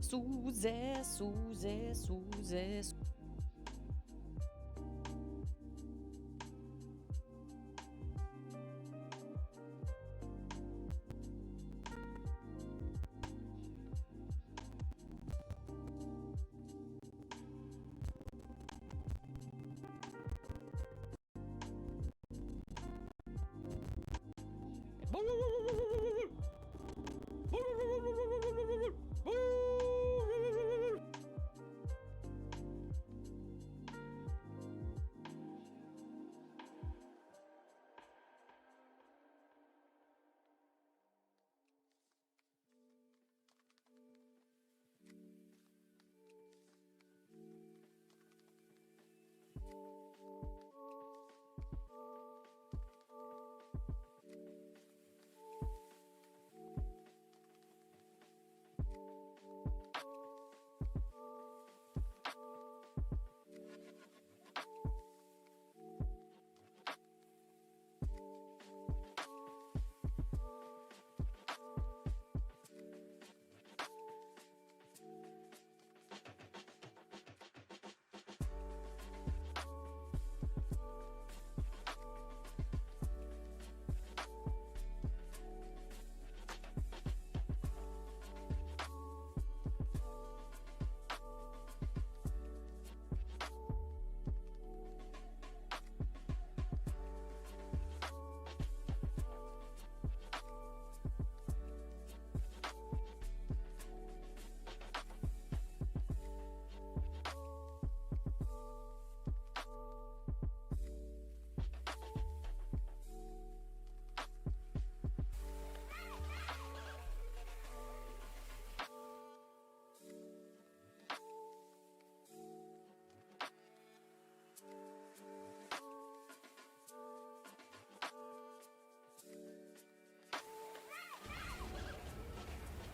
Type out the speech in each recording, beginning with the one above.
Suze, Suze, Suze.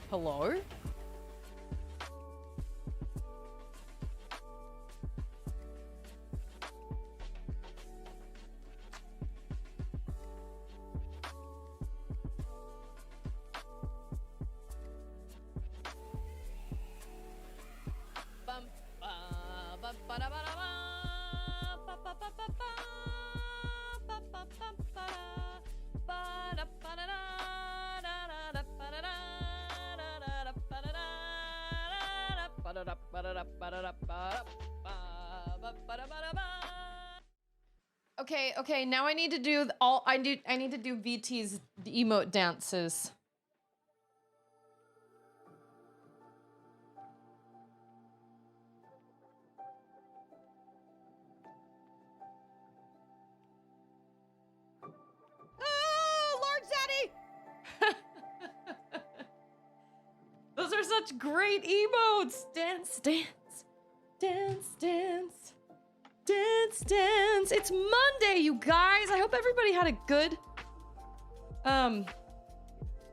Hello? Okay, now I need to do I need to do VT's emote dances. Oh, Lord Zaddy! Those are such great emotes! Dance, dance, dance, dance. Dance, dance. It's Monday, you guys. I hope everybody had a good, what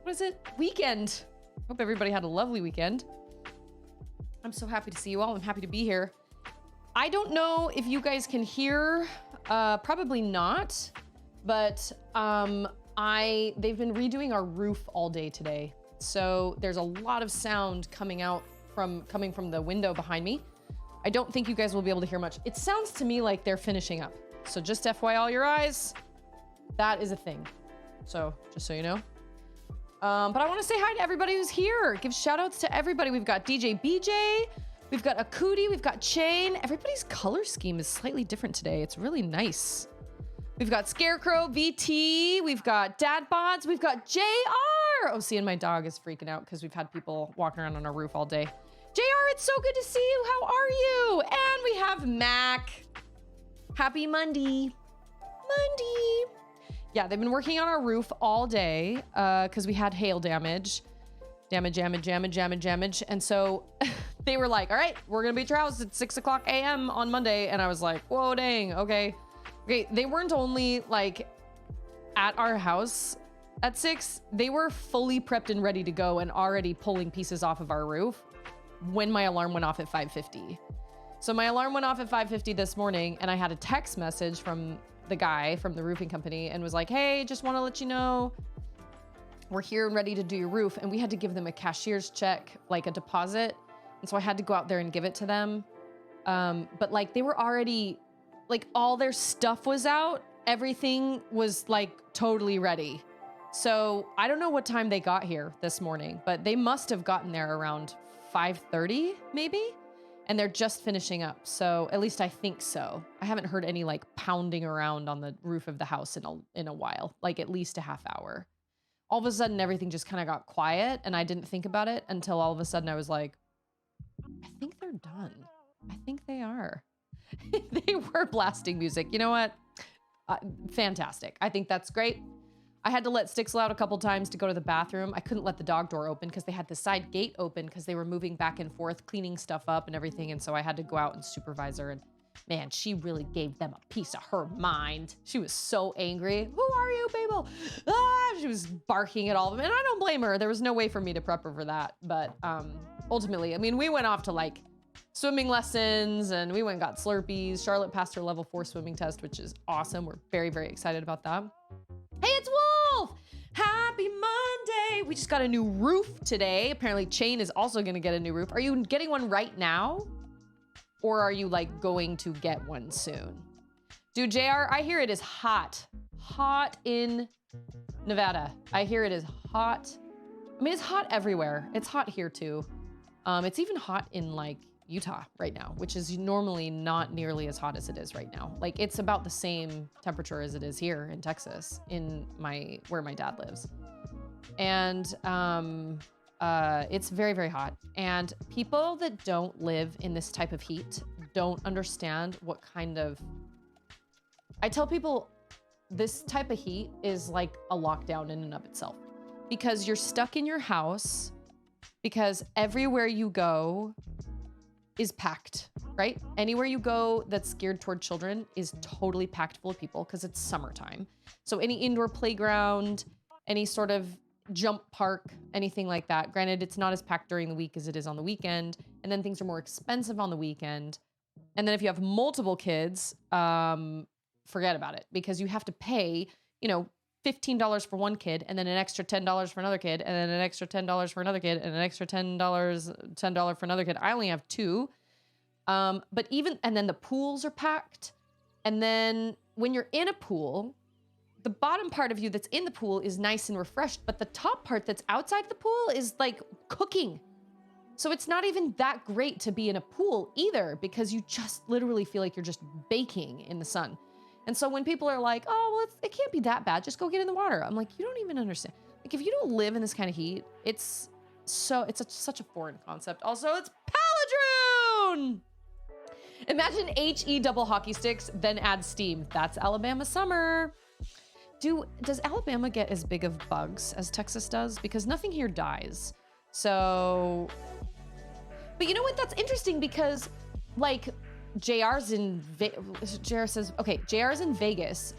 is it? Weekend. Hope everybody had a lovely weekend. I'm so happy to see you all. I'm happy to be here. I don't know if you guys can hear, probably not, but, they've been redoing our roof all day today. So there's a lot of sound coming from the window behind me. I don't think you guys will be able to hear much. It sounds to me like they're finishing up. So just FYI all your eyes, that is a thing. So just so you know. But I want to say hi to everybody who's here. Give shout outs to everybody. We've got DJ BJ, we've got Akudi, we've got Chain. Everybody's color scheme is slightly different today. It's really nice. We've got Scarecrow, VT, we've got Dadbods, we've got JR. Oh, see, and my dog is freaking out because we've had people walking around on our roof all day. JR, it's so good to see you. How are you? And we have Mac. Happy Monday. Monday. Yeah, they've been working on our roof all day because we had hail damage. Damage. And so they were like, all right, we're going to be at your house at 6 o'clock a.m. on Monday. And I was like, whoa, dang, okay. Okay, they weren't only like at our house at 6, they were fully prepped and ready to go and already pulling pieces off of our roof when my alarm went off at 5:50. So my alarm went off at 5:50 this morning and I had a text message from the guy from the roofing company and was like, hey, just want to let you know we're here and ready to do your roof. And we had to give them a cashier's check, like a deposit, And so I had to go out there and give it to them. But like they were already, like all their stuff was out. Everything was like totally ready. So I don't know what time they got here this morning, but they must have gotten there around 5:30 maybe. And they're just finishing up. So at least I think so. I haven't heard any like pounding around on the roof of the house in a while, like at least a half hour. All of a sudden, everything just kind of got quiet and I didn't think about it until all of a sudden I was like, I think they're done. I think they are. They were blasting music. You know what? Fantastic. I think that's great. I had to let Stixel out a couple times to go to the bathroom. I couldn't let the dog door open because they had the side gate open because they were moving back and forth, cleaning stuff up and everything. And so I had to go out and supervise her. And man, she really gave them a piece of her mind. She was so angry. Who are you, people? Ah, she was barking at all of them. And I don't blame her. There was no way for me to prep her for that. But ultimately, I mean, we went off to like swimming lessons and we went and got Slurpees. Charlotte passed her level 4 swimming test, which is awesome. We're very, very excited about that. Hey, it's Wolf! Happy Monday! We just got a new roof today. Apparently Chain is also gonna get a new roof. Are you getting one right now? Or are you like going to get one soon? Dude, JR, I hear it is hot. Hot in Nevada. I hear it is hot. I mean, it's hot everywhere. It's hot here too. It's even hot in like Utah right now, which is normally not nearly as hot as it is right now. Like it's about the same temperature as it is here in Texas, in where my dad lives. And it's very, very hot. And people that don't live in this type of heat don't understand what kind of, I tell people this type of heat is like a lockdown in and of itself because you're stuck in your house because everywhere you go is packed, right? Anywhere you go that's geared toward children is totally packed full of people because it's summertime. So any indoor playground, any sort of jump park, anything like that. Granted, it's not as packed during the week as it is on the weekend. And then things are more expensive on the weekend. And then if you have multiple kids, forget about it because you have to pay, you know, $15 for one kid and then an extra $10 for another kid and then an extra $10 for another kid and an extra $10 for another kid. I only have 2. But even, and then the pools are packed. And then when you're in a pool, the bottom part of you that's in the pool is nice and refreshed, but the top part that's outside the pool is like cooking. So it's not even that great to be in a pool either because you just literally feel like you're just baking in the sun. And so when people are like, oh, well, it can't be that bad. Just go get in the water. I'm like, you don't even understand. Like, if you don't live in this kind of heat, it's such a foreign concept. Also, it's Paladroon! Imagine HE double hockey sticks, then add steam. That's Alabama summer. Does Alabama get as big of bugs as Texas does? Because nothing here dies. So, but you know what? That's interesting because, like, JR's in Vegas,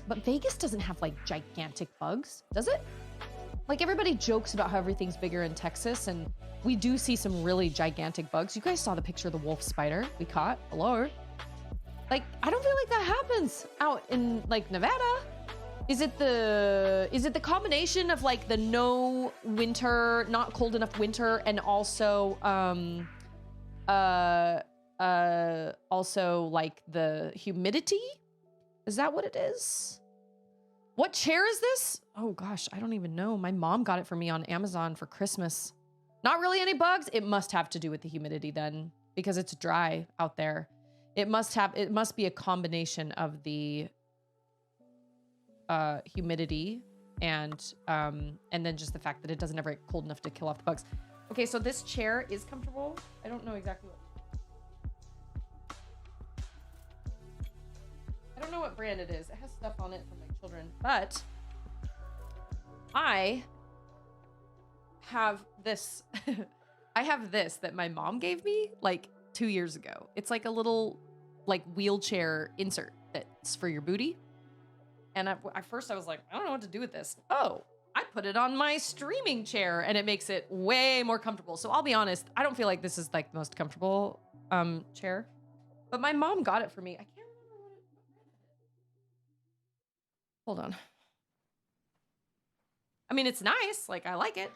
but Vegas doesn't have like gigantic bugs, does it? Like everybody jokes about how everything's bigger in Texas and we do see some really gigantic bugs. You guys saw the picture of the wolf spider we caught. Hello. Like, I don't feel like that happens out in like Nevada. Is it the combination of like the no winter, not cold enough winter and also, also like the humidity? Is that what it is? What chair is this? Oh gosh, I don't even know. My mom got it for me on Amazon for Christmas. Not really any bugs. It must have to do with the humidity then, because it's dry out there. It must be a combination of the humidity and then just the fact that it doesn't ever get cold enough to kill off the bugs. Okay, so this chair is comfortable. I don't know exactly what. I don't know what brand it is. It has stuff on it for my children, but I have this. I have this that my mom gave me like 2 years ago. It's like a little like wheelchair insert that's for your booty. And at first I was like, I don't know what to do with this. Oh, I put it on my streaming chair and it makes it way more comfortable. So I'll be honest, I don't feel like this is like the most comfortable chair, but my mom got it for me. I can't remember what it is. Hold on. I mean, it's nice. Like, I like it.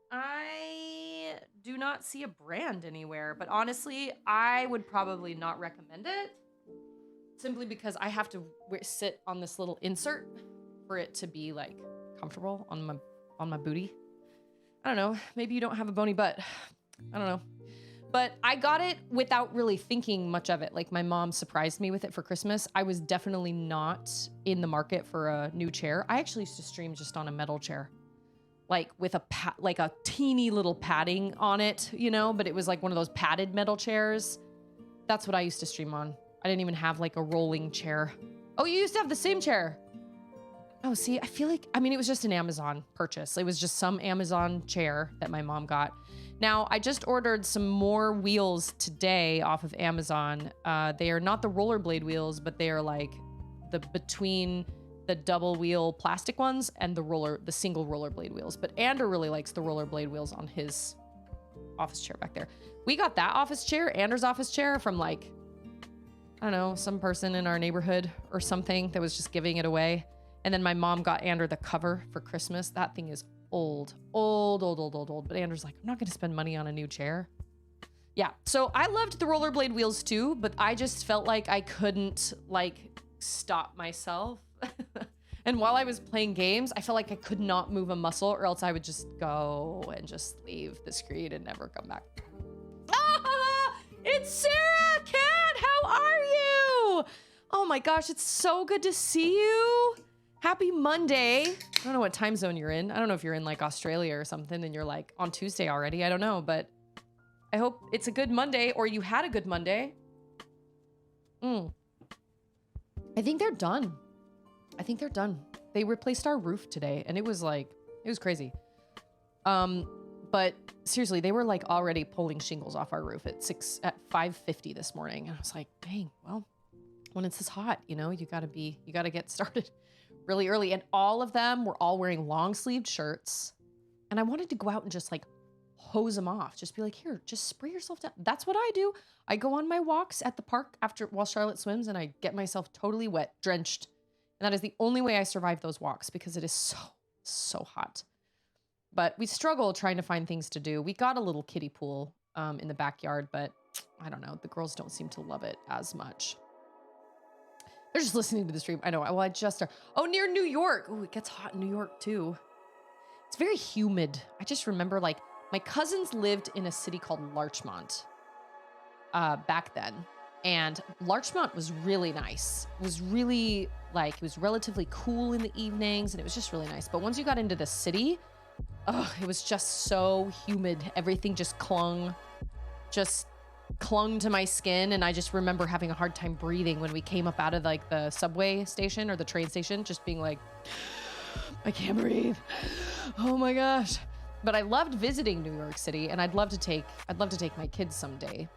I do not see a brand anywhere, but honestly, I would probably not recommend it simply because I have to sit on this little insert for it to be like comfortable on my booty. I don't know. Maybe you don't have a bony butt. I don't know. But I got it without really thinking much of it. Like my mom surprised me with it for Christmas. I was definitely not in the market for a new chair. I actually used to stream just on a metal chair, like with a teeny little padding on it, you know, but it was like one of those padded metal chairs. That's what I used to stream on. I didn't even have like a rolling chair. Oh, you used to have the same chair. Oh, see, I feel like, I mean, it was just an Amazon purchase. It was just some Amazon chair that my mom got. Now, I just ordered some more wheels today off of Amazon. They are not the rollerblade wheels, but they are like between the double wheel plastic ones and the single rollerblade wheels. But Andrew really likes the rollerblade wheels on his office chair back there. We got that office chair, Andrew's office chair, from like, I don't know, some person in our neighborhood or something that was just giving it away. And then my mom got Andrew the cover for Christmas. That thing is old. But Andrew's like, I'm not going to spend money on a new chair. Yeah. So I loved the rollerblade wheels too, but I just felt like I couldn't like stop myself. And while I was playing games, I felt like I could not move a muscle or else I would just go and just leave the screen and never come back. Ah, it's Sarah Cat. How are you? Oh my gosh. It's so good to see you. Happy Monday. I don't know what time zone you're in. I don't know if you're in like Australia or something and you're like on Tuesday already. I don't know, but I hope it's a good Monday or you had a good Monday. I think they're done. They replaced our roof today and it was crazy. But seriously, they were like already pulling shingles off our roof at 5:50 this morning. And I was like, dang, well, when it's this hot, you know, you gotta get started really early. And all of them were all wearing long sleeved shirts. And I wanted to go out and just like hose them off. Just be like, here, just spray yourself down. That's what I do. I go on my walks at the park while Charlotte swims and I get myself totally wet, drenched. And that is the only way I survive those walks because it is so hot. But we struggle trying to find things to do. We got a little kiddie pool in the backyard, but I don't know. The girls don't seem to love it as much. They're just listening to the stream. I know. Well, I just started. Oh, near New York. Oh, it gets hot in New York too. It's very humid. I just remember like my cousins lived in a city called Larchmont back then. And Larchmont was really nice. It was really like, it was relatively cool in the evenings and it was just really nice. But once you got into the city, it was just so humid. Everything just clung to my skin. And I just remember having a hard time breathing when we came up out of like the subway station or the train station, just being like, I can't breathe. Oh my gosh. But I loved visiting New York City and I'd love to take my kids someday.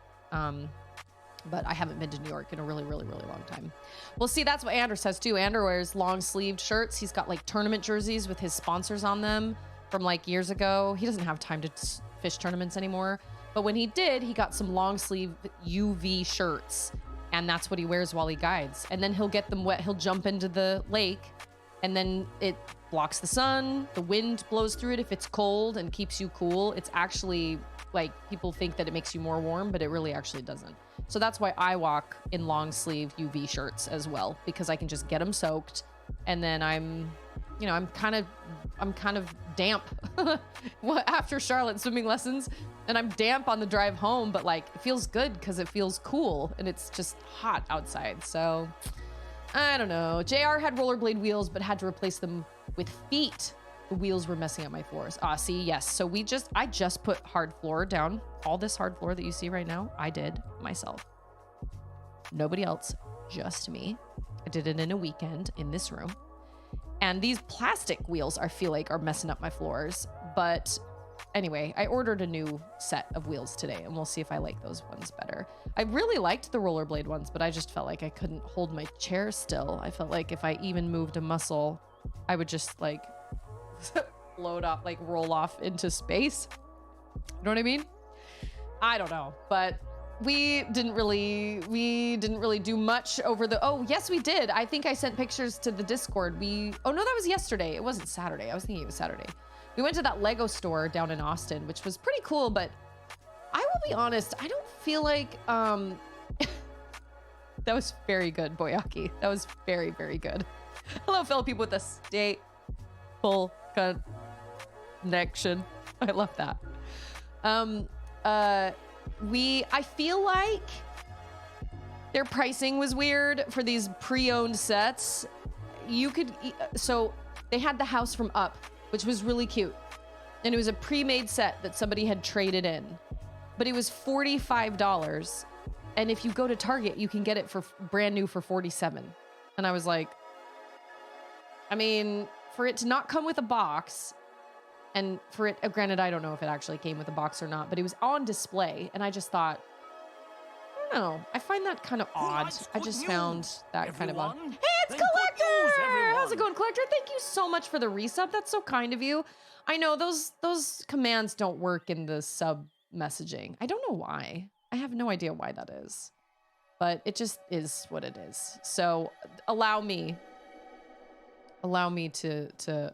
But I haven't been to New York in a really, really, really long time. Well, see, that's what Andrew says too. Andrew wears long sleeved shirts. He's got like tournament jerseys with his sponsors on them from like years ago. He doesn't have time to fish tournaments anymore. But when he did, he got some long sleeve UV shirts and that's what he wears while he guides. And then he'll get them wet. He'll jump into the lake and then it blocks the sun. The wind blows through it if it's cold and keeps you cool. It's actually like people think that it makes you more warm, but it really actually doesn't. So that's why I walk in long sleeve UV shirts as well, because I can just get them soaked. And then I'm kind of damp after Charlotte swimming lessons and I'm damp on the drive home, but like it feels good because it feels cool and it's just hot outside. So I don't know. JR had rollerblade wheels, but had to replace them with feet. The wheels were messing up my floors. See, yes. So I just put hard floor down. All this hard floor that you see right now, I did myself. Nobody else, just me. I did it in a weekend in this room. And these plastic wheels, I feel like, are messing up my floors. But anyway, I ordered a new set of wheels today, and we'll see if I like those ones better. I really liked the rollerblade ones, but I just felt like I couldn't hold my chair still. I felt like if I even moved a muscle, I would just like float off, like roll off into space. You know what I mean? I don't know, but we didn't really do much over the, oh, yes, we did. I think I sent pictures to the Discord. Oh no, that was yesterday. It wasn't Saturday. I was thinking it was Saturday. We went to that Lego store down in Austin, which was pretty cool, but will be honest, I don't feel like, that was very good, Boyaki. That was very, very good. Hello, fellow people with a staple connection. I love that. I feel like their pricing was weird for these pre-owned sets. So they had the house from Up, which was really cute. And it was a pre-made set that somebody had traded in, but it was $45. And if you go to Target, you can get it for brand new for $47. And I was like, I mean, for it to not come with a box, and for it, granted, I don't know if it actually came with a box or not, but it was on display. And I just thought, I don't know. I find that kind of odd. I just found that kind of odd. Hey, it's Collector! How's it going, Collector? Thank you so much for the resub. That's so kind of you. I know those commands don't work in the sub messaging. I don't know why. I have no idea why that is. But it just is what it is. So allow me to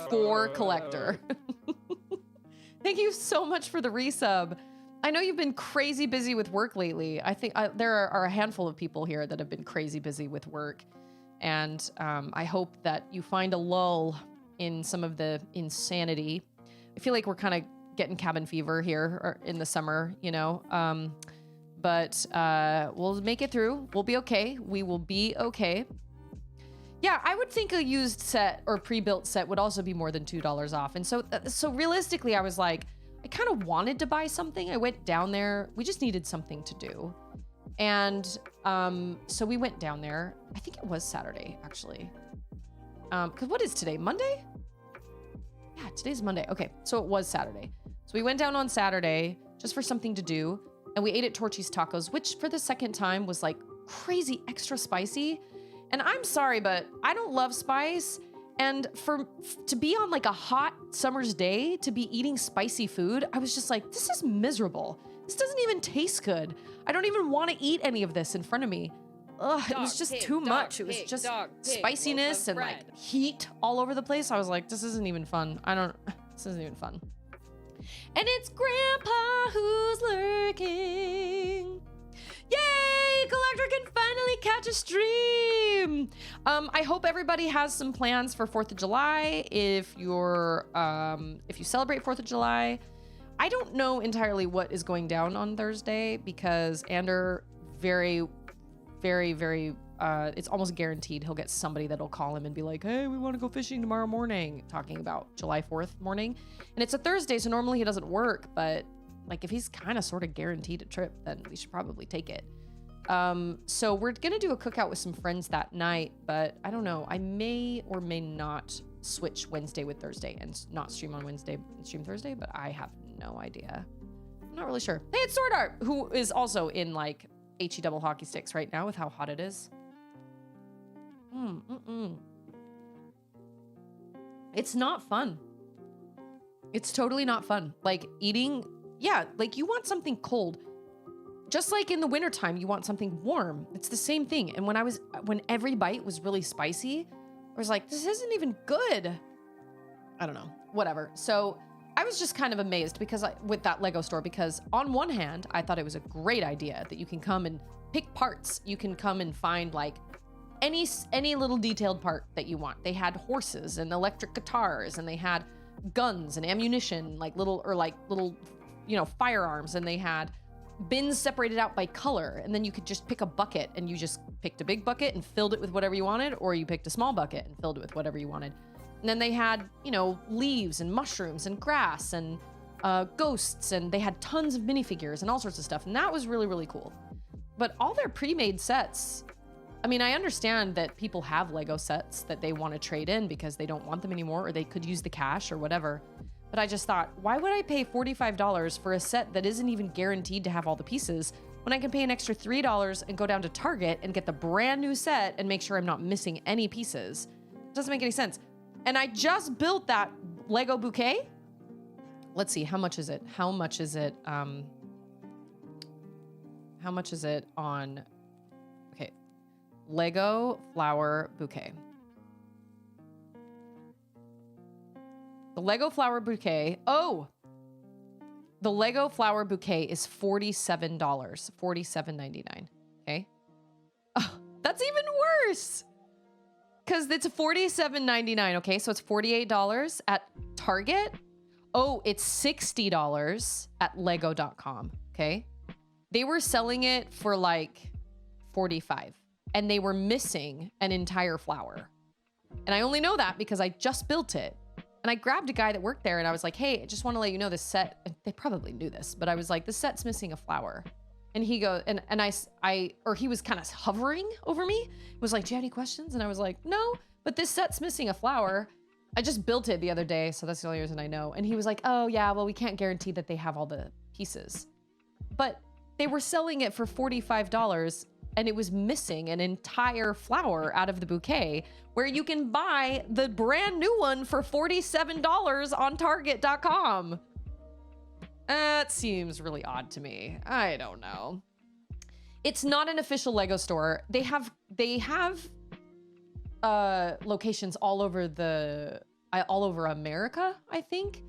for Collector. Thank you so much for the resub. I know you've been crazy busy with work lately. I think there are a handful of people here that have been crazy busy with work. And I hope that you find a lull in some of the insanity. I feel like we're kind of getting cabin fever here in the summer, you know. But we'll make it through. We'll be okay. We will be okay. Yeah, I would think a used set or pre-built set would also be more than $2 off. And so realistically, I was like, I kind of wanted to buy something. I went down there. We just needed something to do. And so we went down there. I think it was Saturday, actually. Because what is today? Monday? Yeah, today's Monday. Okay, so it was Saturday. So we went down on Saturday just for something to do. And we ate at Torchy's Tacos, which for the second time was like crazy extra spicy. And I'm sorry, but I don't love spice. And to be on like a hot summer's day, to be eating spicy food, I was just like, this is miserable. This doesn't even taste good. I don't even want to eat any of this in front of me. Ugh, it was just too much. It was just spiciness and like heat all over the place. I was like, this isn't even fun. This isn't even fun. And it's Grandpa who's lurking. Yay! Collector can finally catch a stream. I hope everybody has some plans for 4th of July. If you celebrate 4th of July, I don't know entirely what is going down on Thursday because Ander very, very, very, it's almost guaranteed he'll get somebody that'll call him and be like, hey, we want to go fishing tomorrow morning, talking about July 4th morning. And it's a Thursday, so normally he doesn't work, but like if he's kind of sort of guaranteed a trip, then we should probably take it. So we're going to do a cookout with some friends that night, but I don't know. I may or may not switch Wednesday with Thursday and not stream on Wednesday and stream Thursday, but I have no idea. I'm not really sure. Hey, it's Sword Art, who is also in like HE double hockey sticks right now with how hot it is. It's not fun. It's totally not fun. Like eating, yeah, like you want something cold. Just like in the wintertime, you want something warm. It's the same thing. And when every bite was really spicy, I was like, this isn't even good. I don't know, whatever. So I was just kind of amazed with that Lego store, because on one hand, I thought it was a great idea that you can come and pick parts. You can come and find like any little detailed part that you want. They had horses and electric guitars, and they had guns and ammunition, like little, you know, firearms, and they had bins separated out by color, and then you could just pick a bucket, and you just picked a big bucket and filled it with whatever you wanted, or you picked a small bucket and filled it with whatever you wanted. And then they had, you know, leaves and mushrooms and grass and ghosts, and they had tons of minifigures and all sorts of stuff, and that was really, really cool. But all their pre-made sets, I mean, I understand that people have Lego sets that they want to trade in because they don't want them anymore, or they could use the cash or whatever. But I just thought, why would I pay $45 for a set that isn't even guaranteed to have all the pieces when I can pay an extra $3 and go down to Target and get the brand new set and make sure I'm not missing any pieces? It doesn't make any sense. And I just built that Lego bouquet. Let's see, how much is it? How much is it? How much is it on... Okay, Lego flower bouquet. The Lego flower bouquet. Oh, the Lego flower bouquet is $47, $47.99. Okay. Oh, that's even worse. Because it's $47.99. Okay. So it's $48 at Target. Oh, it's $60 at lego.com. Okay. They were selling it for like $45 and they were missing an entire flower. And I only know that because I just built it. And I grabbed a guy that worked there and I was like, hey, I just want to let you know this set, and they probably knew this, but I was like, this set's missing a flower. And he goes, or he was kind of hovering over me. He was like, do you have any questions? And I was like, no, but this set's missing a flower. I just built it the other day, so that's the only reason I know. And he was like, oh yeah, well, we can't guarantee that they have all the pieces. But they were selling it for $45 and it was missing an entire flower out of the bouquet, where you can buy the brand new one for $47 on Target.com. That seems really odd to me. I don't know. It's not an official Lego store. They have locations all over America, I think.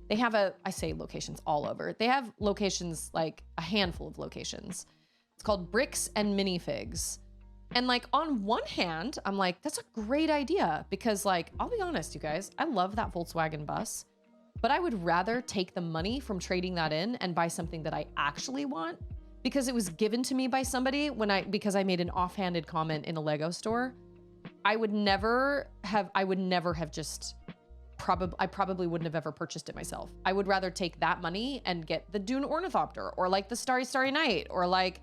They have I say locations all over. They have locations, like a handful of locations. It's called Bricks and Minifigs. And like, on one hand, I'm like, that's a great idea because, like, I'll be honest, you guys, I love that Volkswagen bus, but I would rather take the money from trading that in and buy something that I actually want, because it was given to me by somebody because I made an offhanded comment in a Lego store. I probably wouldn't have ever purchased it myself. I would rather take that money and get the Dune Ornithopter, or like the Starry Starry Night, or like,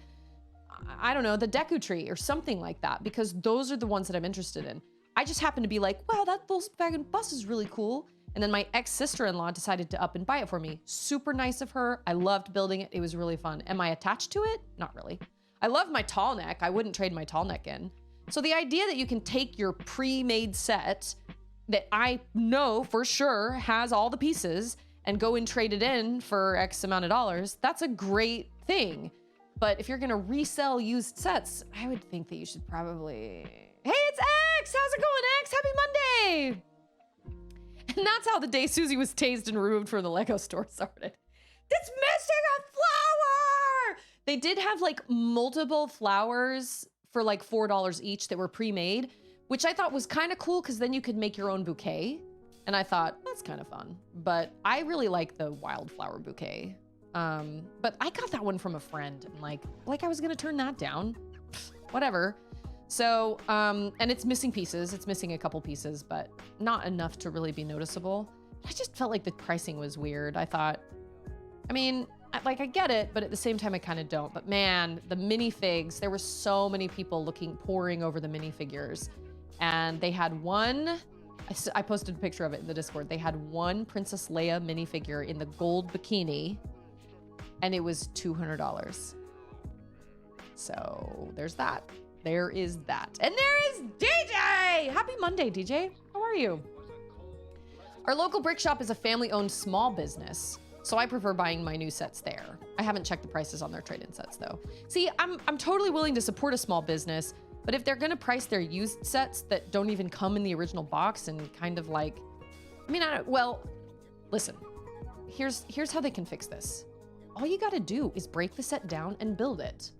I don't know, the Deku Tree or something like that, because those are the ones that I'm interested in. I just happen to be like, wow, that Volkswagen bus is really cool. And then my ex-sister-in-law decided to up and buy it for me. Super nice of her. I loved building it. It was really fun. Am I attached to it? Not really. I love my tall neck. I wouldn't trade my tall neck in. So the idea that you can take your pre-made set that I know for sure has all the pieces and go and trade it in for X amount of dollars, that's a great thing. But if you're gonna resell used sets, I would think that you should probably... Hey, it's X! How's it going, X? Happy Monday! And that's how the day Susie was tased and removed from the Lego store started. It's missing a flower! They did have like multiple flowers for like $4 each that were pre-made, which I thought was kind of cool because then you could make your own bouquet. And I thought, that's kind of fun. But I really like the wildflower bouquet. But I got that one from a friend, and like I was gonna turn that down. Whatever. So, and it's missing pieces. It's missing a couple pieces, but not enough to really be noticeable. I just felt like the pricing was weird. I thought, I mean, I get it, but at the same time, I kind of don't. But man, the minifigs, there were so many people pouring over the minifigures. And they had one, I posted a picture of it in the Discord. They had one Princess Leia minifigure in the gold bikini, and it was $200. So there's that. There is that. And there is DJ! Happy Monday, DJ. How are you? Our local brick shop is a family-owned small business, so I prefer buying my new sets there. I haven't checked the prices on their trade-in sets, though. See, I'm totally willing to support a small business, but if they're gonna price their used sets that don't even come in the original box and kind of like, I mean, well, listen, here's how they can fix this. All you gotta do is break the set down and build it.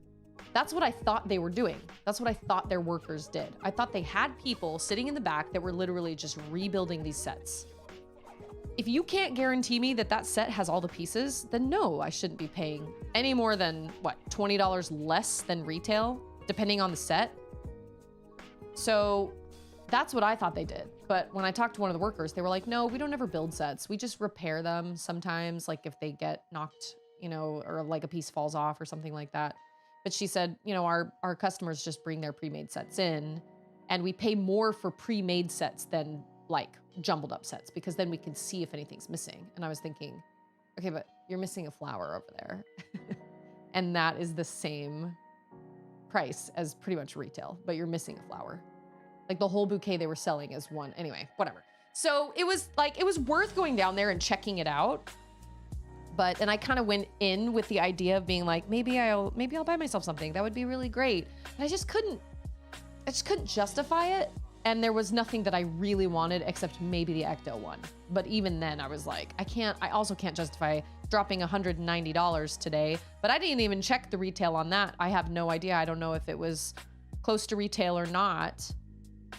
That's what I thought they were doing. That's what I thought their workers did. I thought they had people sitting in the back that were literally just rebuilding these sets. If you can't guarantee me that that set has all the pieces, then no, I shouldn't be paying any more than, what, $20 less than retail, depending on the set. So that's what I thought they did. But when I talked to one of the workers, they were like, no, we don't ever build sets. We just repair them sometimes, like if they get knocked, you know, or like a piece falls off or something like that. But she said, you know, our customers just bring their pre-made sets in, and we pay more for pre-made sets than like jumbled up sets, because then we can see if anything's missing. And I was thinking, okay, but you're missing a flower over there. And that is the same price as pretty much retail, but you're missing a flower. Like the whole bouquet they were selling is one. Anyway, whatever. So it was like, it was worth going down there and checking it out. And I kind of went in with the idea of being like, maybe I'll buy myself something. That would be really great. And I just couldn't justify it. And there was nothing that I really wanted except maybe the Ecto one. But even then I was like, I also can't justify dropping $190 today, but I didn't even check the retail on that. I have no idea. I don't know if it was close to retail or not,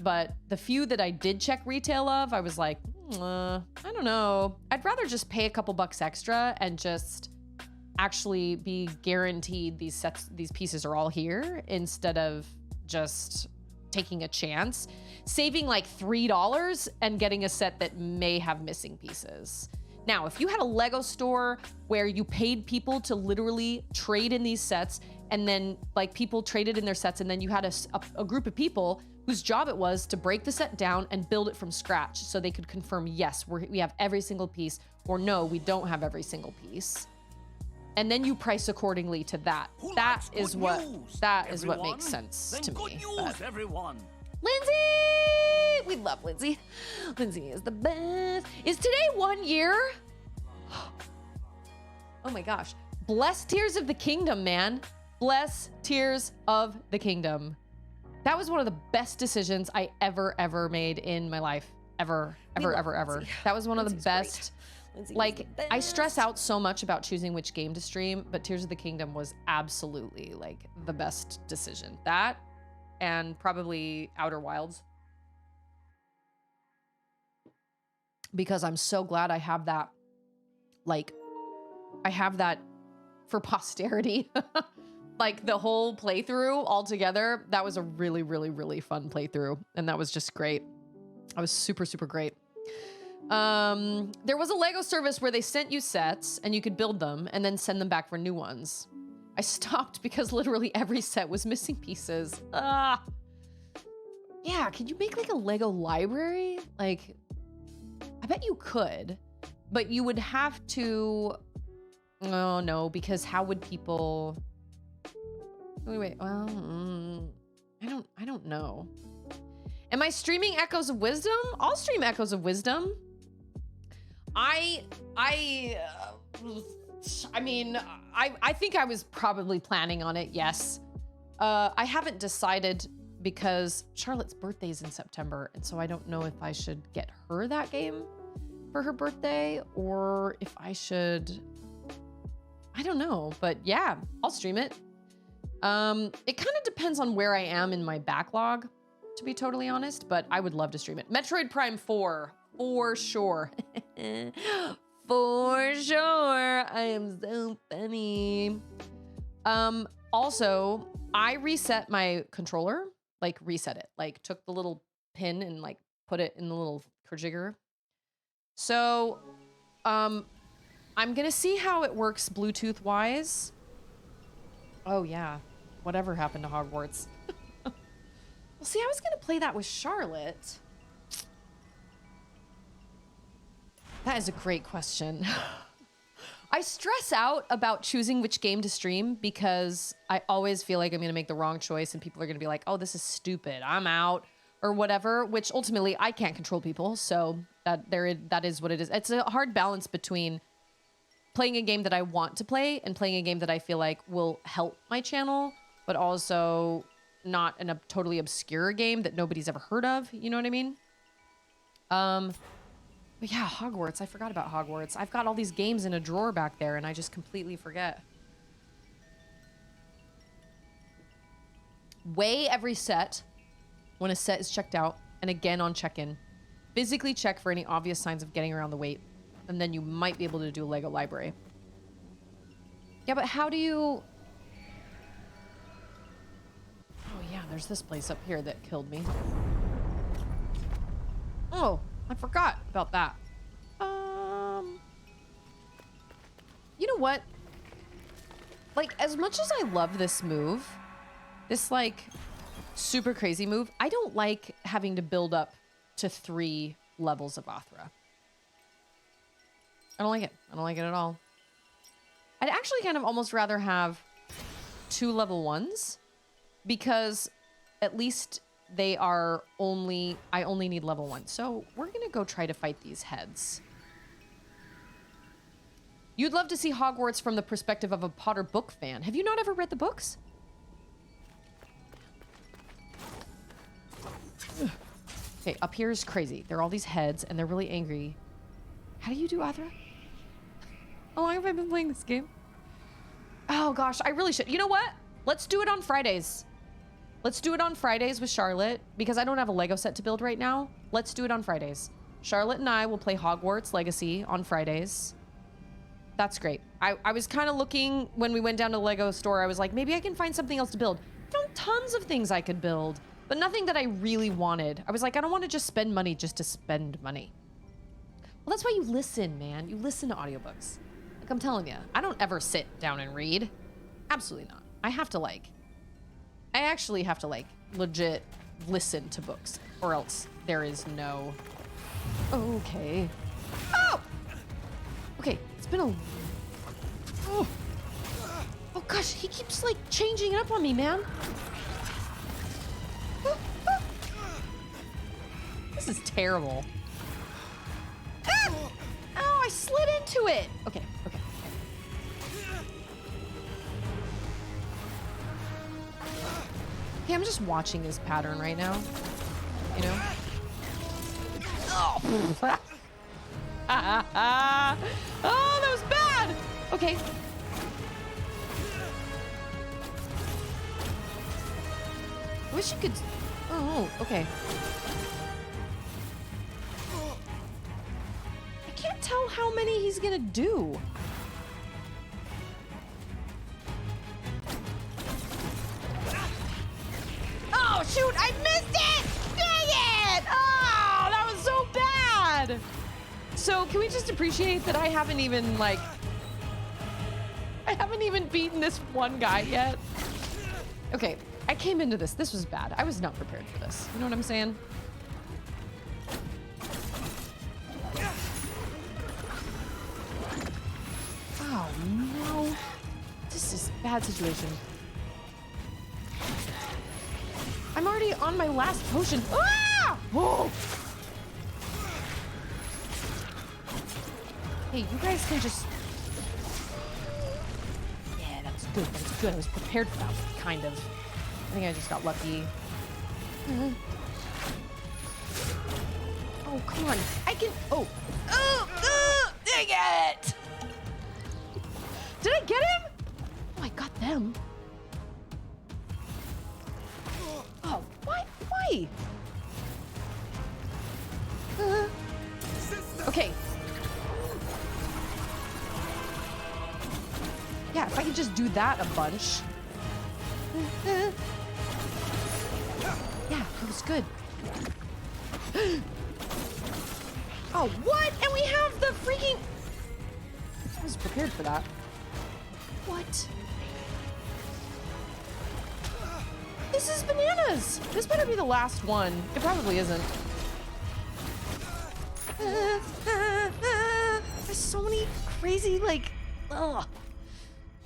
but the few that I did check retail of, I was like, I don't know. I'd rather just pay a couple bucks extra and just actually be guaranteed these pieces are all here instead of just taking a chance, saving like $3 and getting a set that may have missing pieces. Now, if you had a Lego store where you paid people to literally trade in these sets and then like people traded in their sets and then you had a group of people whose job it was to break the set down and build it from scratch so they could confirm, yes, we have every single piece, or no, we don't have every single piece. And then you price accordingly to that. That is what makes sense to me. Everyone. Lindsay! We love Lindsay. Lindsay is the best. Is today 1 year? Oh my gosh. Bless Tears of the Kingdom, man. Bless Tears of the Kingdom. That was one of the best decisions I ever made in my life. Ever. That was one of the best. Like, I stress out so much about choosing which game to stream, but Tears of the Kingdom was absolutely like the best decision. That and probably Outer Wilds. Because I'm so glad I have that, like, I have that for posterity. Like the whole playthrough all together, that was a really fun playthrough. And that was just great. I was super great. There was a Lego service where they sent you sets and you could build them and then send them back for new ones. I stopped because literally every set was missing pieces. Yeah, could you make like a Lego library? Like, I bet you could, but you would have to, oh no, because how would people, wait, well, I don't know. Am I streaming Echoes of Wisdom? I'll stream Echoes of Wisdom. I mean, I think I was probably planning on it, yes. I haven't decided because Charlotte's birthday's in September, and so I don't know if I should get her that game for her birthday or if I should, I don't know, but yeah, I'll stream it. It kind of depends on where I am in my backlog, to be totally honest, but I would love to stream it. Metroid Prime 4, for sure. For sure. I am so funny. Also, I reset my controller, like reset it, like took the little pin and like put it in the little jigger. So, I'm gonna see how it works Bluetooth wise. Oh yeah, whatever happened to Hogwarts? Well, see, I was gonna play that with Charlotte. That is a great question. I stress out about choosing which game to stream because I always feel like I'm gonna make the wrong choice and people are gonna be like, oh, this is stupid, I'm out, or whatever, which ultimately I can't control people, so that is what it is. It's a hard balance between playing a game that I want to play and playing a game that I feel like will help my channel, but also not in a totally obscure game that nobody's ever heard of, you know what I mean? But yeah, Hogwarts, I forgot about Hogwarts. I've got all these games in a drawer back there and I just completely forget. Weigh every set when a set is checked out and again on check-in. Physically check for any obvious signs of getting around the weight, and then you might be able to do a Lego library. Yeah, but how do you... Oh yeah, there's this place up here that killed me. Oh, I forgot about that. You know what? Like, as much as I love this move, this like super crazy move, I don't like having to build up to 3 levels of Athra. I don't like it. I don't like it at all. I'd actually kind of almost rather have 2 level 1s because at least they are only, I only need level 1. So we're gonna go try to fight these heads. You'd love to see Hogwarts from the perspective of a Potter book fan. Have you not ever read the books? Okay, up here is crazy. There are all these heads, and they're really angry. How do you do Athra? How long have I been playing this game? Oh gosh, I really should. You know what? Let's do it on Fridays. Let's do it on Fridays with Charlotte, because I don't have a Lego set to build right now. Let's do it on Fridays. Charlotte and I will play Hogwarts Legacy on Fridays. That's great. I was kind of looking when we went down to the Lego store. I was like, maybe I can find something else to build. I found tons of things I could build, but nothing that I really wanted. I was like, I don't want to just spend money just to spend money. Well, that's why you listen, man. You listen to audiobooks. Like I'm telling you, I don't ever sit down and read. Absolutely not. I actually have to like legit listen to books, or else there is no... Okay. Oh! Okay, it's been a... Oh. Oh gosh, he keeps like changing it up on me, man. This is terrible. Ah! Oh, I slid into it. Okay, okay. Okay, I'm just watching his pattern right now. You know? Oh, oh, that was bad. Okay. I wish you could... Oh, okay. I can't tell how many he's gonna do. Oh, shoot! I missed it! Dang it! Oh, that was so bad! So, can we just appreciate that I haven't even, like... I haven't even beaten this one guy yet. Okay, I came into this. This was bad. I was not prepared for this. You know what I'm saying? Oh, no. This is a bad situation. I'm already on my last potion. Ah! Whoa! Hey, you guys can just... Yeah, that's good. That's good. I was prepared for that, kind of. I think I just got lucky. Oh, come on. I can... Oh. Oh! Dang it! Did I get him? Oh, I got them. Oh, why? Why? Okay. Yeah, if I could just do that a bunch. Yeah, that was good. Oh, what? And we have the freaking... I was prepared for that. What? This is bananas! This better be the last one. It probably isn't. There's so many crazy, like... Ugh.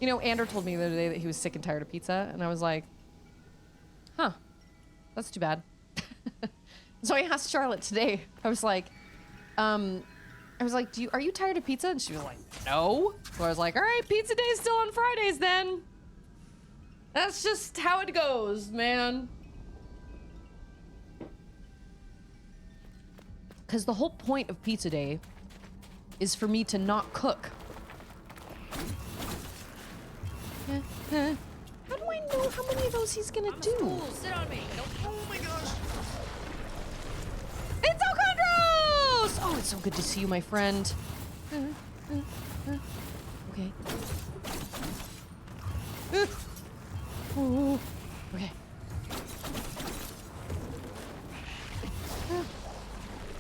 You know, Andrew told me the other day that he was sick and tired of pizza, and I was like, huh, that's too bad. So I asked Charlotte today, I was like, are you tired of pizza? And she was like, no. So I was like, all right, pizza day is still on Fridays then. That's just how it goes, man. Because the whole point of pizza day is for me to not cook. How do I know how many of those he's gonna do? Cool. Sit on me. Oh my gosh. It's Alcondros! Oh, it's so good to see you, my friend. Okay. Oh, okay.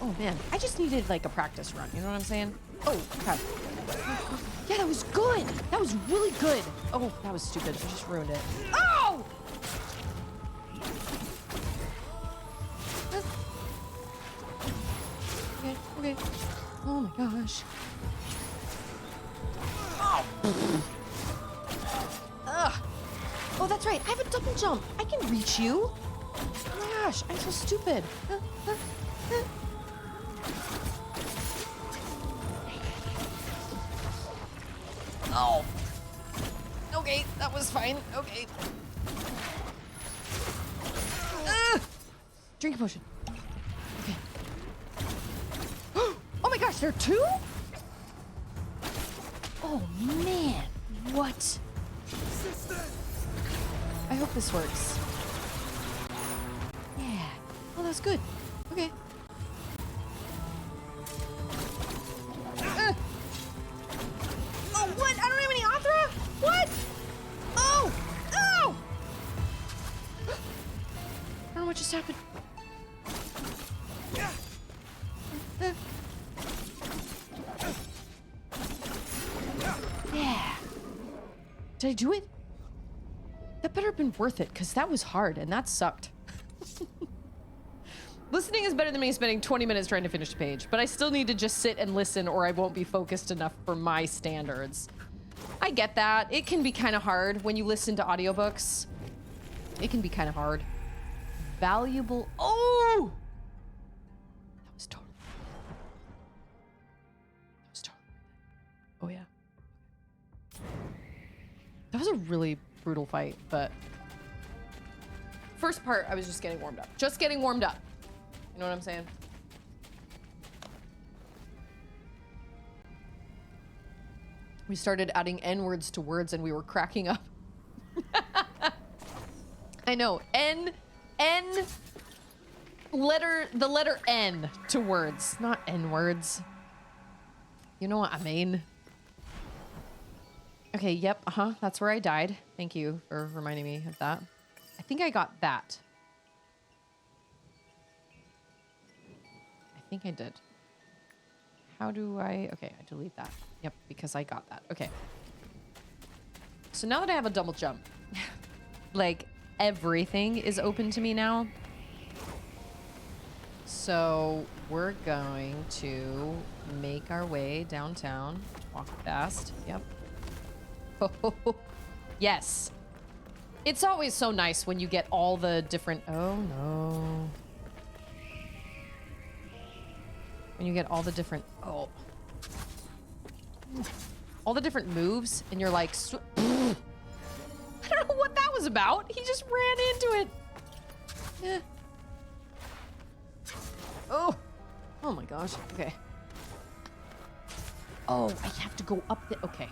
Oh man, I just needed like a practice run. You know what I'm saying? Oh, crap. Yeah, that was good. That was really good. Oh, that was stupid. I just ruined it. Oh! Okay, okay. Oh my gosh. Oh. Ugh. Oh, that's right. I have a double jump. I can reach you. Oh my gosh, I'm so stupid. Oh. Okay, that was fine. Okay. Drink a potion. Okay. gosh, there are two? Oh man, what? I hope this works. Yeah. Oh, that's good. Okay. Oh, what? I don't have any Athra? What? Oh! Oh! I don't know what just happened. Yeah. Did I do it? That better have been worth it, because that was hard, and that sucked. Listening is better than me spending 20 minutes trying to finish a page, but I still need to just sit and listen or I won't be focused enough for my standards. I get that. It can be kind of hard when you listen to audiobooks. It can be kind of hard. Valuable. Oh! That was totally. That was totally. Oh, yeah. That was a really brutal fight, but first part, I was just getting warmed up. Just getting warmed up. You know what I'm saying? We started adding N-words to words and we were cracking up. I know. The letter N to words, not N-words. You know what I mean? Okay, yep, that's where I died. Thank you for reminding me of that. I think I got that. I think I did. How do I... Okay, I delete that. Yep, because I got that. Okay. So now that I have a double jump, like, everything is open to me now. So we're going to make our way downtown. Walk fast. Yep. Oh, yes. It's always so nice when you get all the different... Oh, no. When you get all the different... Oh. All the different moves, and you're like... I don't know what that was about. He just ran into it. Yeah. Oh. Oh my gosh. Okay. Oh, I have to go up the... Okay.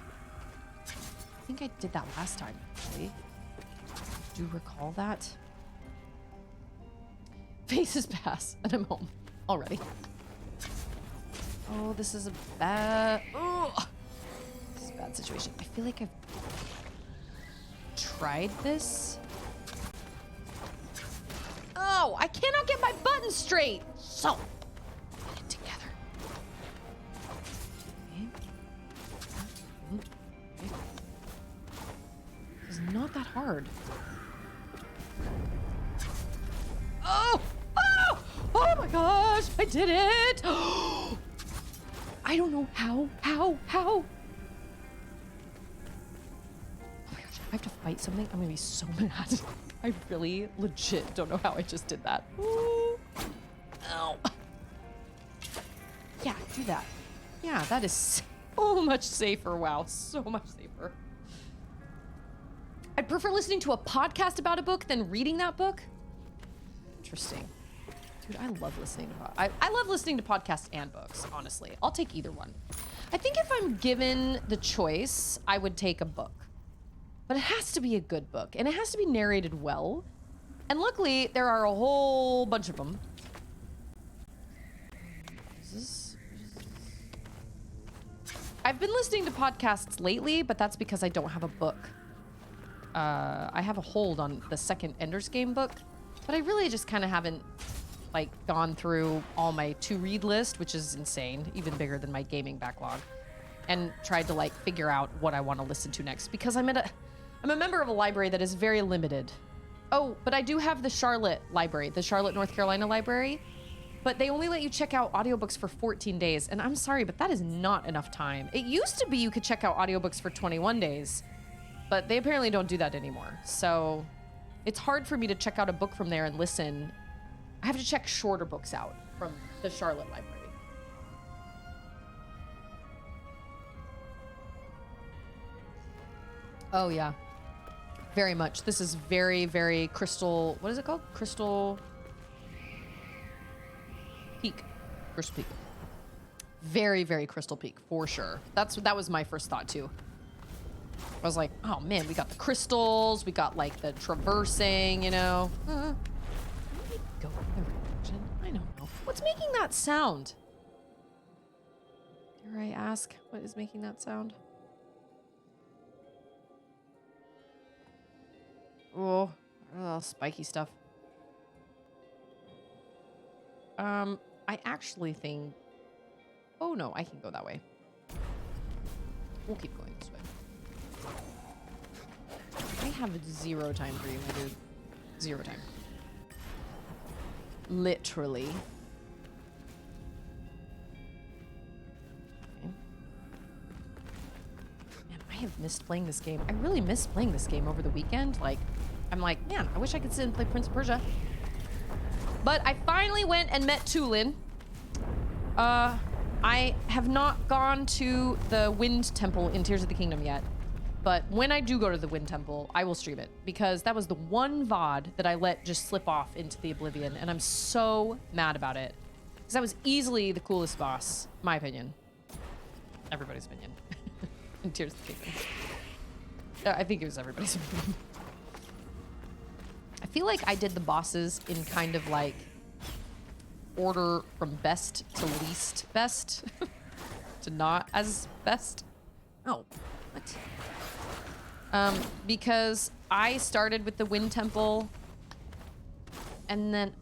I think I did that last time, actually. Do you recall that? Faces pass, and I'm home already. Oh, this is a bad... Oh, this is a bad situation. I feel like I've tried this. Oh, I cannot get my buttons straight. So, get it together. Okay. Okay. This is not that hard. Oh! Oh! Oh my gosh! I did it! I don't know how. Oh my gosh, I have to fight something. I'm gonna be so mad. I really legit don't know how I just did that. Ooh. Ow. Yeah, do that. Yeah, that is so much safer. Wow, so much safer. I prefer listening to a podcast about a book than reading that book. Interesting. Dude, I love listening to I love listening to podcasts and books, honestly. I'll take either one. I think if I'm given the choice, I would take a book. But it has to be a good book, and it has to be narrated well. And luckily, there are a whole bunch of them. I've been listening to podcasts lately, but that's because I don't have a book. I have a hold on the second Ender's Game book, but I really just kind of haven't like gone through all my to-read list, which is insane, even bigger than my gaming backlog, and tried to like figure out what I want to listen to next, because I'm a member of a library that is very limited. Oh, but I do have the Charlotte library, the Charlotte, North Carolina library, but they only let you check out audiobooks for 14 days. And I'm sorry, but that is not enough time. It used to be you could check out audiobooks for 21 days, but they apparently don't do that anymore. So it's hard for me to check out a book from there and listen. I have to check shorter books out from the Charlotte library. Oh yeah, very much. This is very, very Crystal, what is it called? Crystal Peak. Crystal Peak. Very, very Crystal Peak, for sure. That was my first thought, too. I was like, oh, man, we got the crystals. We got, like, the traversing, you know. Can we go in the right direction? I don't know. What's making that sound? Dare I ask what is making that sound? Oh, spiky stuff. I actually think... Oh, no, I can go that way. We'll keep going this way. I have 0 time for you, my dude. 0 time. Literally. Okay. Man, I have missed playing this game. I really missed playing this game over the weekend. Like, I'm like, man, I wish I could sit and play Prince of Persia. But I finally went and met Tulin. I have not gone to the Wind Temple in Tears of the Kingdom yet. But when I do go to the Wind Temple, I will stream it. Because that was the one VOD that I let just slip off into the oblivion. And I'm so mad about it. Because that was easily the coolest boss, my opinion. Everybody's opinion. In Tears of the Kingdom. I think it was everybody's opinion. I feel like I did the bosses in kind of like order from best to least best to not as best. Oh, what? Because I started with the Wind Temple and then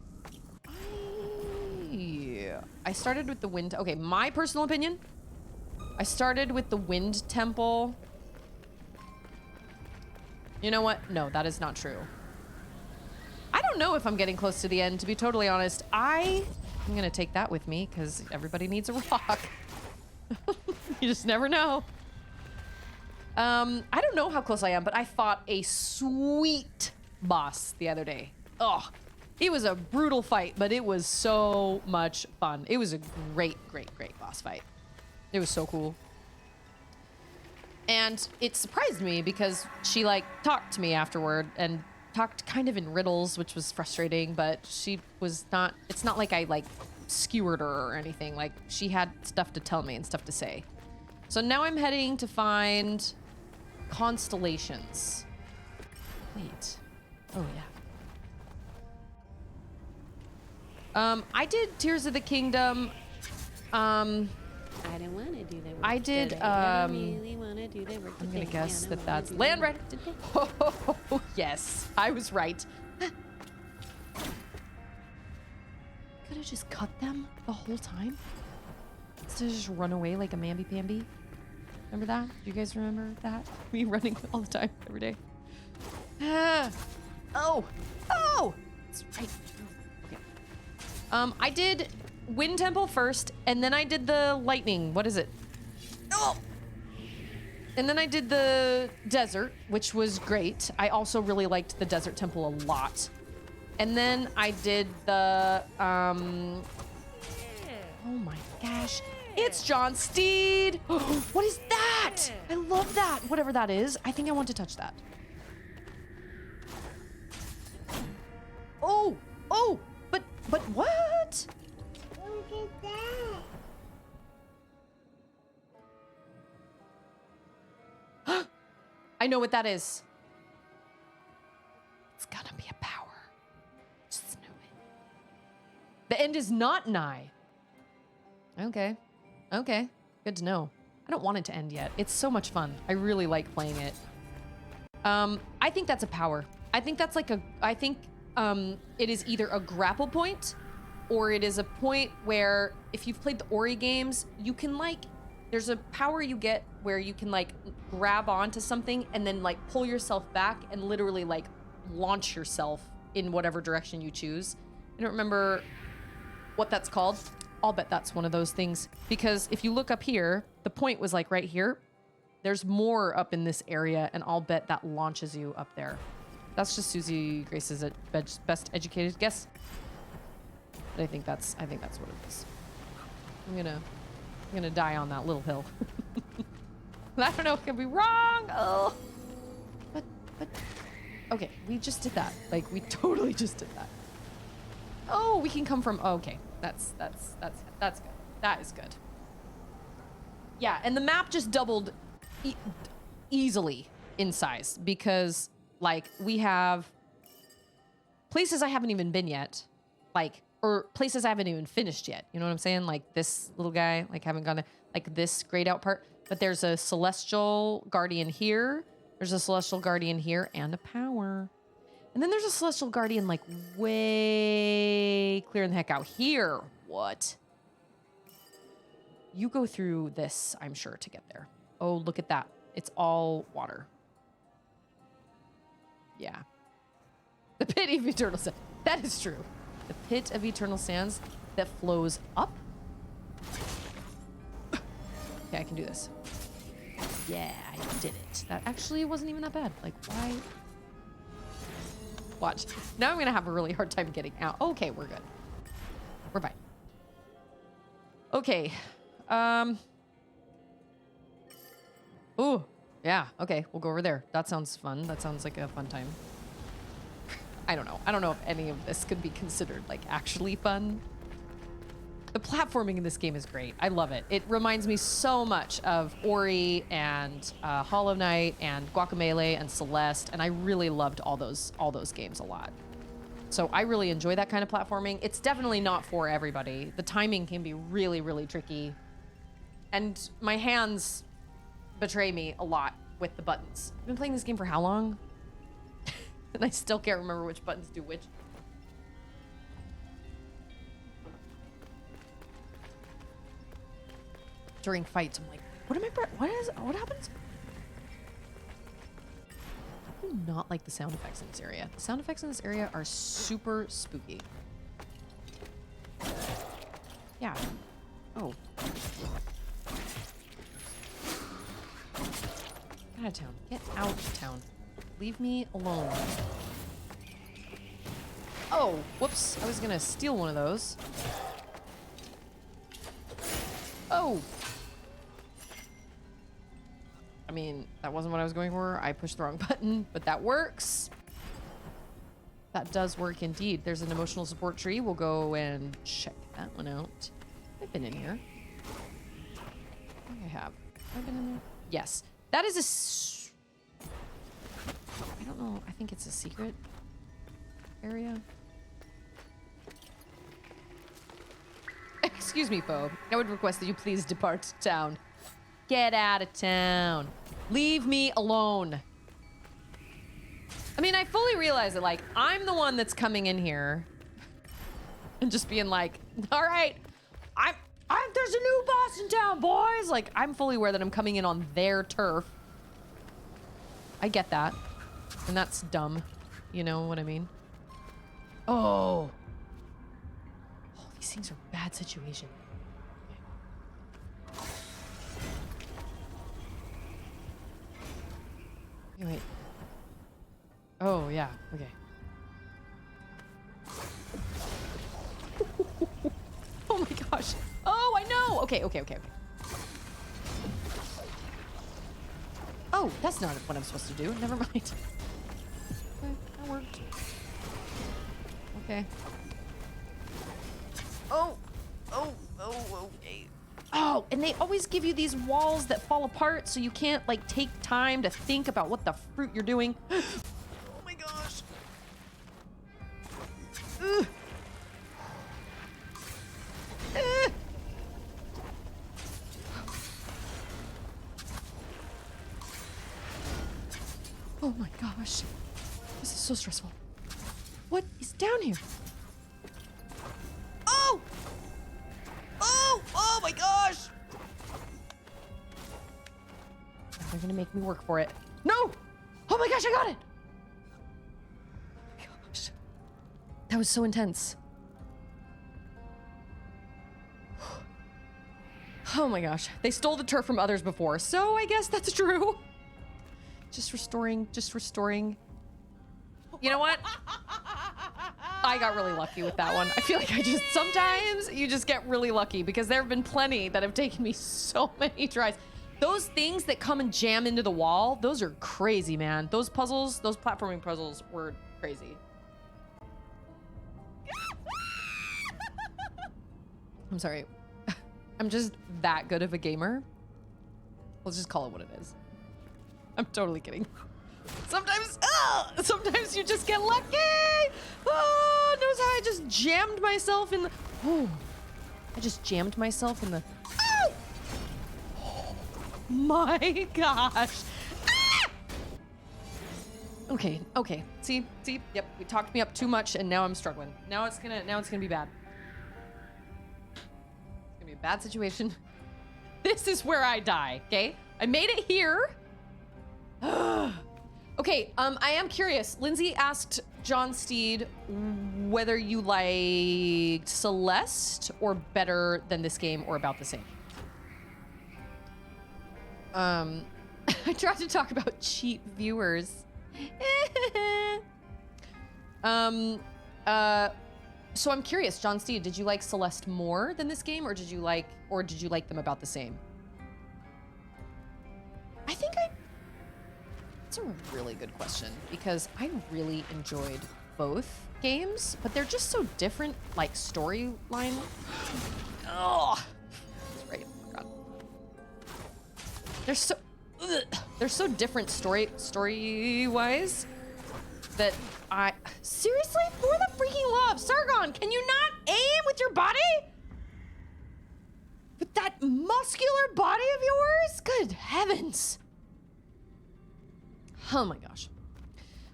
I started with the Wind. Okay, my personal opinion. I started with the Wind Temple. You know what? No, that is not true. I don't know if I'm getting close to the end, to be totally honest. I'm gonna take that with me because everybody needs a rock. You just never know. I don't know how close I am, but I fought a sweet boss the other day. Oh, it was a brutal fight, but it was so much fun. It was a great, great, great boss fight. It was so cool. And it surprised me because she like talked to me afterward and talked kind of in riddles, which was frustrating, but she was not, it's not like I like skewered her or anything. Like she had stuff to tell me and stuff to say. So now I'm heading to find constellations. Wait. Oh yeah. I did Tears of the Kingdom. I didn't want to do that. I did, I really want to do that. I'm gonna guess that that's land red. Oh, yes, I was right. Could have just cut them the whole time instead of just run away like a mamby-pamby. Remember that? Do you guys remember that? Me running all the time, every day. Oh, that's right. Okay. I did Wind Temple first, and then I did the lightning. What is it? Oh! And then I did the desert, which was great. I also really liked the desert temple a lot. And then I did the, oh my gosh. It's John Steed! What is that? I love that. Whatever that is. I think I want to touch that. Oh! But what? Look at that. I know what that is. It's gonna be a power. Just know it. The end is not nigh. Okay. Okay. Good to know. I don't want it to end yet. It's so much fun. I really like playing it. I think that's a power. I think that's like it is either a grapple point or it is a point where if you've played the Ori games, you can like, there's a power you get where you can like grab onto something and then like pull yourself back and literally like launch yourself in whatever direction you choose. I don't remember what that's called. I'll bet that's one of those things because if you look up here, the point was like right here. There's more up in this area and I'll bet that launches you up there. That's just Susie Grace's best educated guess. But I think that's what it is. I'm gonna die on that little hill. I don't know, it could be wrong. Oh, but okay, we just did that. Like we totally just did that. Oh, we can come from. Oh, okay, that's good. That is good. Yeah, and the map just doubled easily in size because, like, we have places I haven't even been yet, like, or places I haven't even finished yet. You know what I'm saying? Like this little guy, like, haven't gone to, like, this grayed out part. But there's a celestial guardian here. There's a celestial guardian here and a power. And then there's a celestial guardian, like, way clearing the heck out here. What? You go through this, I'm sure, to get there. Oh, look at that. It's all water. Yeah. The pit of eternal sands. That is true. The pit of eternal sands that flows up. Okay, I can do this. Yeah, I did it. That actually wasn't even that bad. Like, why? Watch. Now I'm going to have a really hard time getting out. Okay, we're good. We're fine. Okay. Ooh, yeah. Okay, we'll go over there. That sounds fun. That sounds like a fun time. I don't know. I don't know if any of this could be considered, like, actually fun. The platforming in this game is great. I love it. It reminds me so much of Ori and Hollow Knight and Guacamelee and Celeste, and I really loved all those games a lot. So I really enjoy that kind of platforming. It's definitely not for everybody. The timing can be really, really tricky. And my hands betray me a lot with the buttons. I've been playing this game for how long? And I still can't remember which buttons do which. During fights, I'm like, what happens? I do not like the sound effects in this area. The sound effects in this area are super spooky. Yeah. Oh. Get out of town. Get out of town. Leave me alone. Oh, whoops. I was gonna steal one of those. Oh. I mean, that wasn't what I was going for. I pushed the wrong button, but that works. That does work indeed. There's an emotional support tree. We'll go and check that one out. I've been in here. I think I have. Have I been in there? Yes. That is I don't know. I think it's a secret area. Excuse me, Poe. I would request that you please depart town. Get out of town. Leave me alone. I mean, I fully realize that, like, I'm the one that's coming in here and just being like, all right, there's a new boss in town, boys. Like, I'm fully aware that I'm coming in on their turf. I get that. And that's dumb. You know what I mean? Oh. Oh, these things are bad situation. Okay, wait. Oh, yeah. Okay. Oh my gosh. Oh, I know. Okay. Oh, that's not what I'm supposed to do. Never mind. Okay, that worked. Okay. Oh, okay. Oh, and they always give you these walls that fall apart so you can't, like, take time to think about what the fruit you're doing. Oh my gosh. Ugh. Oh my gosh. This is so stressful. What is down here? Oh! Oh my gosh! Now they're gonna make me work for it. No! Oh my gosh, I got it! Oh my gosh. That was so intense. Oh my gosh. They stole the turf from others before, so I guess that's true. Just restoring. You know what? I got really lucky with that one. I feel like sometimes you just get really lucky because there have been plenty that have taken me so many tries. Those things that come and jam into the wall, those are crazy, man. Those puzzles, those platforming puzzles were crazy. I'm sorry. I'm just that good of a gamer Let's just call it what it is. I'm totally kidding. Sometimes you just get lucky. Oh, notice how I just jammed myself in the. Oh, I just jammed myself in the. Oh, my gosh. Ah! Okay. See. Yep. We talked me up too much, and now I'm struggling. Now it's gonna be bad. It's gonna be a bad situation. This is where I die. Okay. I made it here. Okay, I am curious. Lindsay asked John Steed whether you liked Celeste or better than this game or about the same. I tried to talk about cheap viewers. So I'm curious, John Steed, did you like Celeste more than this game, or did you like them about the same? That's a really good question, because I really enjoyed both games, but they're just so different, like storyline. Oh, that's right. I forgot. They're so different story-wise that I seriously, for the freaking love, Sargon, can you not aim with your body? With that muscular body of yours? Good heavens. Oh my gosh.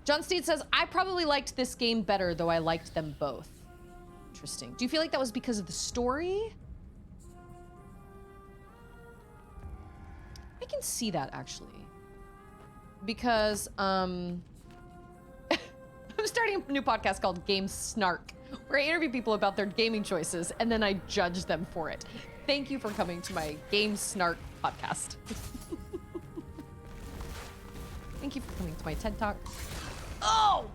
John Steed says, I probably liked this game better, though I liked them both. Interesting. Do you feel like that was because of the story? I can see that, actually. Because, I'm starting a new podcast called Game Snark, where I interview people about their gaming choices, and then I judge them for it. Thank you for coming to my Game Snark podcast. Thank you for coming to my TED Talk. Oh!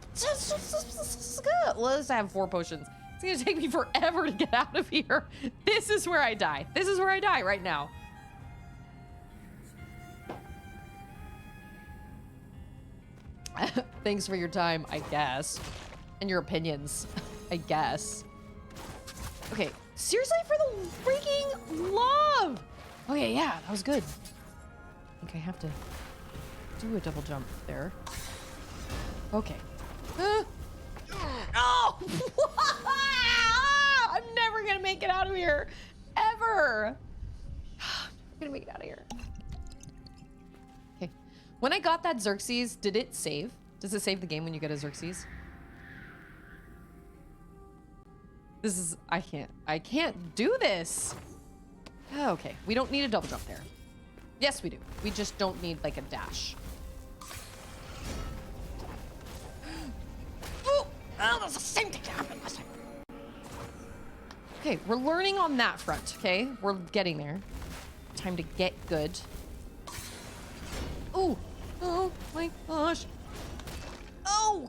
Let's have 4 potions. It's gonna take me forever to get out of here. This is where I die. This is where I die right now. Thanks for your time, I guess. And your opinions, I guess. Okay, seriously, for the freaking love! Okay, yeah, that was good. I think I have to do a double jump there. Okay. Oh! I'm never gonna make it out of here. Ever. I'm gonna make it out of here. Okay. When I got that Xerxes, did it save? Does it save the game when you get a Xerxes? This is, I can't do this. Okay, we don't need a double jump there. Yes, we do. We just don't need like a dash. Oh, that's the same thing that happened last time. Okay, we're learning on that front, okay? We're getting there. Time to get good. Oh, oh my gosh. Oh!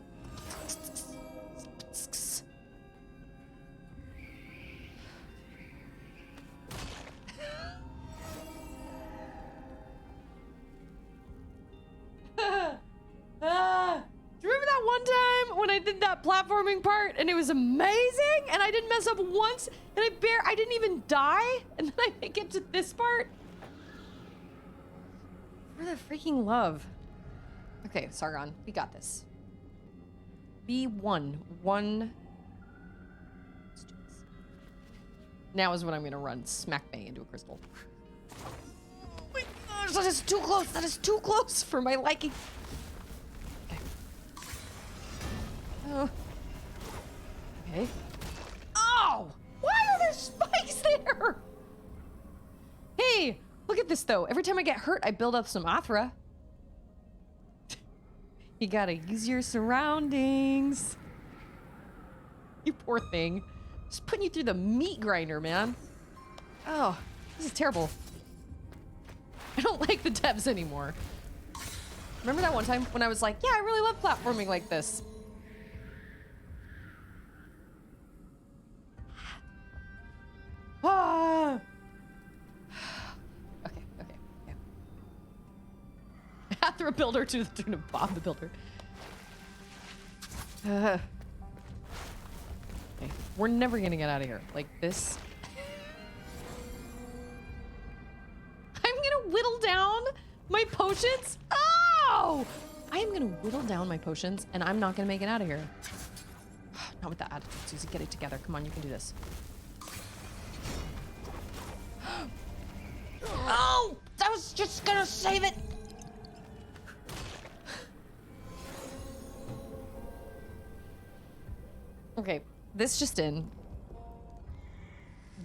Do you remember that one time when I did that platforming part and it was amazing and I didn't mess up once and I didn't even die, and then I make it to this part? For the freaking love. Okay, Sargon, we got this. B1. One. Let's do this. Now is when I'm gonna run smack bang into a crystal. Oh my gosh, that is too close. That is too close for my liking. Okay. Okay. Oh! Why are there spikes there? Hey, look at this though. Every time I get hurt, I build up some Athra. You gotta use your surroundings. You poor thing. Just putting you through the meat grinder, man. Oh, this is terrible. I don't like the devs anymore. Remember that one time when I was like, yeah, I really love platforming like this. Ah! Okay. Athra builder to the tune of Bob the Builder. Okay, we're never gonna get out of here. Like this. I'm gonna whittle down potions? Oh! I am gonna whittle down my potions and I'm not gonna make it out of here. Not with that attitude, Susie. Get it together. Come on, you can do this. Oh! I was just gonna save it! Okay, this just in.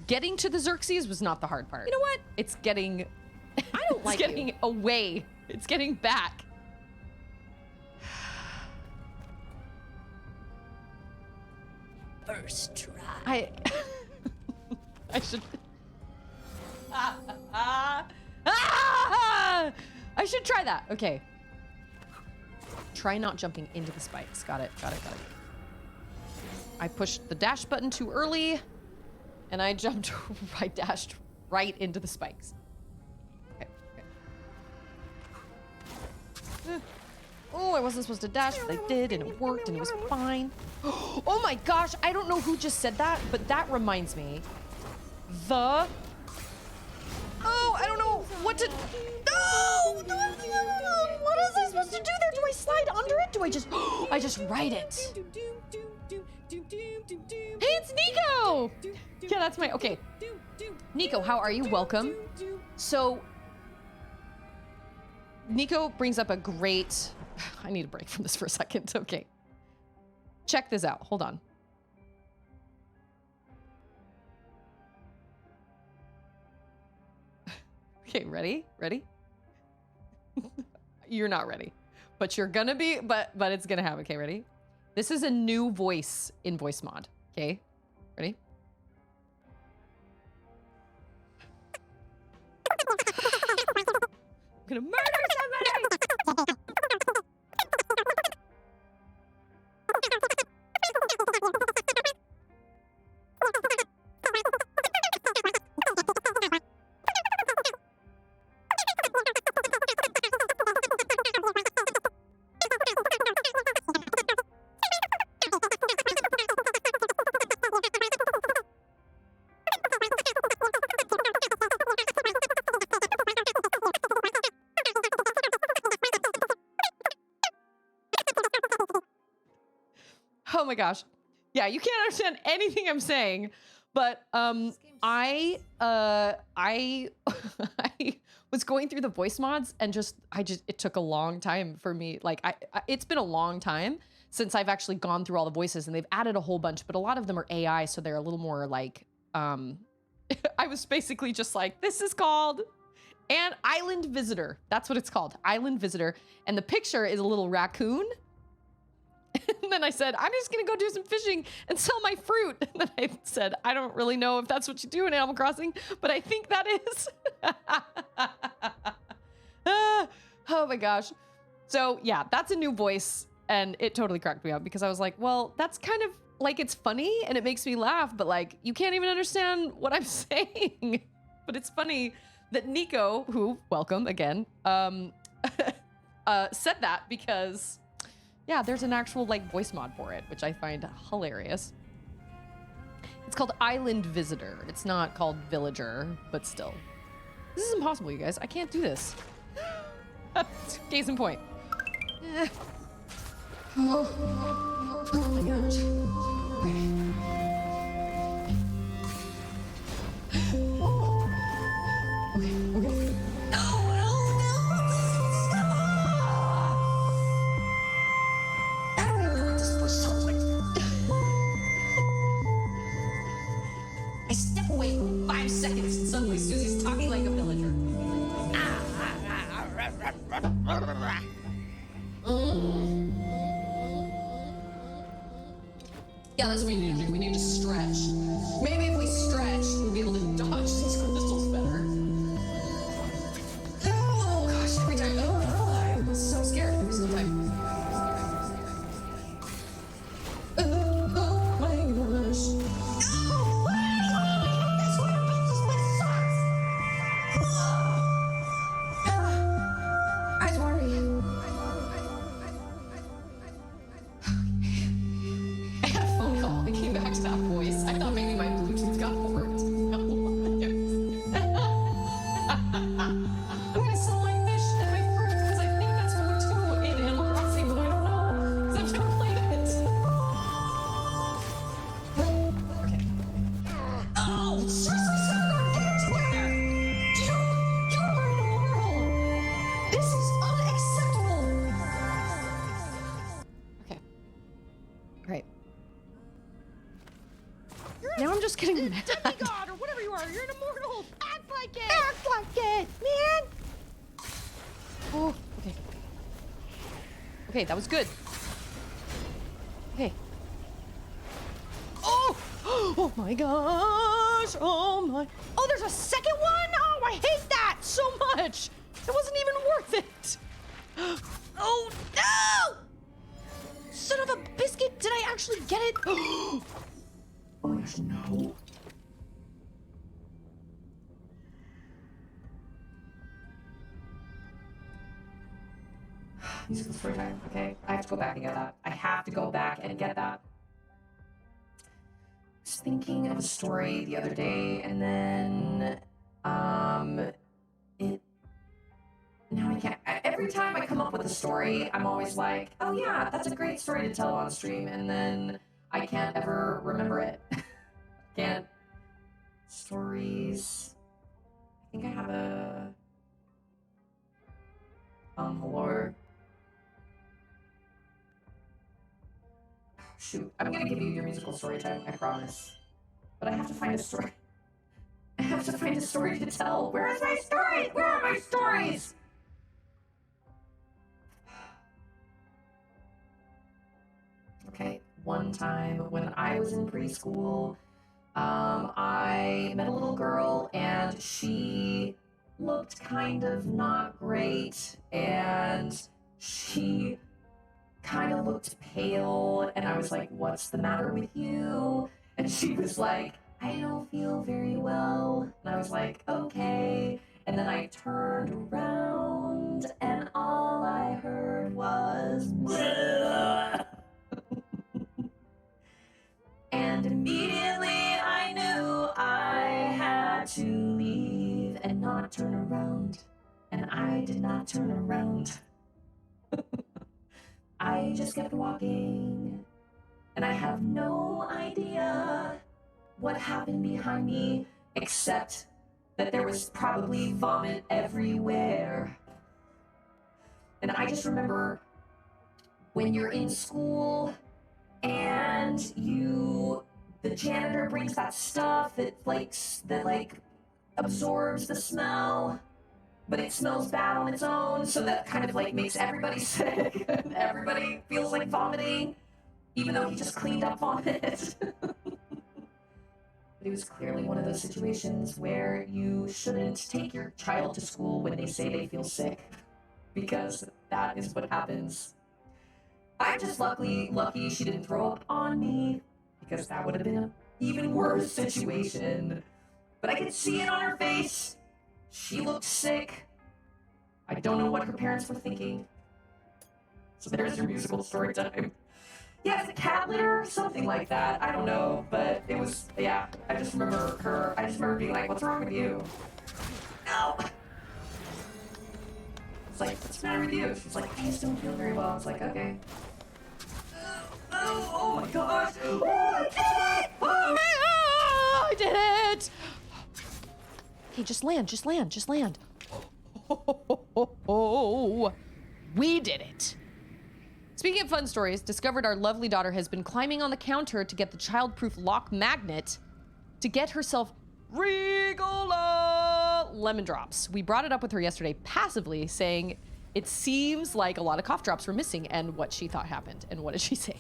Getting to the Xerxes was not the hard part. You know what? It's getting... I don't like It's getting you. away. It's getting back. First try. I should... I should try that. Okay. Try not jumping into the spikes. Got it, got it, got it. I pushed the dash button too early, and I jumped, I dashed right into the spikes. Okay, okay. Oh, I wasn't supposed to dash, but I did, and it worked, and it was fine. Oh my gosh, I don't know who just said that, but that reminds me. Oh, I don't know what to... No! What is I supposed to do there? Do I slide under it? Do I just... I just ride it. Hey, it's Nico! Yeah, that's my... Okay. Nico, how are you? Welcome. So... Nico brings up a great... I need a break from this for a second. Okay. Check this out. Hold on. Okay, ready? Ready? You're not ready. But you're gonna be, but it's gonna happen. Okay, ready? This is a new voice in voice mod. Okay? Ready? I'm gonna murder somebody! Oh my gosh. Yeah, you can't understand anything I'm saying, but I was going through the voice mods and it took a long time for me. Like it's been a long time since I've actually gone through all the voices, and they've added a whole bunch, but a lot of them are AI, so they're a little more like I was basically just like, this is called an Island Visitor. That's what it's called, Island Visitor. And the picture is a little raccoon. And then I said, I'm just gonna go do some fishing and sell my fruit. And then I said, I don't really know if that's what you do in Animal Crossing, but I think that is. Oh my gosh. So yeah, that's a new voice, and it totally cracked me up because I was like, well, that's kind of like, it's funny and it makes me laugh, but like, you can't even understand what I'm saying. But it's funny that Nico, who, welcome again, said that because yeah, there's an actual like voice mod for it, which I find hilarious. It's called Island Visitor. It's not called Villager, but still. This is impossible, you guys. I can't do this. Case in point. Oh my gosh. Okay. I step away for 5 seconds and suddenly Susie's talking like a villager. Yeah, that's what we need to do. We need to stretch. Maybe if we stretch, we'll be able to dodge these crystals better. Oh gosh, every time. Oh, I was so scared every single time. Oh my gosh. I had a phone call. I came back to that voice. I thought maybe I'm just getting mad. God, or whatever you are, you're an immortal. Act like it. Act like it, man. Oh, okay. Okay, that was good. Okay. Oh! Oh my gosh! Oh my... Oh, there's a second one? Oh, I hate that so much! It wasn't even worth it! Oh, no! Son of a biscuit! Did I actually get it? Oh my gosh, no. Musical story time. Okay, I have to go back and get that. I have to go back and get that. I was thinking of a story the other day, and then, now I can't. Every time I come up with a story, I'm always like, oh yeah, that's a great story to tell on stream, and then I can't ever remember it. Can't. Stories. I think I have a... Lore. Shoot, I'm gonna give you your musical story time, I promise. But I have to find a story. I have to find a story to tell. Where is my story? Where are my stories? Okay, one time when I was in preschool, I met a little girl and she looked kind of not great and she kind of looked pale, and I was like, what's the matter with you? And she was like, I don't feel very well. And I was like, okay. And then I turned around and all I heard was bleh. And immediately I knew I had to leave and not turn around. And I did not turn around. I just kept walking, and I have no idea what happened behind me, except that there was probably vomit everywhere. And I just remember when you're in school and the janitor brings that stuff that absorbs the smell, but it smells bad on its own, so that kind of like makes everybody sick. Everybody feels like vomiting, even though he just cleaned up vomit. But it was clearly one of those situations where you shouldn't take your child to school when they say they feel sick, because that is what happens. I'm just lucky she didn't throw up on me, because that would have been an even worse situation. But I could see it on her face. She looked sick. I don't know what her parents were thinking. So there's your musical story time. Yeah, it's a cat litter, something like that. I don't know, but it was, yeah. I just remember being like, what's wrong with you? No! It's like, what's the matter with you? She's like, I just don't feel very well. It's like, okay. Oh my gosh! Oh, I did it! Oh, I did it! Okay, just land. Oh, we did it. Speaking of fun stories, discovered our lovely daughter has been climbing on the counter to get the child-proof lock magnet to get herself Regola lemon drops. We brought it up with her yesterday passively, saying it seems like a lot of cough drops were missing and what she thought happened. And what did she say?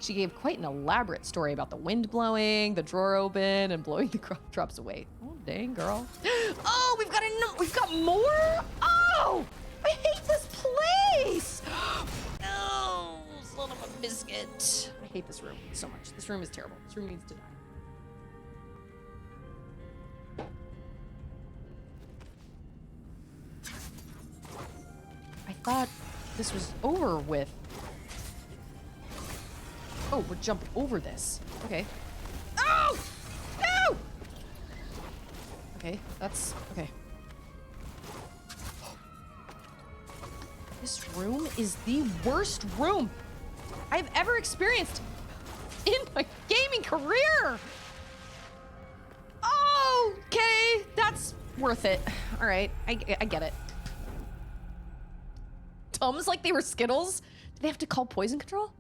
She gave quite an elaborate story about the wind blowing, the drawer open, and blowing the cough drops away. Oh, dang, girl. Oh, we've got more? Oh, I hate this place. Oh, son of a biscuit. I hate this room so much. This room is terrible. This room needs to die. I thought this was over with. Oh, we're jumping over this. Okay. Oh! No! Okay, that's... okay. This room is the worst room I've ever experienced in my gaming career! Okay, that's worth it. All right, I get it. Tums like they were Skittles? Do they have to call poison control?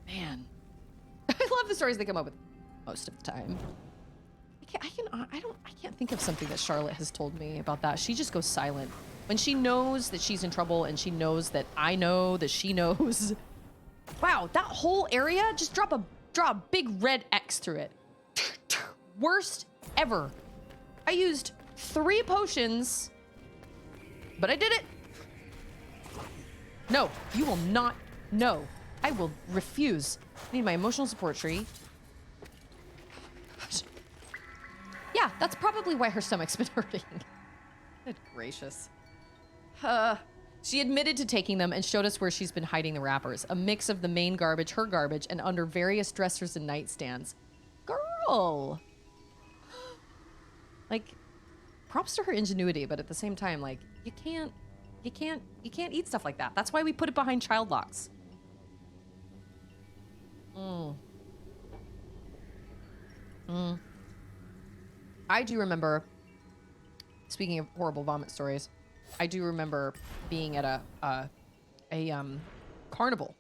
Man. I love the stories they come up with. most of the time. I can't think of something that Charlotte has told me about that. She just goes silent. When she knows that she's in trouble and she knows that I know that she knows. Wow, that whole area, just draw a big red X through it. Worst ever. I used 3 potions, but I did it. No, you will not. No, I will refuse. I need my emotional support tree. Yeah, that's probably why her stomach's been hurting. Good gracious. She admitted to taking them and showed us where she's been hiding the wrappers. A mix of the main garbage, her garbage, and under various dressers and nightstands. Girl! Like, props to her ingenuity, but at the same time, like, you can't eat stuff like that. That's why we put it behind child locks. I do remember, speaking of horrible vomit stories, I do remember being at a carnival.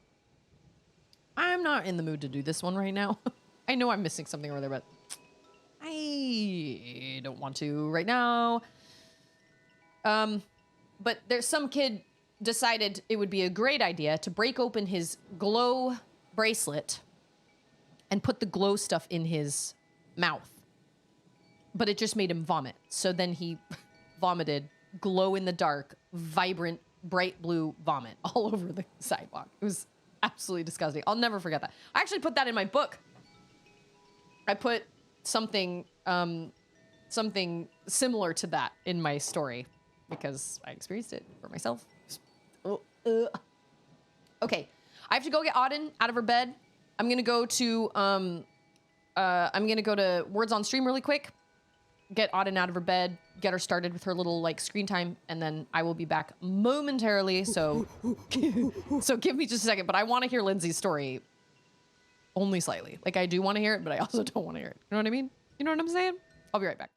I'm not in the mood to do this one right now. I know I'm missing something over there, but I don't want to right now. But there's some kid decided it would be a great idea to break open his glow bracelet and put the glow stuff in his mouth. But it just made him vomit. So then he vomited glow in the dark, vibrant, bright blue vomit all over the sidewalk. It was absolutely disgusting. I'll never forget that. I actually put that in my book. I put something something similar to that in my story because I experienced it for myself. Okay, I have to go get Auden out of her bed. I'm gonna go to Words on Stream really quick. Get Auden out of her bed, get her started with her little like screen time, and then I will be back momentarily. So, so give me just a second. But I want to hear Lindsay's story only slightly. Like I do want to hear it, but I also don't want to hear it. You know what I mean? You know what I'm saying? I'll be right back.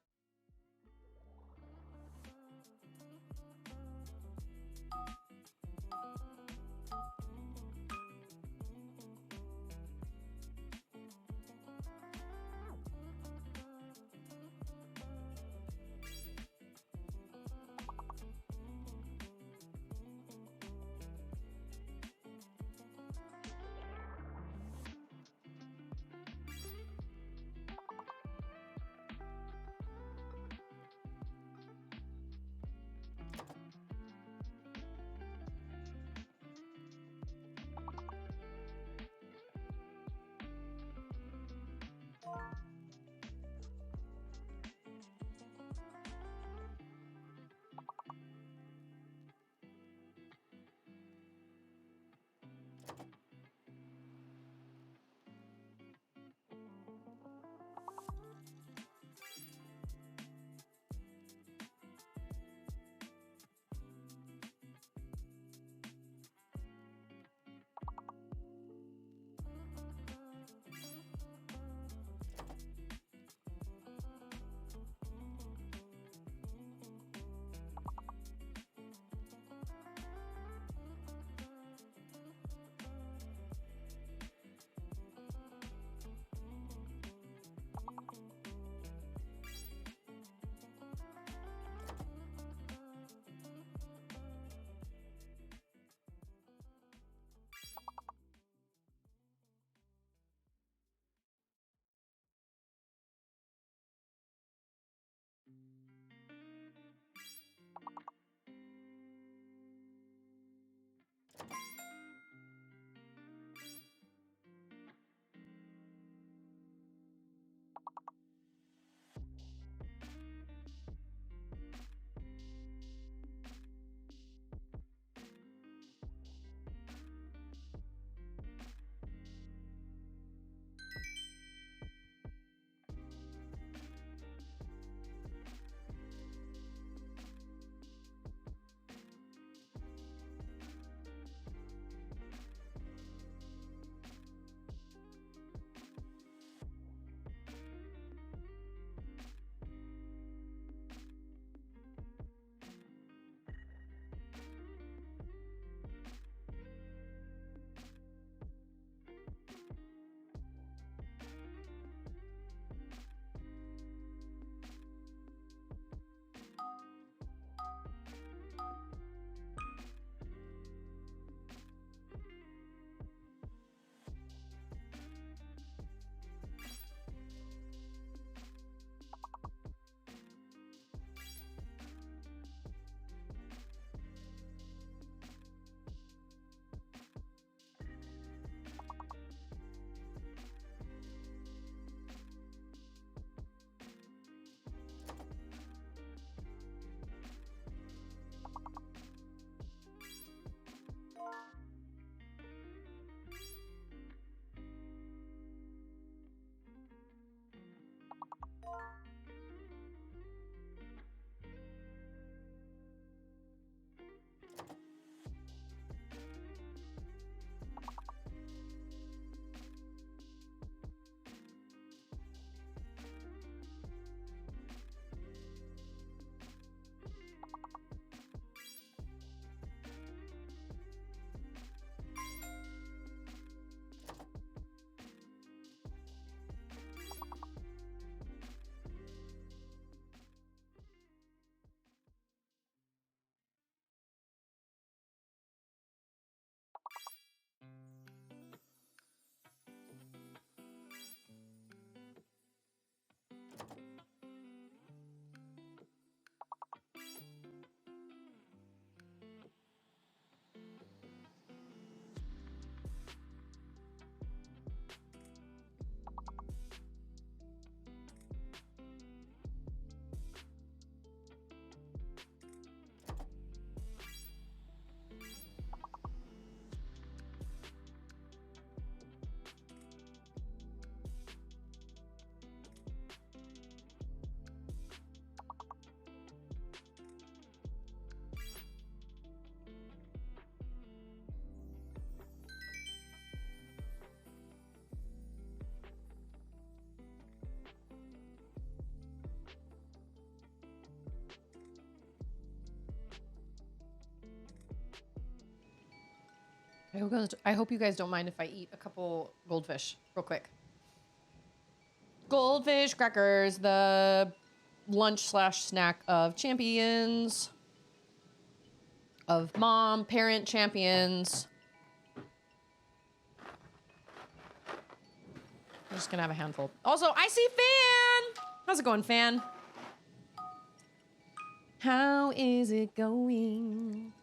I hope you guys don't mind if I eat a couple goldfish real quick. Goldfish crackers, the lunch slash snack of champions, of mom, parent champions. I'm just gonna have a handful. Also, I see Fan! How's it going, Fan? How is it going?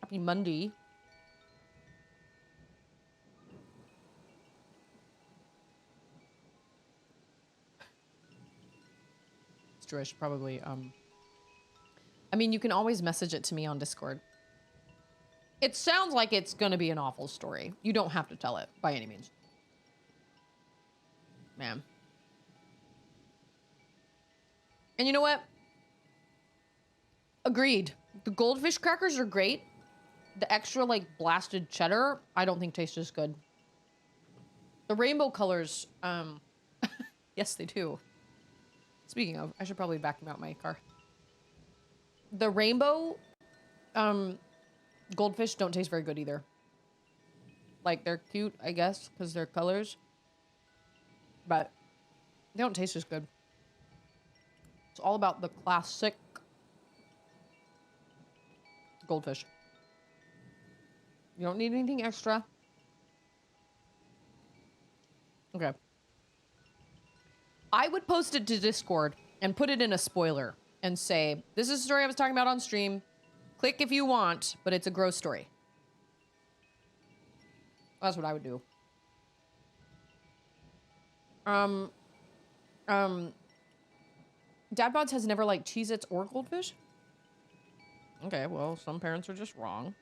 Happy Monday. It's true, I should probably, I mean, you can always message it to me on Discord. It sounds like it's gonna be an awful story. You don't have to tell it, by any means. Man. And you know what? Agreed. The goldfish crackers are great. The extra, like, blasted cheddar, I don't think tastes as good. The rainbow colors, yes, they do. Speaking of, I should probably vacuum out my car. The rainbow, goldfish don't taste very good either. Like, they're cute, I guess, because they're colors. But they don't taste as good. It's all about the classic goldfish. You don't need anything extra. Okay. I would post it to Discord and put it in a spoiler and say, this is a story I was talking about on stream. Click if you want, but it's a gross story. That's what I would do. Dadbods has never liked Cheez-Its or goldfish? Okay, well, some parents are just wrong.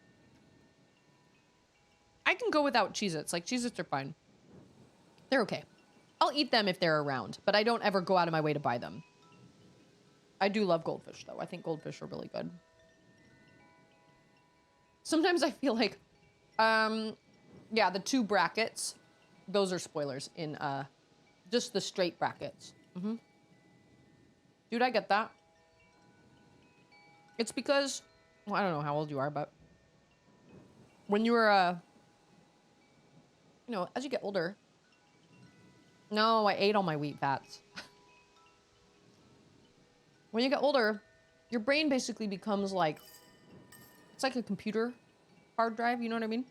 I can go without Cheez-Its. Like, Cheez-Its are fine. They're okay. I'll eat them if they're around, but I don't ever go out of my way to buy them. I do love goldfish, though. I think goldfish are really good. Sometimes I feel like, yeah, the 2 brackets, those are spoilers in, just the straight brackets. Dude, I get that. It's because, well, I don't know how old you are, but when you were, you know, as you get older. No, I ate all my wheat fats. When you get older, your brain basically becomes like, it's like a computer hard drive, you know what I mean?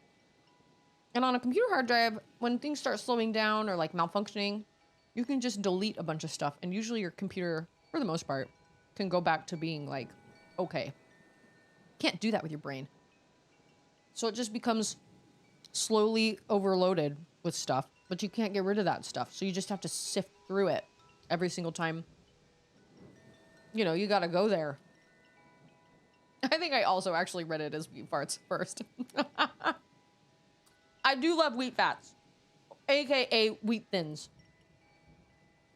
And on a computer hard drive, when things start slowing down or like malfunctioning, you can just delete a bunch of stuff. And usually your computer, for the most part, can go back to being like, okay. Can't do that with your brain. So it just becomes slowly overloaded with stuff, but you can't get rid of that stuff. So you just have to sift through it every single time. You know, you gotta go there. I think I also actually read it as wheat farts first. I do love wheat fats, aka wheat thins.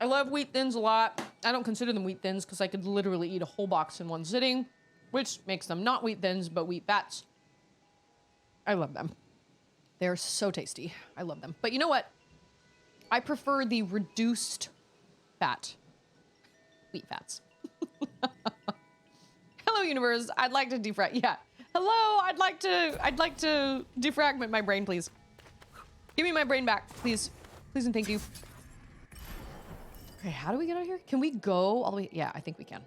I love wheat thins a lot. I don't consider them wheat thins because I could literally eat a whole box in one sitting, which makes them not wheat thins, but wheat fats. I love them. They're so tasty. I love them. But you know what? I prefer the reduced fat wheat fats. Hello, universe. I'd like to defrag. Yeah. Hello. I'd like to defragment my brain, please. Give me my brain back, please. Please and thank you. Okay, how do we get out of here? Can we go all the way? Yeah, I think we can.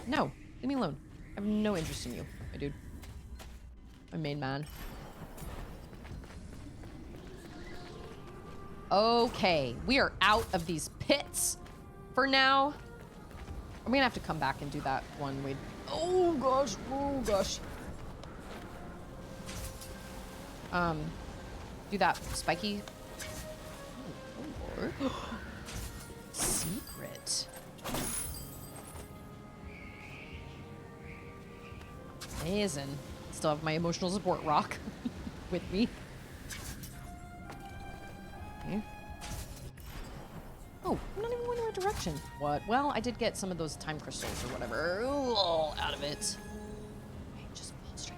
No, leave me alone. I have no interest in you, my dude. My main man. Okay, we are out of these pits for now. I'm gonna have to come back and do that one. Wait. Oh gosh, oh gosh. Do that spiky. Oh Lord. Secret. Amazing. Still have my emotional support rock with me. Okay. Oh, I'm not even going the right direction. What? Well, I did get some of those time crystals or whatever out of it. Okay, just fall straight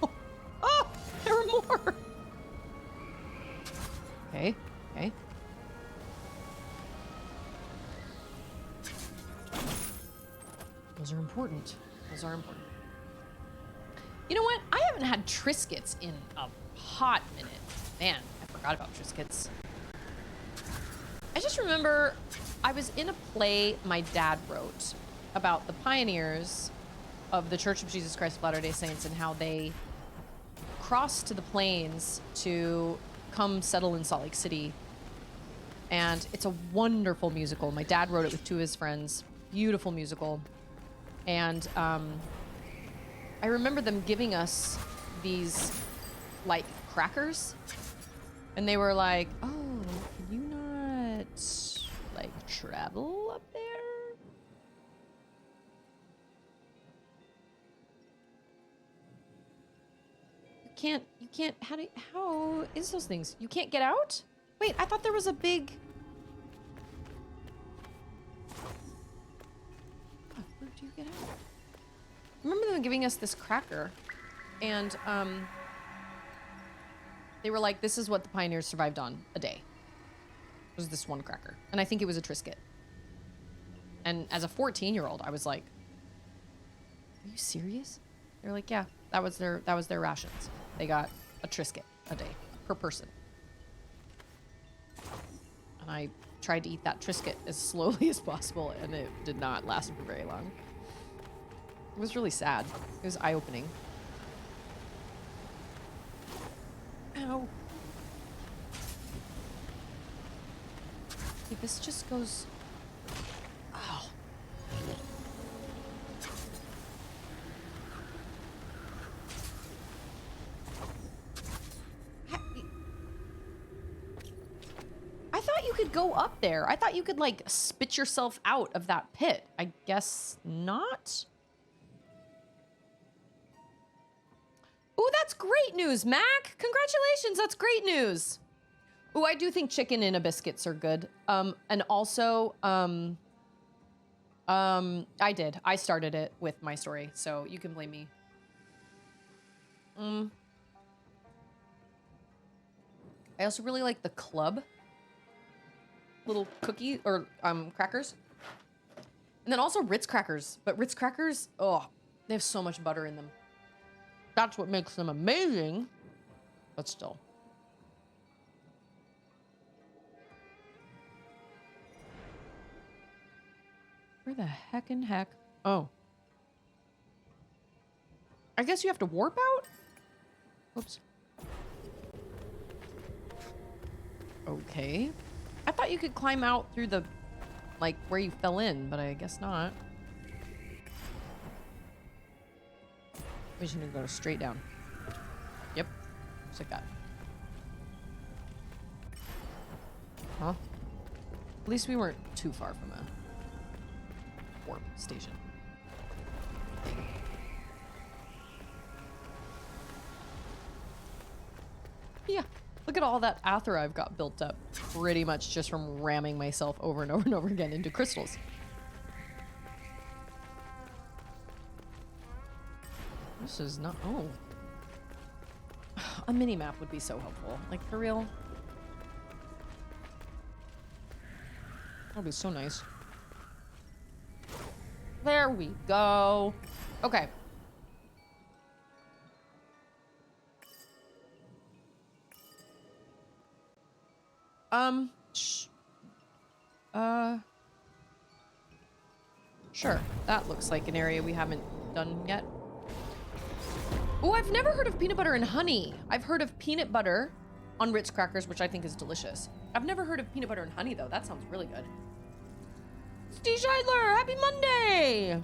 down. Oh, there were more. Okay, okay. Those are important. Those are important. You know what? I haven't had Triscuits in a hot minute. Man, I forgot about Triscuits. I just remember I was in a play my dad wrote about the pioneers of the Church of Jesus Christ of Latter-day Saints and how they crossed to the plains to come settle in Salt Lake City. And it's a wonderful musical. My dad wrote it with two of his friends. Beautiful musical. And I remember them giving us these, like, crackers. And they were like, oh, can you not, like, travel up there? You can't, how is those things? You can't get out? Wait, I thought there was a big... Oh, where do you get out? I remember them giving us this cracker, and they were like, this is what the pioneers survived on a day. It was this one cracker. And I think it was a Triscuit. And as a 14-year-old, I was like, are you serious? They're like, yeah, that was their rations. They got a Triscuit a day per person. And I tried to eat that Triscuit as slowly as possible, and it did not last for very long. It was really sad. It was eye-opening. Ow. Okay, this just goes... Ow. I thought you could go up there. I thought you could, like, spit yourself out of that pit. I guess not? Ooh, that's great news, Mac! Congratulations, that's great news! Ooh, I do think chicken in a biscuits are good. And also, I did. I started it with my story, so you can blame me. I also really like the club little cookie or crackers. And then also Ritz crackers. But Ritz crackers, oh, they have so much butter in them. That's what makes them amazing. But still. Where the heck? Oh. I guess you have to warp out? Oops. Okay. I thought you could climb out through the, like, where you fell in, but I guess not. We just need to go straight down. Yep. Looks like that. Huh? At least we weren't too far from a warp station. Yeah. Look at all that Aether I've got built up. Pretty much just from ramming myself over and over and over again into crystals. This is not... Oh. A mini-map would be so helpful. Like, for real. That would be so nice. There we go. Okay. Sure. That looks like an area we haven't done yet. Oh, I've never heard of peanut butter and honey. I've heard of peanut butter on Ritz crackers, which I think is delicious. I've never heard of peanut butter and honey, though. That sounds really good. Steve Scheidler, happy Monday!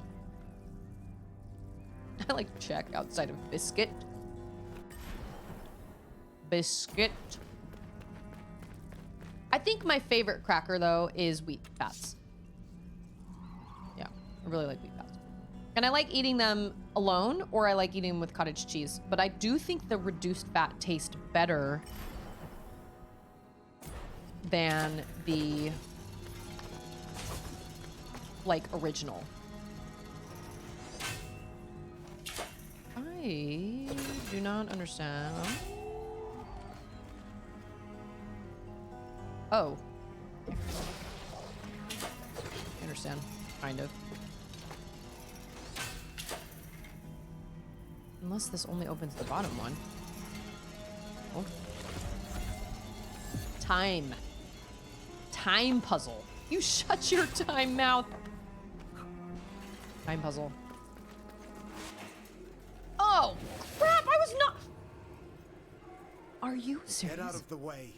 I like to check outside of biscuit. Biscuit. I think my favorite cracker, though, is wheat fats. Yeah, I really like wheat fats. And I like eating them alone, or I like eating them with cottage cheese. But I do think the reduced fat tastes better than the, like, original. I do not understand. Oh. I understand. Kind of. Unless this only opens the bottom one. Oh. Time. Time puzzle. You shut your time mouth. Time puzzle. Oh, crap! I was not... Are you serious? Get out of the way.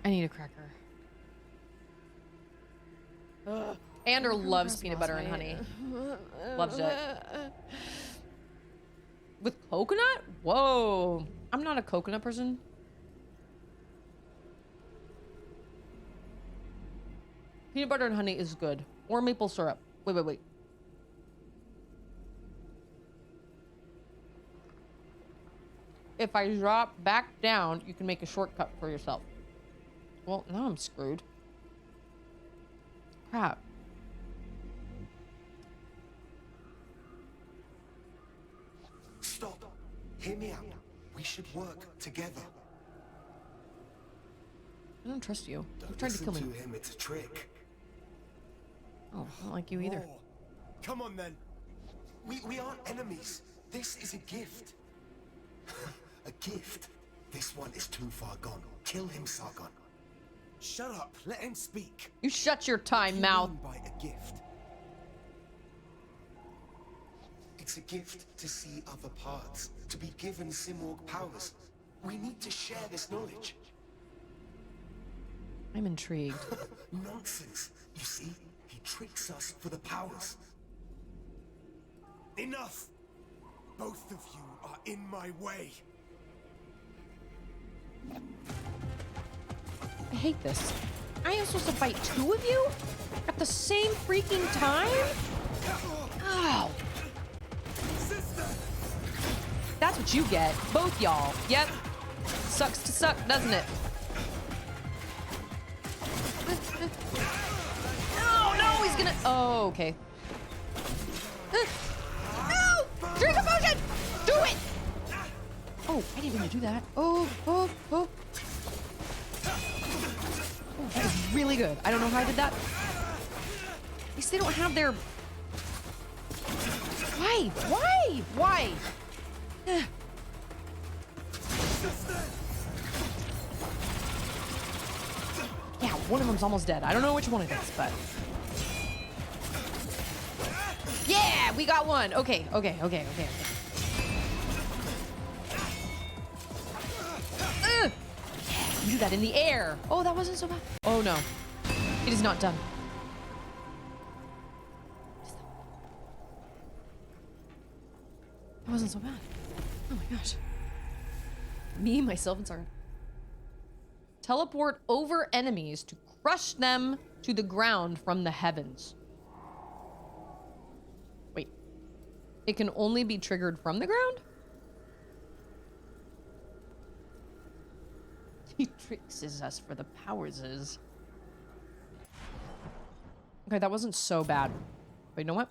I need a cracker. Andrew loves peanut butter and honey. Loves it. With coconut? Whoa. I'm not a coconut person. Peanut butter and honey is good. Or maple syrup. Wait, wait, wait. If I drop back down, you can make a shortcut for yourself. Well, now I'm screwed. Crap. Stop. Hear me out. We should work together. I don't trust you. You Don't tried to kill me. listen to him. It's a trick. Oh, I don't like you either. More. Come on, then. We aren't enemies. This is a gift. A gift. This one is too far gone. Kill him, Sargon. Shut up. Let him speak. You shut your time What mouth. do you mean by a gift? It's a gift to see other paths, to be given Simorg powers. We need to share this knowledge. I'm intrigued. Nonsense. You see, he tricks us for the powers. Enough! Both of you are in my way. I hate this. I am supposed to fight two of you? At the same freaking time? Ow. That's what you get. Both y'all. Yep. Sucks to suck, doesn't it? No, no, he's gonna... Oh, okay. No! Drink a potion! Do it! Oh, I didn't mean to do that. Oh, oh, oh. Oh, that is really good. I don't know how I did that. At least they don't have their... Why? Why? Why? Yeah, one of them's almost dead. I don't know which one it is, but... Yeah, we got one. Okay, okay, okay, okay, okay. You do that in the air. Oh, that wasn't so bad. Oh, no. It is not done. That wasn't so bad. Oh my gosh. Me, myself, and Sarah. Teleport over enemies to crush them to the ground from the heavens. Wait. It can only be triggered from the ground? He tricks us for the powers. Okay, that wasn't so bad. But you know what?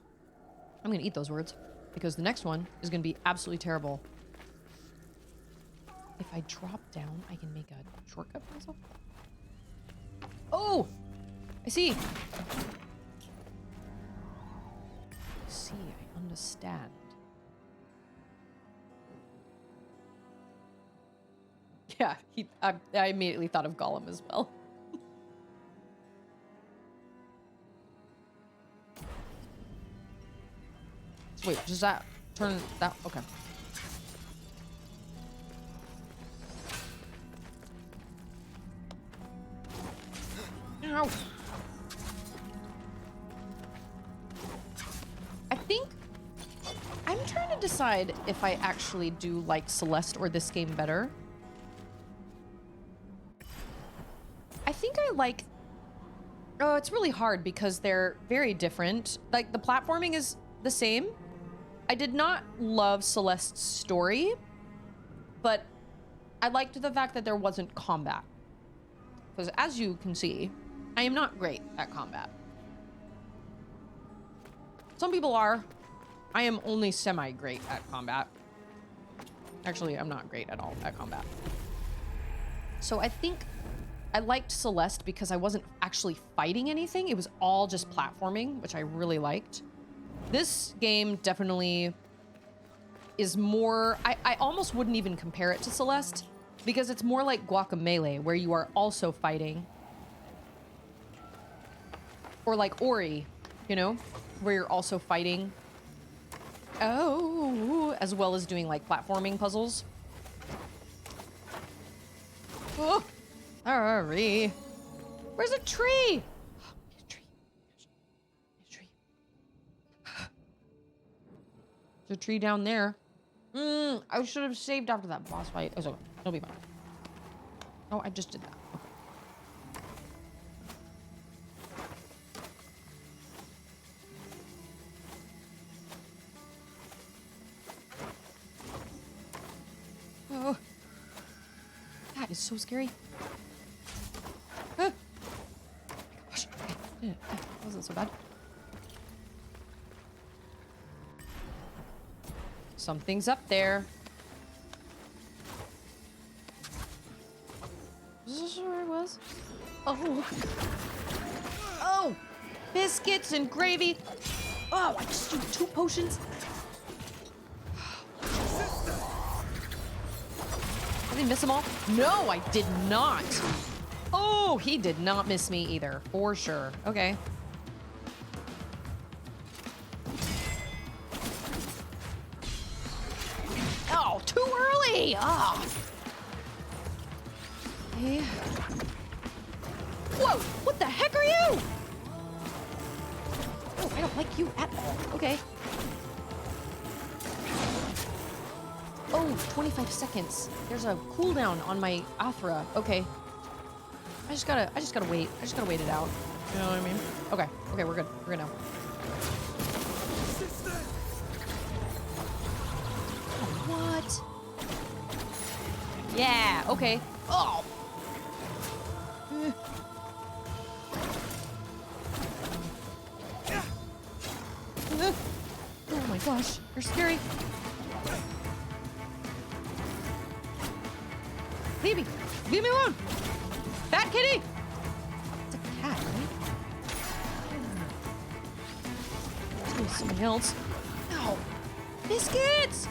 I'm gonna eat those words. Because the next one is gonna be absolutely terrible. If I drop down, I can make a shortcut for myself. Oh! I see. I understand. Yeah, I immediately thought of Gollum as well. So wait, does that turn that? Okay. Ow. I think I'm trying to decide if I actually do like Celeste or this game better. I think I like... Oh, it's really hard because they're very different. Like, the platforming is the same. I did not love Celeste's story, but I liked the fact that there wasn't combat. Because as you can see, I am not great at combat. Some people are. I am only semi-great at combat. Actually, I'm not great at all at combat. So I think I liked Celeste because I wasn't actually fighting anything. It was all just platforming, which I really liked. This game definitely is more, I almost wouldn't even compare it to Celeste because it's more like Guacamelee where you are also fighting. Or like Ori, you know, where you're also fighting. Oh, as well as doing like platforming puzzles. Oh, sorry. Where's a tree? There's a tree. There's a tree. There's a tree down there. I should have saved after that boss fight. Oh, it'll be fine. Oh, I just did that. Okay. Oh, that is so scary. Ah. Gosh, okay. That wasn't so bad. Something's up there. Is this where it was? Oh. Oh! Biscuits and gravy. Oh, I just used 2 potions. Did I miss them all? No, I did not. Oh, he did not miss me either, for sure. Okay. Oh, too early. Ah. Okay. Whoa, what the heck are you? Oh, I don't like you at all. Okay. Oh, 25 seconds. There's a cooldown on my Aphra. Okay. I just gotta wait. I just gotta wait it out. You know what I mean? Okay. Okay, we're good. We're good now. Oh, what? Yeah, okay. Oh. Oh my gosh, you're scary. Leave me! Leave me alone! Fat kitty! It's a cat, right? Let's go with something else. No! Biscuits!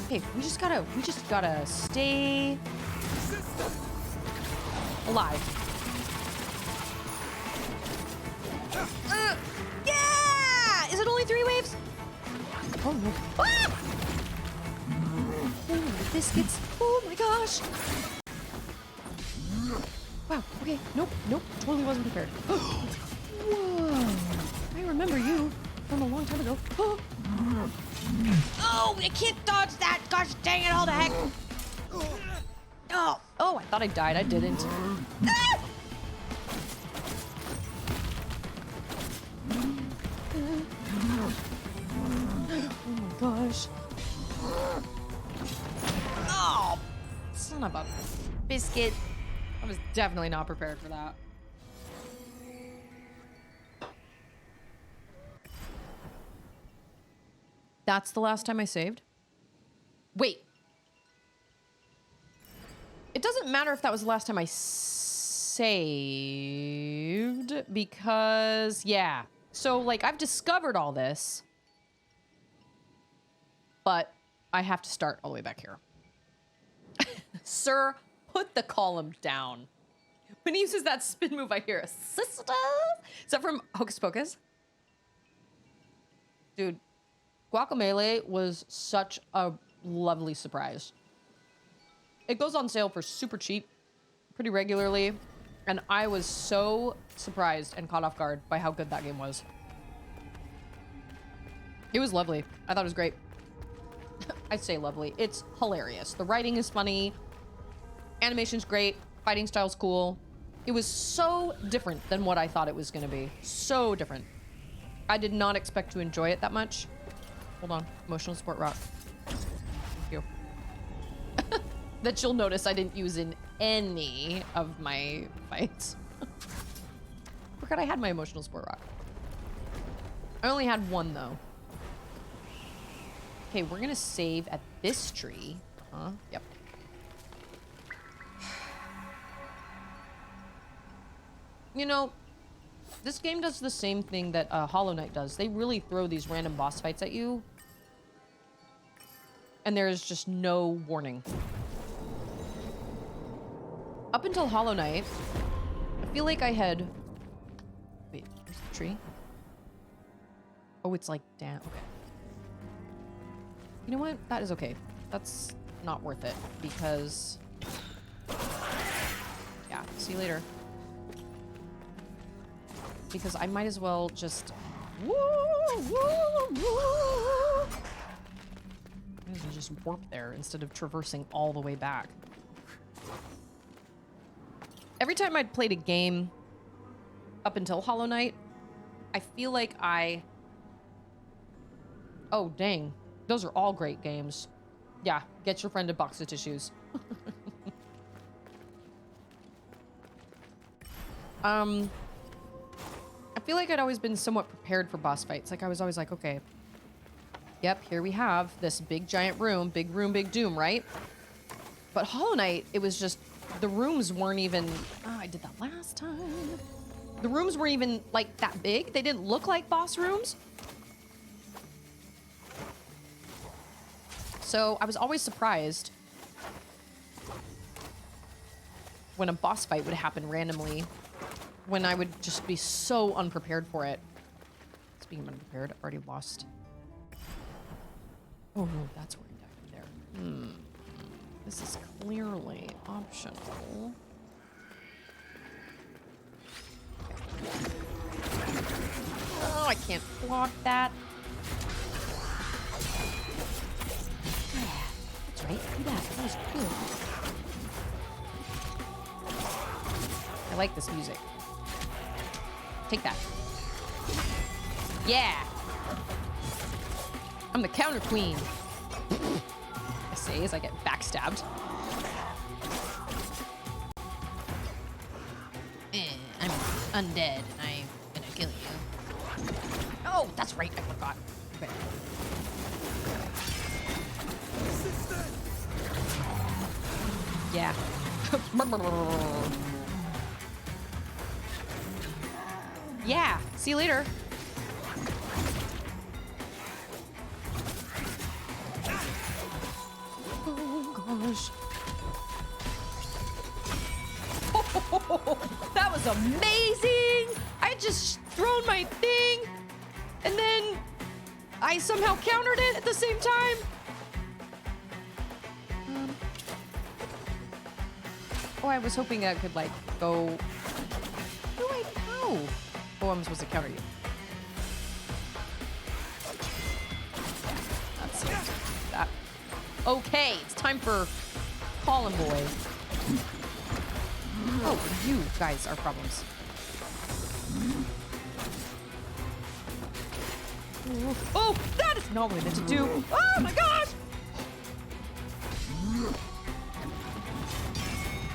Okay, we just gotta stay alive. Yeah! Is it only 3 waves? Oh no. Ah! Oh, biscuits. Oh my gosh. Wow, okay. Nope, totally wasn't prepared. Whoa. I remember you from a long time ago. Oh, I can't dodge that. Gosh dang it, all the heck. Oh, I thought I died. I didn't. Ah! Oh my gosh. Oh, son of a biscuit. I was definitely not prepared for that. That's the last time I saved? Wait. It doesn't matter if that was the last time I saved because, yeah. So, like, I've discovered all this, but I have to start all the way back here. Sir, put the column down. When he uses that spin move, I hear a sister. Is that from Hocus Pocus? Dude, Guacamelee was such a lovely surprise. It goes on sale for super cheap, pretty regularly, and I was so surprised and caught off guard by how good that game was. It was lovely. I thought it was great. I'd say lovely. It's hilarious. The writing is funny. Animation's great. Fighting style's cool. It was so different than what I thought it was going to be. So different. I did not expect to enjoy it that much. Hold on. Emotional support rock. Thank you. That you'll notice I didn't use in any of my fights. Forgot I had my emotional support rock. I only had one, though. Okay, we're gonna save at this tree. Yep. You know, This game does the same thing that Hollow Knight does. They really throw these random boss fights at you. And there is just no warning. Up until Hollow Knight, I feel like I had... Wait, where's the tree? Oh, it's like down. Okay. You know what? That is okay. That's not worth it because... Yeah, see you later. Because I might as well just... Woo! Woo! Woo! I can just warp there instead of traversing all the way back. Every time I'd played a game up until Hollow Knight, I feel like I... Oh, dang. Those are all great games. Yeah, get your friend a box of tissues. I feel like I'd always been somewhat prepared for boss fights. Like, I was always like, okay, yep, here we have this big giant room, big doom, right? But Hollow Knight, it was just, the rooms weren't even, oh, I did that last time. The rooms weren't even, like, that big. They didn't look like boss rooms. So I was always surprised when a boss fight would happen randomly, when I would just be so unprepared for it. Speaking of unprepared, I've already lost. Oh no, that's where I died there. This is clearly optional. Oh, I can't block that. That's right, do that. That was good. I like this music. Take that. Yeah! I'm the counter queen. I say as I get backstabbed. I'm undead. I'm gonna kill you. Oh, that's right. I forgot. Okay. Yeah. Yeah. See you later. Oh gosh. Oh, that was amazing. I just thrown my thing and then I somehow countered it at the same time. Oh, I was hoping I could like go. Oh, wait, how? Oh, I'm supposed to counter you. That's that. Okay, it's time for Colin Boy. Oh, you guys are problems. Oh, that is not what I meant to do. Oh my gosh!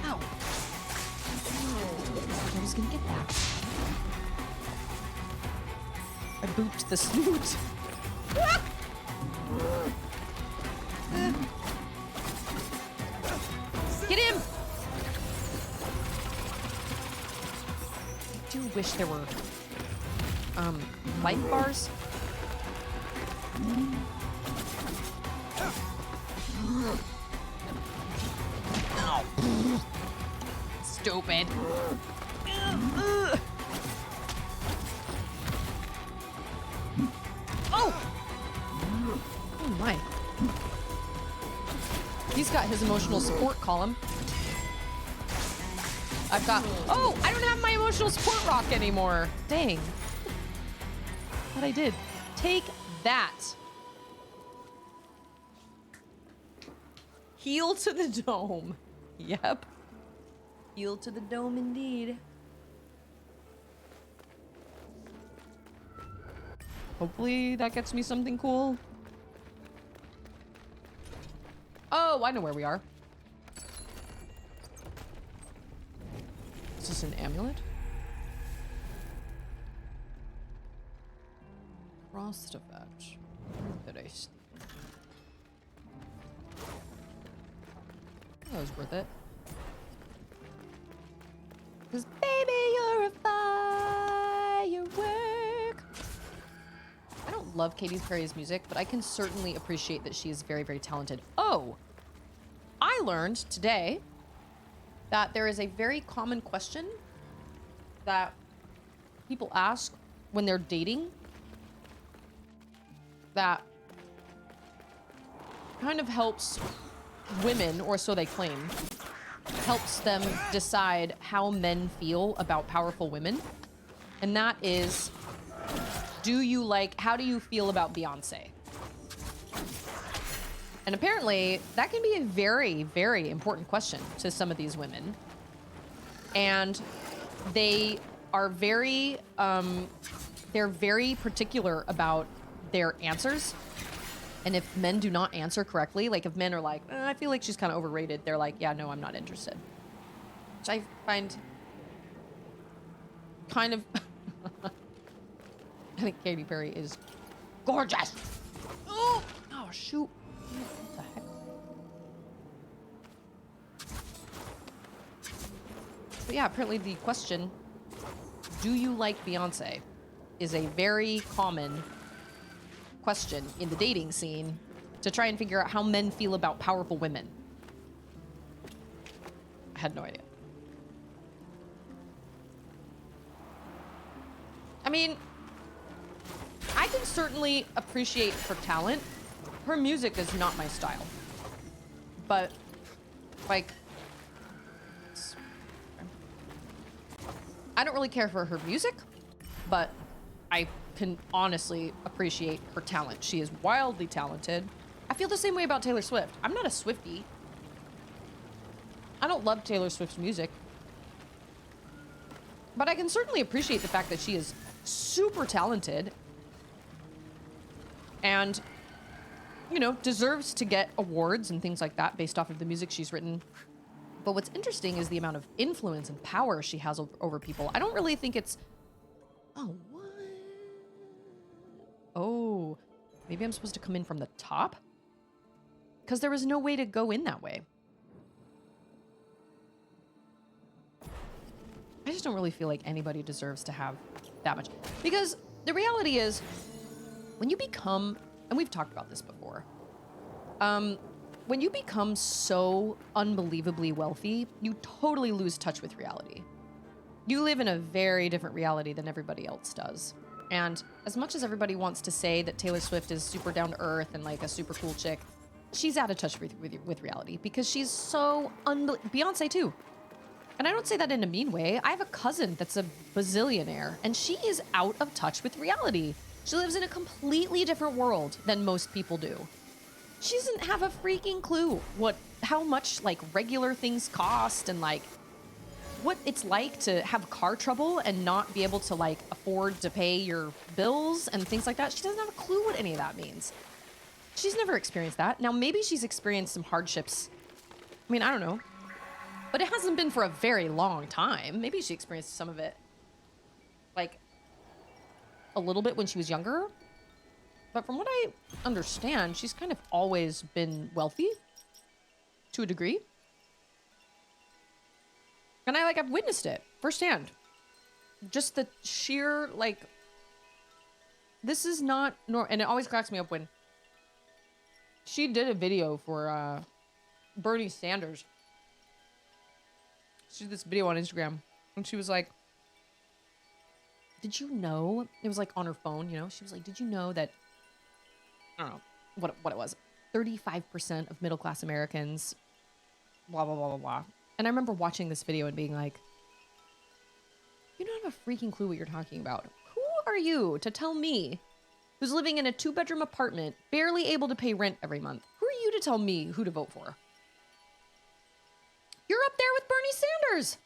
Ow. I was gonna get that. I booped the snoot. Get him! I do wish there were life bars. Ow. Stupid. Oh! Oh my. He's got his emotional support column. I've got... Oh! I don't have my emotional support rock anymore. Dang. Thought I did. Take that. Heal to the dome. Yep. Heal to the dome indeed. Hopefully that gets me something cool. Oh, I know where we are. Is this an amulet? Cross to fetch. Did I... That was worth it. Cause baby, you're a fighter. love Katy Perry's music, but I can certainly appreciate that she is very, very talented. Oh, I learned today that there is a very common question that people ask when they're dating that kind of helps women, or so they claim, helps them decide how men feel about powerful women. And that is, how do you feel about Beyonce? And apparently that can be a very, very important question to some of these women. And they are very, they're very particular about their answers. And if men do not answer correctly, like if men are like, I feel like she's kind of overrated, they're like, yeah, no, I'm not interested. Which I find kind of, I think Katy Perry is gorgeous. Oh, shoot. What the heck? But yeah, apparently the question, do you like Beyonce, is a very common question in the dating scene to try and figure out how men feel about powerful women. I had no idea. I mean, I can certainly appreciate her talent. Her music is not my style. But, like, I don't really care for her music, but I can honestly appreciate her talent. She is wildly talented. I feel the same way about Taylor Swift. I'm not a Swiftie. I don't love Taylor Swift's music. But I can certainly appreciate the fact that she is super talented and, you know, deserves to get awards and things like that based off of the music she's written. But what's interesting is the amount of influence and power she has over people. I don't really think it's... Oh, what? Oh, maybe I'm supposed to come in from the top? Because there was no way to go in that way. I just don't really feel like anybody deserves to have that much. Because the reality is, when you become, and we've talked about this before, when you become so unbelievably wealthy, you totally lose touch with reality. You live in a very different reality than everybody else does. And as much as everybody wants to say that Taylor Swift is super down to earth and like a super cool chick, she's out of touch with reality because she's so Beyonce too. And I don't say that in a mean way. I have a cousin that's a bazillionaire and she is out of touch with reality. She lives in a completely different world than most people do. She doesn't have a freaking clue how much like regular things cost and like what it's like to have car trouble and not be able to like afford to pay your bills and things like that. She doesn't have a clue what any of that means. She's never experienced that. Now, maybe she's experienced some hardships. I mean, I don't know. But it hasn't been for a very long time. Maybe she experienced some of it like a little bit when she was younger. But from what I understand, she's kind of always been wealthy to a degree. And I've witnessed it firsthand. Just the sheer, like, this is not, and it always cracks me up when she did a video for Bernie Sanders. She did this video on Instagram and she was like, did you know, it was like on her phone, you know, she was like, did you know that, I don't know what it was, 35% of middle-class Americans, blah, blah, blah, blah, blah. And I remember watching this video and being like, you don't have a freaking clue what you're talking about. Who are you to tell me, who's living in a 2-bedroom apartment, barely able to pay rent every month? Who are you to tell me who to vote for? You're up there with Bernie Sanders.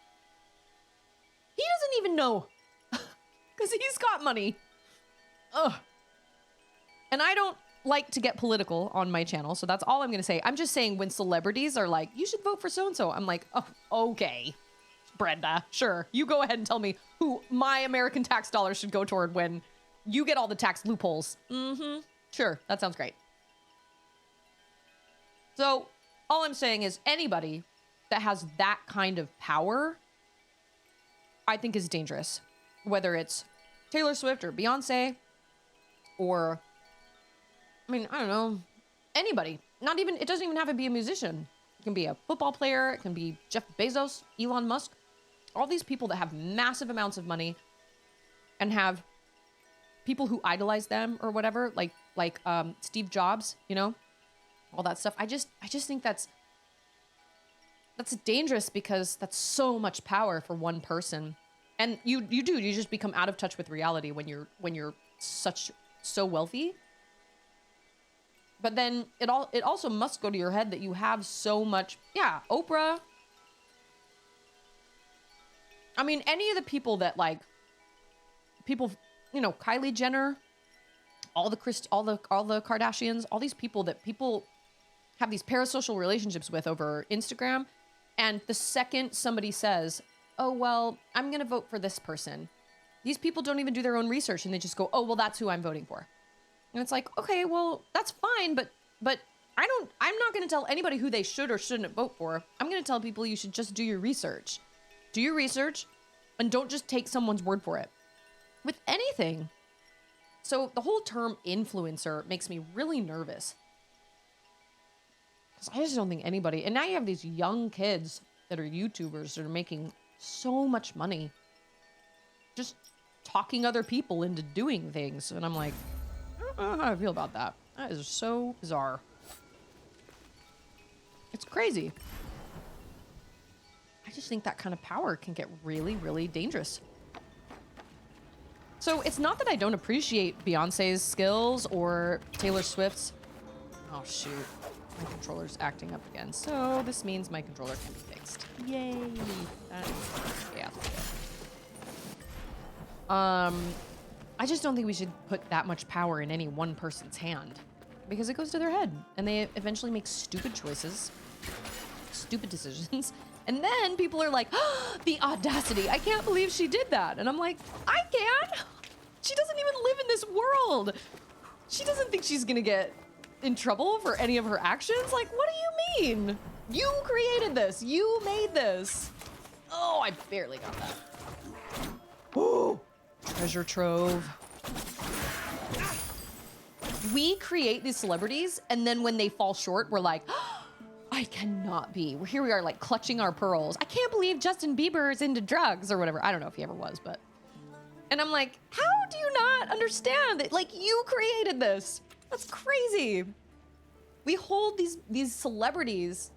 He doesn't even know because he's got money. Ugh. And I don't like to get political on my channel, so that's all I'm going to say. I'm just saying when celebrities are like, you should vote for so-and-so, I'm like, oh, okay, Brenda, sure. You go ahead and tell me who my American tax dollars should go toward when you get all the tax loopholes. Mm-hmm. Sure, that sounds great. So all I'm saying is anybody that has that kind of power, I think is dangerous. Whether it's Taylor Swift or Beyonce or I mean, I don't know, anybody. Not even, it doesn't even have to be a musician. It can be a football player. It can be Jeff Bezos, Elon Musk. All these people that have massive amounts of money and have people who idolize them or whatever, like Steve Jobs, you know, all that stuff. I just think that's dangerous because that's so much power for one person. And you just become out of touch with reality when you're so wealthy. But then it also must go to your head that you have so much. Yeah, Oprah. I mean, any of the people that like people, you know, Kylie Jenner, all the Kardashians, all these people that people have these parasocial relationships with over Instagram, and the second somebody says, "Oh well, I'm gonna vote for this person," these people don't even do their own research and they just go, "Oh well, that's who I'm voting for." And it's like, okay, well, that's fine, but I'm not going to tell anybody who they should or shouldn't vote for. I'm going to tell people you should just do your research. Do your research and don't just take someone's word for it with anything. So the whole term influencer makes me really nervous. Because I just don't think anybody, and now you have these young kids that are YouTubers that are making so much money just talking other people into doing things. And I'm like, I don't know how I feel about that. That is so bizarre. It's crazy. I just think that kind of power can get really, really dangerous. So it's not that I don't appreciate Beyonce's skills or Taylor Swift's. Oh shoot, my controller's acting up again. So this means my controller can be fixed. Yay! Yeah. I just don't think we should put that much power in any one person's hand because it goes to their head and they eventually make stupid choices, stupid decisions. And then people are like, oh, the audacity. I can't believe she did that. And I'm like, I can. She doesn't even live in this world. She doesn't think she's going to get in trouble for any of her actions. Like, what do you mean? You created this. You made this. Oh, I barely got that. Oh. Treasure trove. We create these celebrities, and then when they fall short, we're like, oh, I cannot be. Here we are, like, clutching our pearls. I can't believe Justin Bieber is into drugs or whatever. I don't know if he ever was, but... And I'm like, how do you not understand that, like, you created this? That's crazy. We hold these celebrities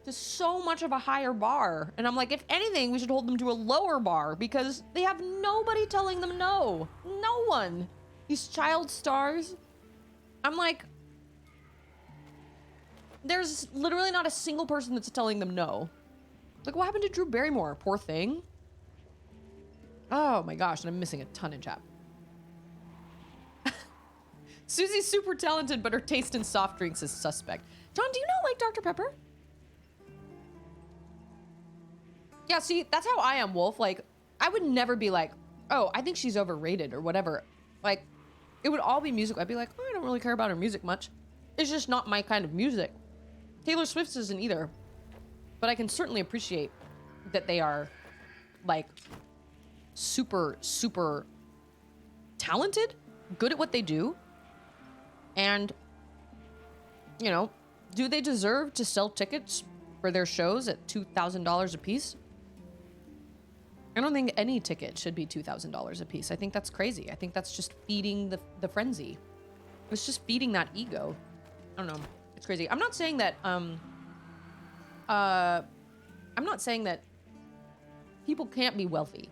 to so much of a higher bar. And I'm like, if anything, we should hold them to a lower bar because they have nobody telling them no. No one. These child stars. I'm like, there's literally not a single person that's telling them no. Like, what happened to Drew Barrymore? Poor thing. Oh my gosh, and I'm missing a ton in chat. Susie's super talented, but her taste in soft drinks is suspect. John, do you not like Dr. Pepper? Yeah, see, that's how I am, Wolf. Like, I would never be like, oh, I think she's overrated or whatever. Like, it would all be music. I'd be like, oh, I don't really care about her music much. It's just not my kind of music. Taylor Swift's isn't either. But I can certainly appreciate that they are, like, super, super talented, good at what they do. And, you know, do they deserve to sell tickets for their shows at $2,000 a piece? I don't think any ticket should be $2,000 a piece. I think that's crazy. I think that's just feeding the frenzy. It's just feeding that ego. I don't know. It's crazy. I'm not saying that people can't be wealthy,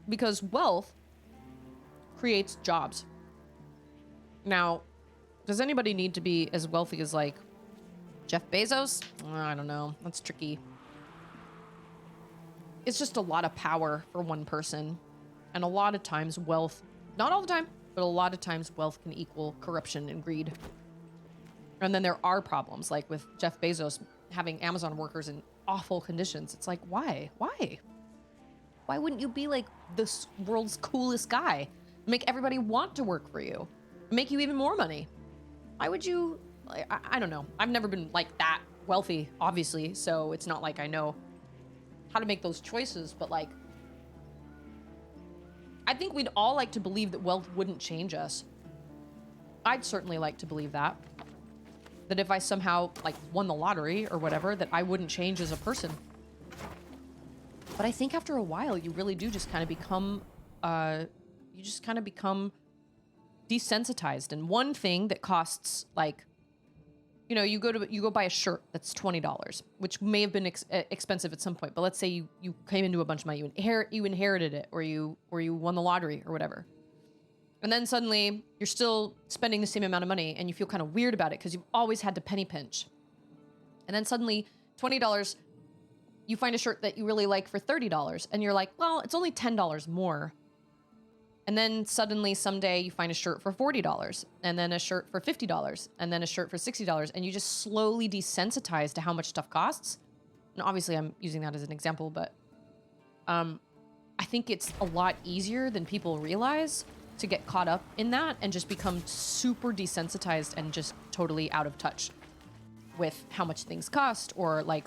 because wealth creates jobs. Now, does anybody need to be as wealthy as like Jeff Bezos? I don't know. That's tricky. It's just a lot of power for one person. And a lot of times wealth, not all the time, but a lot of times wealth can equal corruption and greed. And then there are problems, like with Jeff Bezos having Amazon workers in awful conditions. It's like, why? Why? Why wouldn't you be like this world's coolest guy? Make everybody want to work for you. Make you even more money. Why would you? I don't know. I've never been like that wealthy, obviously, so it's not like I know how to make those choices, but like, I think we'd all like to believe that wealth wouldn't change us. I'd certainly like to believe that. That if I somehow, like, won the lottery or whatever, that I wouldn't change as a person. But I think after a while, you really do just kind of become, desensitized. And one thing that costs, like, you know, you go buy a shirt that's $20, which may have been expensive at some point. But let's say you came into a bunch of money, you inherited it, or you won the lottery or whatever. And then suddenly you're still spending the same amount of money and you feel kind of weird about it because you've always had to penny pinch. And then suddenly $20, you find a shirt that you really like for $30 and you're like, well, it's only $10 more. And then suddenly someday you find a shirt for $40 and then a shirt for $50 and then a shirt for $60 and you just slowly desensitize to how much stuff costs. And obviously I'm using that as an example, but I think it's a lot easier than people realize to get caught up in that and just become super desensitized and just totally out of touch with how much things cost or like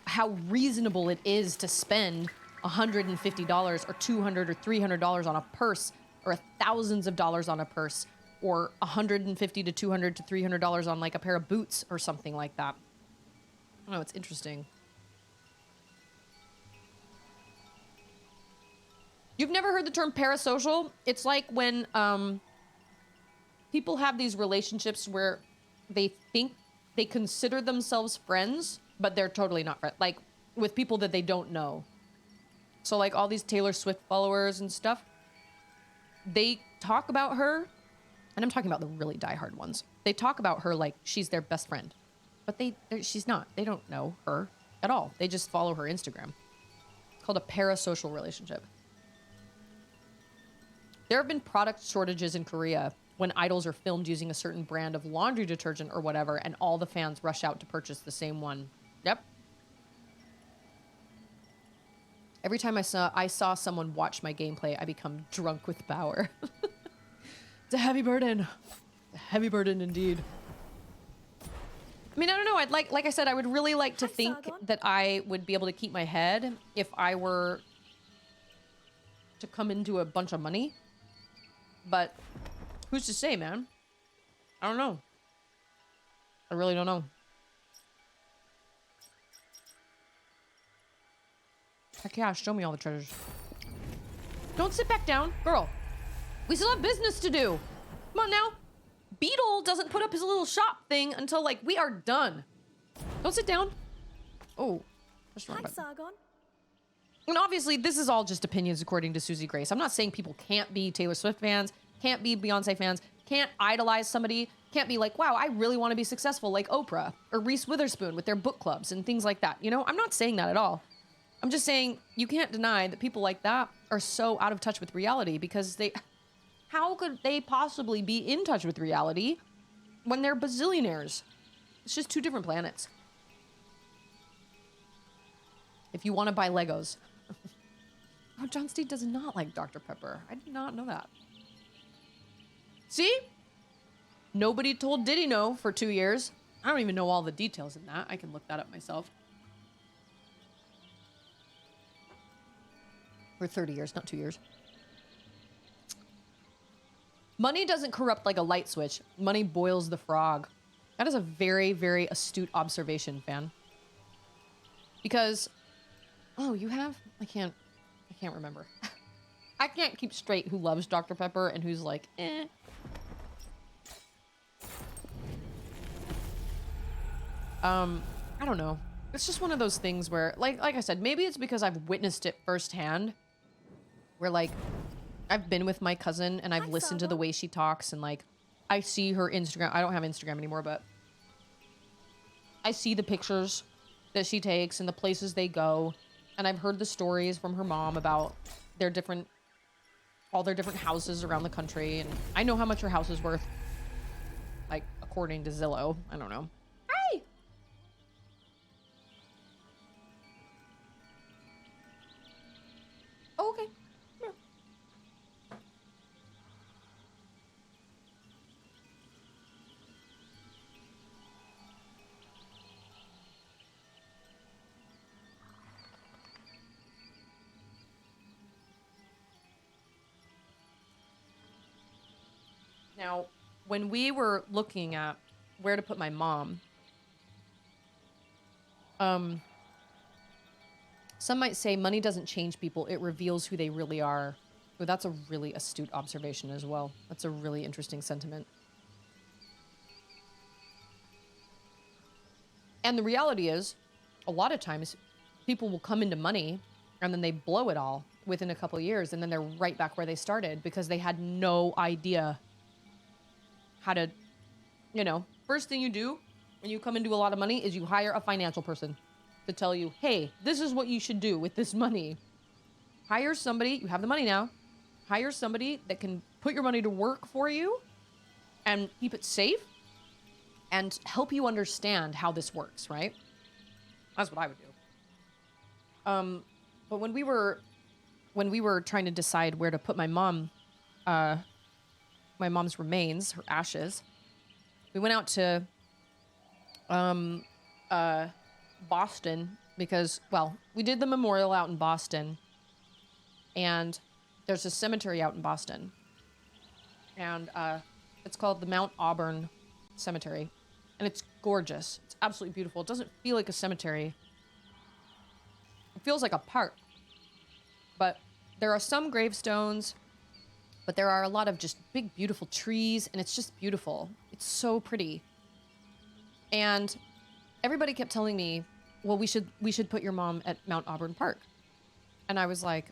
how reasonable it is to spend $150 or $200 or $300 on a purse or thousands of dollars on a purse or $150 to $200 to $300 on like a pair of boots or something like that. I don't know, it's interesting. You've never heard the term parasocial? It's like when people have these relationships where they think they consider themselves friends, but they're totally not friends. Like with people that they don't know. So like all these Taylor Swift followers and stuff, they talk about her, and I'm talking about the really diehard ones. They talk about her like she's their best friend, but she's not. They don't know her at all. They just follow her Instagram. It's called a parasocial relationship. There have been product shortages in Korea when idols are filmed using a certain brand of laundry detergent or whatever, and all the fans rush out to purchase the same one. Yep. Every time I saw someone watch my gameplay, I become drunk with power. It's a heavy burden. A heavy burden indeed. I mean, I don't know. Like I said, I would really like to think that I would be able to keep my head if I were to come into a bunch of money. But who's to say, man? I don't know. I really don't know. Heck yeah, show me all the treasures. Don't sit back down. Girl, we still have business to do. Come on now. Beetle doesn't put up his little shop thing until, like, we are done. Don't sit down. Oh. That's wrong button. Sargon. And obviously, this is all just opinions according to Susie Grace. I'm not saying people can't be Taylor Swift fans, can't be Beyonce fans, can't idolize somebody, can't be like, wow, I really want to be successful like Oprah or Reese Witherspoon with their book clubs and things like that. You know, I'm not saying that at all. I'm just saying you can't deny that people like that are so out of touch with reality because how could they possibly be in touch with reality when they're bazillionaires? It's just two different planets. If you want to buy Legos. Oh, John Steed does not like Dr. Pepper. I did not know that. See? Nobody told Diddy no for 2 years. I don't even know all the details in that. I can look that up myself. For 30 years, not 2 years. Money doesn't corrupt like a light switch. Money boils the frog. That is a very, very astute observation, fan. Because, oh, you have? I can't remember. I can't keep straight who loves Dr. Pepper and who's like, eh. I don't know. It's just one of those things where, like I said, maybe it's because I've witnessed it firsthand. Where, like, I've been with my cousin and I've listened to the way she talks and, like, I see her Instagram. I don't have Instagram anymore, but I see the pictures that she takes and the places they go. And I've heard the stories from her mom about all their different houses around the country. And I know how much her house is worth. Like, according to Zillow. I don't know. Hey! Oh, okay. Yeah. Now, when we were looking at where to put my mom, some might say money doesn't change people, it reveals who they really are. But that's a really astute observation as well. That's a really interesting sentiment. And the reality is, a lot of times, people will come into money and then they blow it all within a couple of years, and then they're right back where they started because they had no idea how to, you know, first thing you do when you come into a lot of money is you hire a financial person to tell you, hey, this is what you should do with this money. Hire somebody, you have the money now, hire somebody that can put your money to work for you and keep it safe and help you understand how this works, right? That's what I would do. But when we were trying to decide where to put my mom's remains, her ashes, we went out to Boston because, well, we did the memorial out in Boston, and there's a cemetery out in Boston, and it's called the Mount Auburn Cemetery, and it's gorgeous. It's absolutely beautiful. It doesn't feel like a cemetery. It feels like a park. But there are some gravestones, but there are a lot of just big, beautiful trees, and it's just beautiful. It's so pretty. And everybody kept telling me, well, we should put your mom at Mount Auburn Park. And I was like,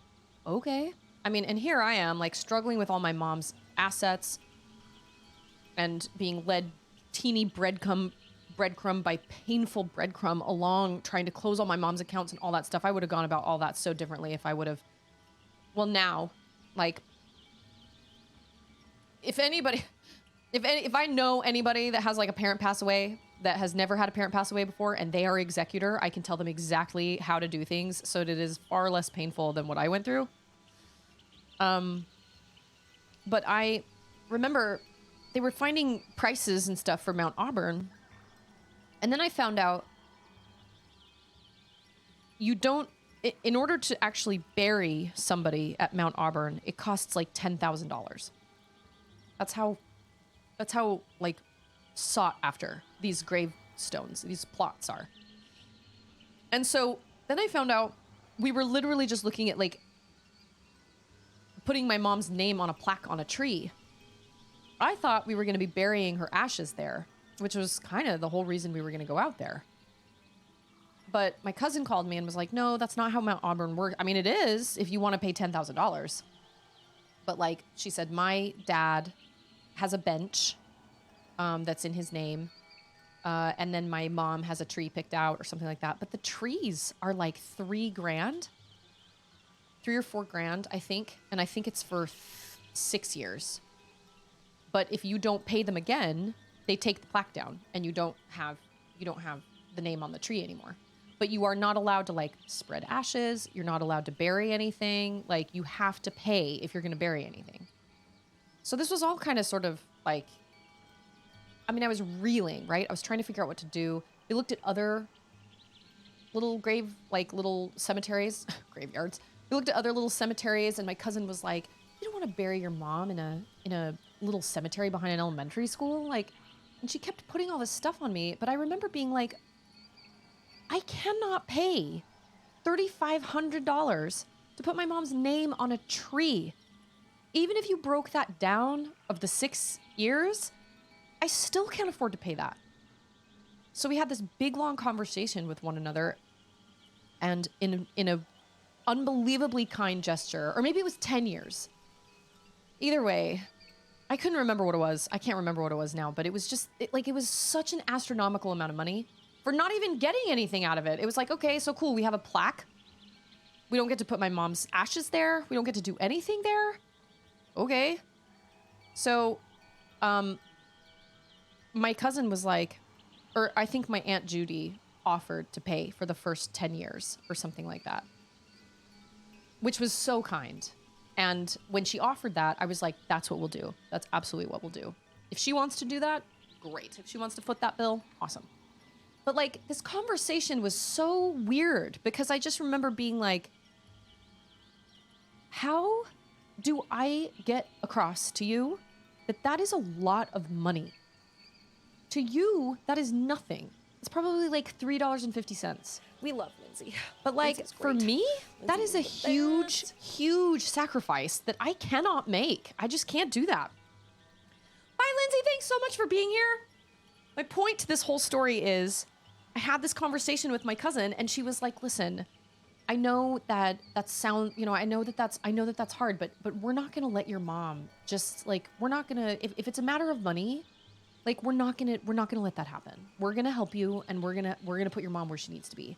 okay. I mean, and here I am, like, struggling with all my mom's assets and being led teeny breadcrumb by painful breadcrumb along, trying to close all my mom's accounts and all that stuff. I would have gone about all that so differently if I would have, well, now, like, if I know anybody that has, like, a parent pass away that has never had a parent pass away before and they are executor, I can tell them exactly how to do things so that it is far less painful than what I went through. But I remember they were finding prices and stuff for Mount Auburn. And then I found out in order to actually bury somebody at Mount Auburn, it costs like $10,000. That's how like sought after these gravestones, these plots are. And so then I found out we were literally just looking at like putting my mom's name on a plaque on a tree. I thought we were going to be burying her ashes there, which was kind of the whole reason we were going to go out there. But my cousin called me and was like, no, that's not how Mount Auburn works. I mean, it is if you want to pay $10,000. But like she said, my dad has a bench that's in his name. And then my mom has a tree picked out or something like that. But the trees are like $3,000, $3 or $4,000, I think. And I think it's for 6 years. But if you don't pay them again, they take the plaque down and you don't have the name on the tree anymore. But you are not allowed to like spread ashes. You're not allowed to bury anything. Like you have to pay if you're going to bury anything. So this was all kind of sort of like, I mean, I was reeling, right? I was trying to figure out what to do. We looked at other little little cemeteries, graveyards. We looked at other little cemeteries and my cousin was like, you don't want to bury your mom in a little cemetery behind an elementary school? Like, and she kept putting all this stuff on me. But I remember being like, I cannot pay $3,500 to put my mom's name on a tree. Even if you broke that down of the 6 years, I still can't afford to pay that. So we had this big, long conversation with one another. And in a unbelievably kind gesture, or maybe it was 10 years. Either way, I couldn't remember what it was. I can't remember what it was now, but it was just it was such an astronomical amount of money for not even getting anything out of it. It was like, okay, so cool. We have a plaque. We don't get to put my mom's ashes there. We don't get to do anything there. Okay. So, my cousin was like, or I think my Aunt Judy offered to pay for the first 10 years or something like that, which was so kind. And when she offered that, I was like, that's what we'll do. That's absolutely what we'll do. If she wants to do that, great. If she wants to foot that bill, awesome. But like this conversation was so weird because I just remember being like, how do I get across to you that that is a lot of money. To you, that is nothing. It's probably like $3.50. We love Lindsay. But like Lindsay's for great. me, that is Lindsay's a the huge, best. huge sacrifice that I cannot make. I just can't do that. Bye, Lindsay. Thanks so much for being here. My point to this whole story is I had this conversation with my cousin and she was like, listen, I know that I know that that's hard, but we're not going to let your mom just like, we're not going to, if it's a matter of money, like we're not going to let that happen. We're going to help you and we're going to put your mom where she needs to be.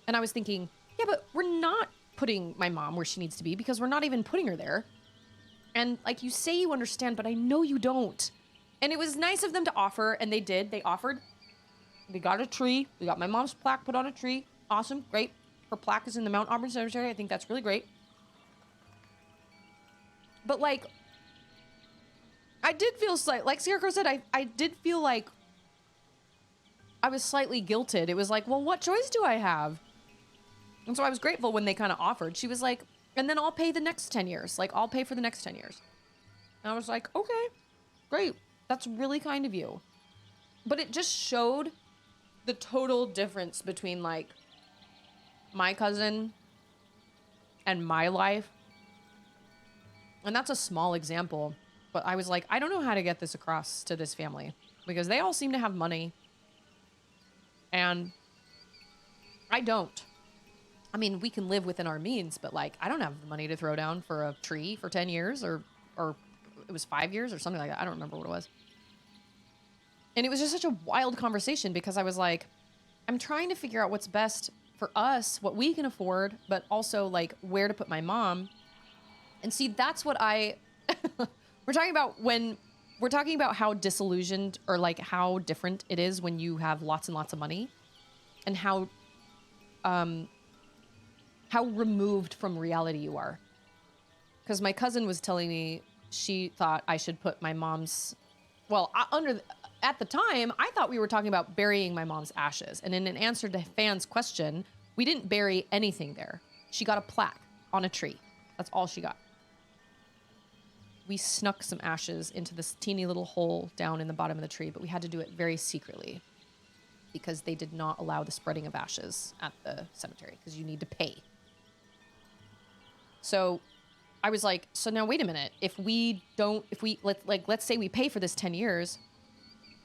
And I was thinking, yeah, but we're not putting my mom where she needs to be because we're not even putting her there. And like you say you understand, but I know you don't. And it was nice of them to offer, and they did. They offered. We got a tree. We got my mom's plaque put on a tree. Awesome, great. Her plaque is in the Mount Auburn Cemetery. I think that's really great. But like, I did feel like Scarecrow said, I did feel like I was slightly guilted. It was like, well, what choice do I have? And so I was grateful when they kind of offered. She was like, and then I'll pay the next 10 years. Like, I'll pay for the next 10 years. And I was like, okay, great. That's really kind of you. But it just showed the total difference between like my cousin and my life. And that's a small example. But I was like, I don't know how to get this across to this family because they all seem to have money. And I don't. I mean, we can live within our means, but like, I don't have the money to throw down for a tree for 10 years or it was 5 years or something like that. I don't remember what it was. And it was just such a wild conversation because I was like, I'm trying to figure out what's best for us, what we can afford, but also like where to put my mom. And see, that's what we're talking about when we're talking about how disillusioned or like how different it is when you have lots and lots of money and how removed from reality you are. Because my cousin was telling me she thought I should put my mom's, at the time, I thought we were talking about burying my mom's ashes. And in an answer to Fan's question, we didn't bury anything there. She got a plaque on a tree. That's all she got. We snuck some ashes into this teeny little hole down in the bottom of the tree, but we had to do it very secretly because they did not allow the spreading of ashes at the cemetery because you need to pay. So I was like, so now wait a minute. Let's say we pay for this 10 years.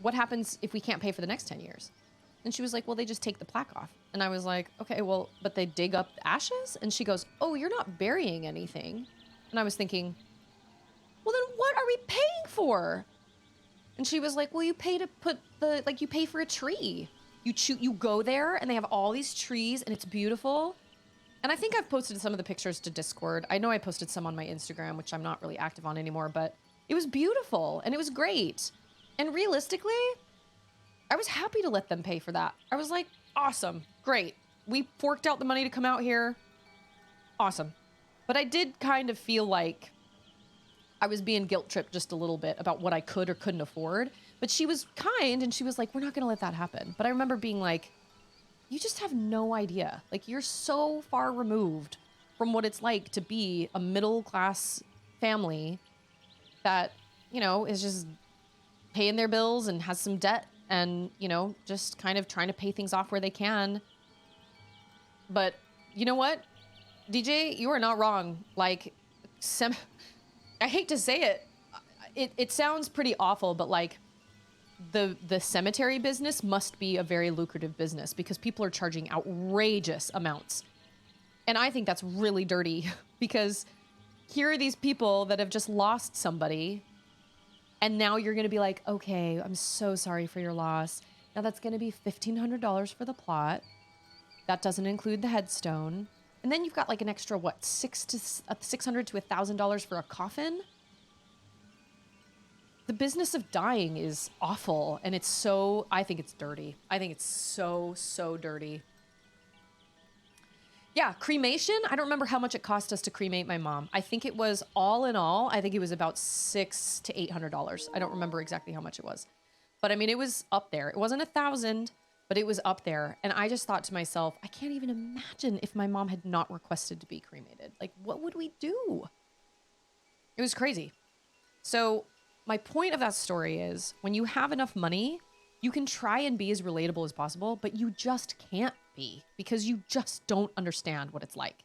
What happens if we can't pay for the next 10 years? And she was like, well, they just take the plaque off. And I was like, okay, well, but they dig up the ashes? And she goes, oh, you're not burying anything. And I was thinking, well, then what are we paying for? And she was like, well, you pay to put you pay for a tree. You go there and they have all these trees and it's beautiful. And I think I've posted some of the pictures to Discord. I know I posted some on my Instagram, which I'm not really active on anymore, but it was beautiful and it was great. And realistically, I was happy to let them pay for that. I was like, awesome, great. We forked out the money to come out here. Awesome. But I did kind of feel like I was being guilt tripped just a little bit about what I could or couldn't afford. But she was kind and she was like, we're not going to let that happen. But I remember being like, you just have no idea. Like, you're so far removed from what it's like to be a middle class family that, is just paying their bills and has some debt and, just kind of trying to pay things off where they can. But you know what? DJ, you are not wrong. Like, I hate to say it. It sounds pretty awful, but like the cemetery business must be a very lucrative business because people are charging outrageous amounts. And I think that's really dirty because here are these people that have just lost somebody. And now you're going to be like, okay, I'm so sorry for your loss. Now that's going to be $1,500 for the plot. That doesn't include the headstone. And then you've got like an extra, $600 to $1,000 for a coffin. The business of dying is awful. And I think it's dirty. I think it's so, so dirty. Yeah, cremation. I don't remember how much it cost us to cremate my mom. I think it was all in all, I think it was about $600 to $800. I don't remember exactly how much it was. But I mean, it was up there. It wasn't 1,000, but it was up there. And I just thought to myself, I can't even imagine if my mom had not requested to be cremated. Like, what would we do? It was crazy. So my point of that story is when you have enough money, you can try and be as relatable as possible, but you just can't be because you just don't understand what it's like.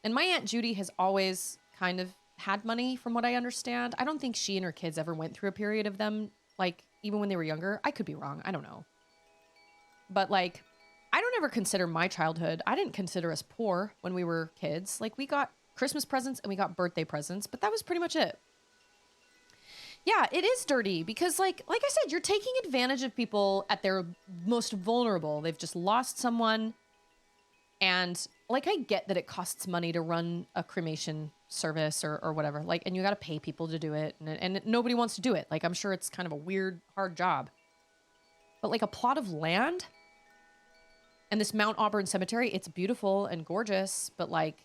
And my Aunt Judy has always kind of had money from what I understand. I don't think she and her kids ever went through a period of them, like even when they were younger. I could be wrong. I don't know. But like, I don't ever consider my childhood. I didn't consider us poor when we were kids. Like we got Christmas presents and we got birthday presents, but that was pretty much it. Yeah, it is dirty because like I said, you're taking advantage of people at their most vulnerable. They've just lost someone. And like, I get that it costs money to run a cremation service or whatever, like, and you got to pay people to do it. And nobody wants to do it. Like, I'm sure it's kind of a weird, hard job, but like a plot of land and this Mount Auburn cemetery, it's beautiful and gorgeous, but like,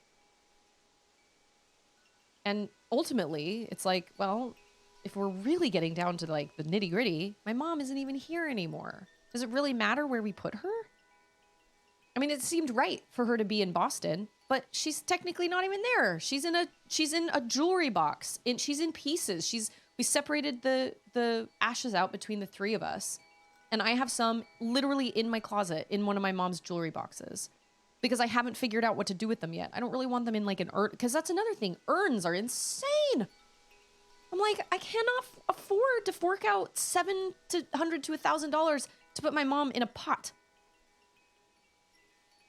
and ultimately it's like, well, if we're really getting down to like the nitty gritty, my mom isn't even here anymore. Does it really matter where we put her? I mean, it seemed right for her to be in Boston, but she's technically not even there. She's in a jewelry box. She's in pieces. We separated the ashes out between the three of us. And I have some literally in my closet in one of my mom's jewelry boxes because I haven't figured out what to do with them yet. I don't really want them in like an urn, because that's another thing. Urns are insane. I'm like, I cannot afford to fork out $700 to $1,000 to put my mom in a pot.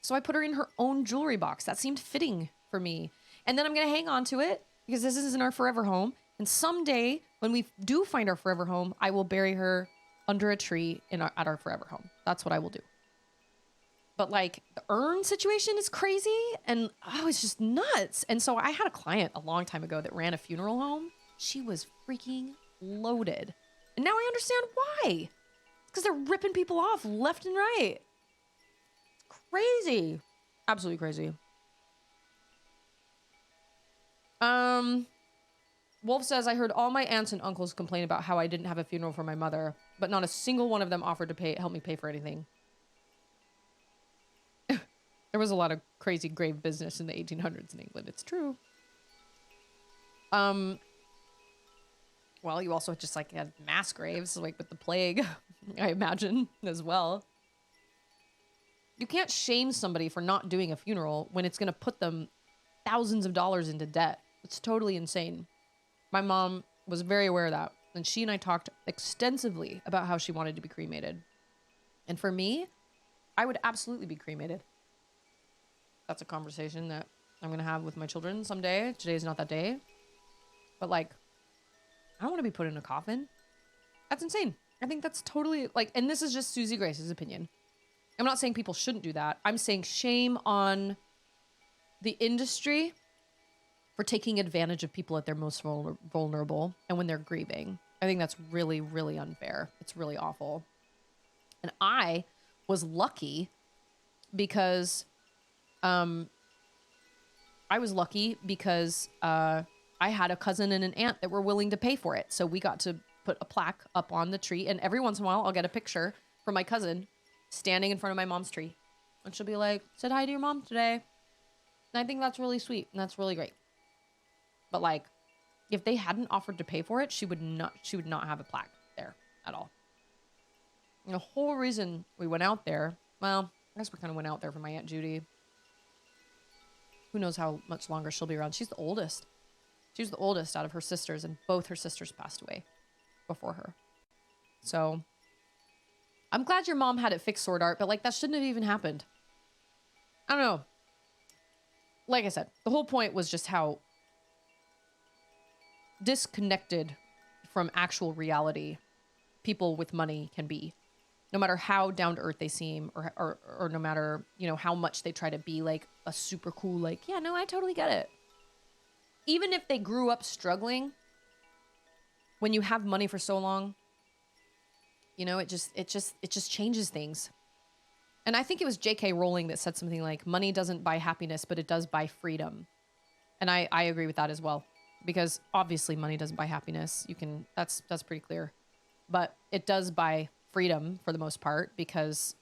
So I put her in her own jewelry box. That seemed fitting for me. And then I'm going to hang on to it because this isn't our forever home. And someday when we do find our forever home, I will bury her under a tree at our forever home. That's what I will do. But like the urn situation is crazy. And it's just nuts. And so I had a client a long time ago that ran a funeral home. She was freaking loaded. And now I understand why. It's because they're ripping people off left and right. Crazy. Absolutely crazy. Wolf says, I heard all my aunts and uncles complain about how I didn't have a funeral for my mother, but not a single one of them offered to help me pay for anything. There was a lot of crazy grave business in the 1800s in England. It's true. Well, you also just like had mass graves, like with the plague, I imagine, as well. You can't shame somebody for not doing a funeral when it's going to put them thousands of dollars into debt. It's totally insane. My mom was very aware of that. And she and I talked extensively about how she wanted to be cremated. And for me, I would absolutely be cremated. That's a conversation that I'm going to have with my children someday. Today's not that day. But like, I don't want to be put in a coffin. That's insane. I think that's totally like, and this is just Susie Grace's opinion. I'm not saying people shouldn't do that. I'm saying shame on the industry for taking advantage of people at their most vulnerable and when they're grieving. I think that's really, really unfair. It's really awful. And I was lucky because I had a cousin and an aunt that were willing to pay for it. So we got to put a plaque up on the tree. And every once in a while, I'll get a picture from my cousin standing in front of my mom's tree. And she'll be like, said hi to your mom today. And I think that's really sweet. And that's really great. But like, if they hadn't offered to pay for it, she would not have a plaque there at all. And the whole reason we went out there, well, I guess we kind of went out there for my Aunt Judy. Who knows how much longer she'll be around. She's the oldest. She was the oldest out of her sisters, and both her sisters passed away before her. So I'm glad your mom had it fixed, Sword Art, but like that shouldn't have even happened. I don't know. Like I said, the whole point was just how disconnected from actual reality people with money can be. No matter how down to earth they seem, or no matter, how much they try to be like a super cool, like, yeah, no, I totally get it. Even if they grew up struggling, when you have money for so long, it just changes things. And I think it was J.K. Rowling that said something like, money doesn't buy happiness, but it does buy freedom. And I agree with that as well, because obviously money doesn't buy happiness. That's pretty clear, but it does buy freedom for the most part, because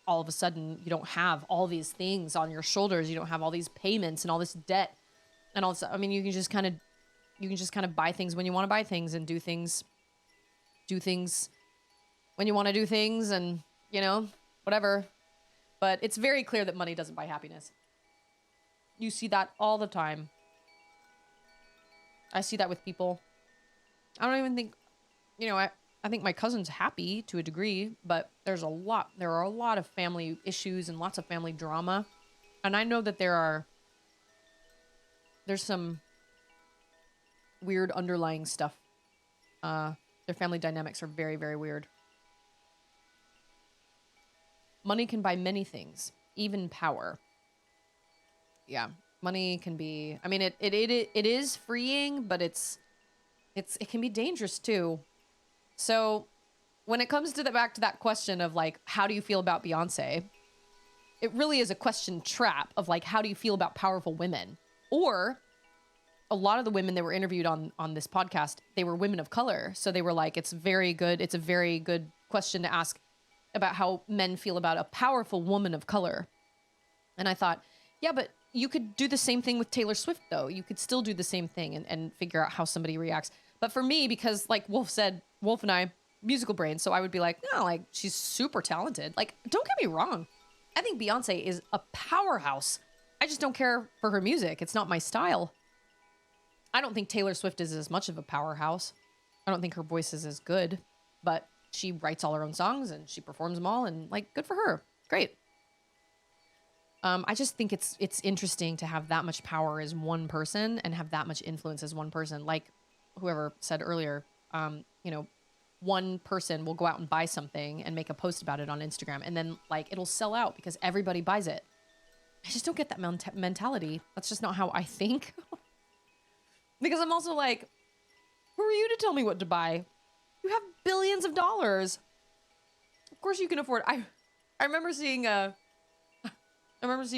all of a sudden you don't have all these things on your shoulders. You don't have all these payments and all this debt and all this. I mean, you can just kind of you can just kind of buy things when you want to buy things and do things when you want to do things and, you know, whatever. But it's very clear that money doesn't buy happiness. You see that all the time. I see that with people. I don't even think, you know, I think my cousin's happy to a degree, but there are a lot of family issues and lots of family drama. And I know that there's some weird underlying stuff. Their family dynamics are very, very weird. Money can buy many things, even power. Yeah, money can be, I mean, it is freeing, but it can be dangerous too. So when it comes to back to that question of like, how do you feel about Beyonce? It really is a question trap of like, how do you feel about powerful women? Or a lot of the women that were interviewed on this podcast, they were women of color. So they were like, it's a very good question to ask about how men feel about a powerful woman of color. And I thought, yeah, but you could do the same thing with Taylor Swift, though. You could still do the same thing and figure out how somebody reacts. But for me, because like Wolf said, Wolf and I, musical brains, so I would be like, no, like, she's super talented. Like, don't get me wrong. I think Beyonce is a powerhouse. I just don't care for her music. It's not my style. I don't think Taylor Swift is as much of a powerhouse. I don't think her voice is as good, but she writes all her own songs and she performs them all, and like, good for her. Great. I just think it's interesting to have that much power as one person and have that much influence as one person. Like whoever said earlier, you know, one person will go out and buy something and make a post about it on Instagram, and then like it'll sell out because everybody buys it. I just don't get that mentality. That's just not how I think. Because I'm also like, who are you to tell me what to buy? You have billions of dollars. Of course you can afford. I remember seeing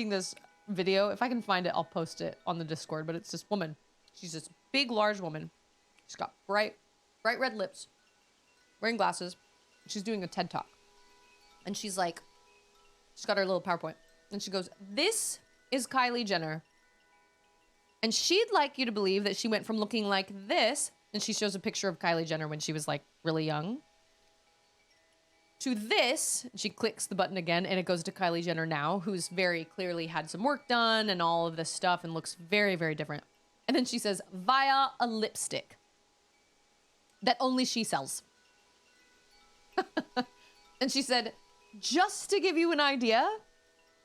this video. If I can find it, I'll post it on the Discord. But it's this woman. She's this big, large woman. She's got bright red lips, wearing glasses. She's doing a TED Talk. And she's like, she's got her little PowerPoint. And she goes, this is Kylie Jenner. And she'd like you to believe that she went from looking like this, and she shows a picture of Kylie Jenner when she was like really young, to this. She clicks the button again, and it goes to Kylie Jenner now, who's very clearly had some work done and all of this stuff and looks very, very different. And then she says, via a lipstick that only she sells. And she said, just to give you an idea,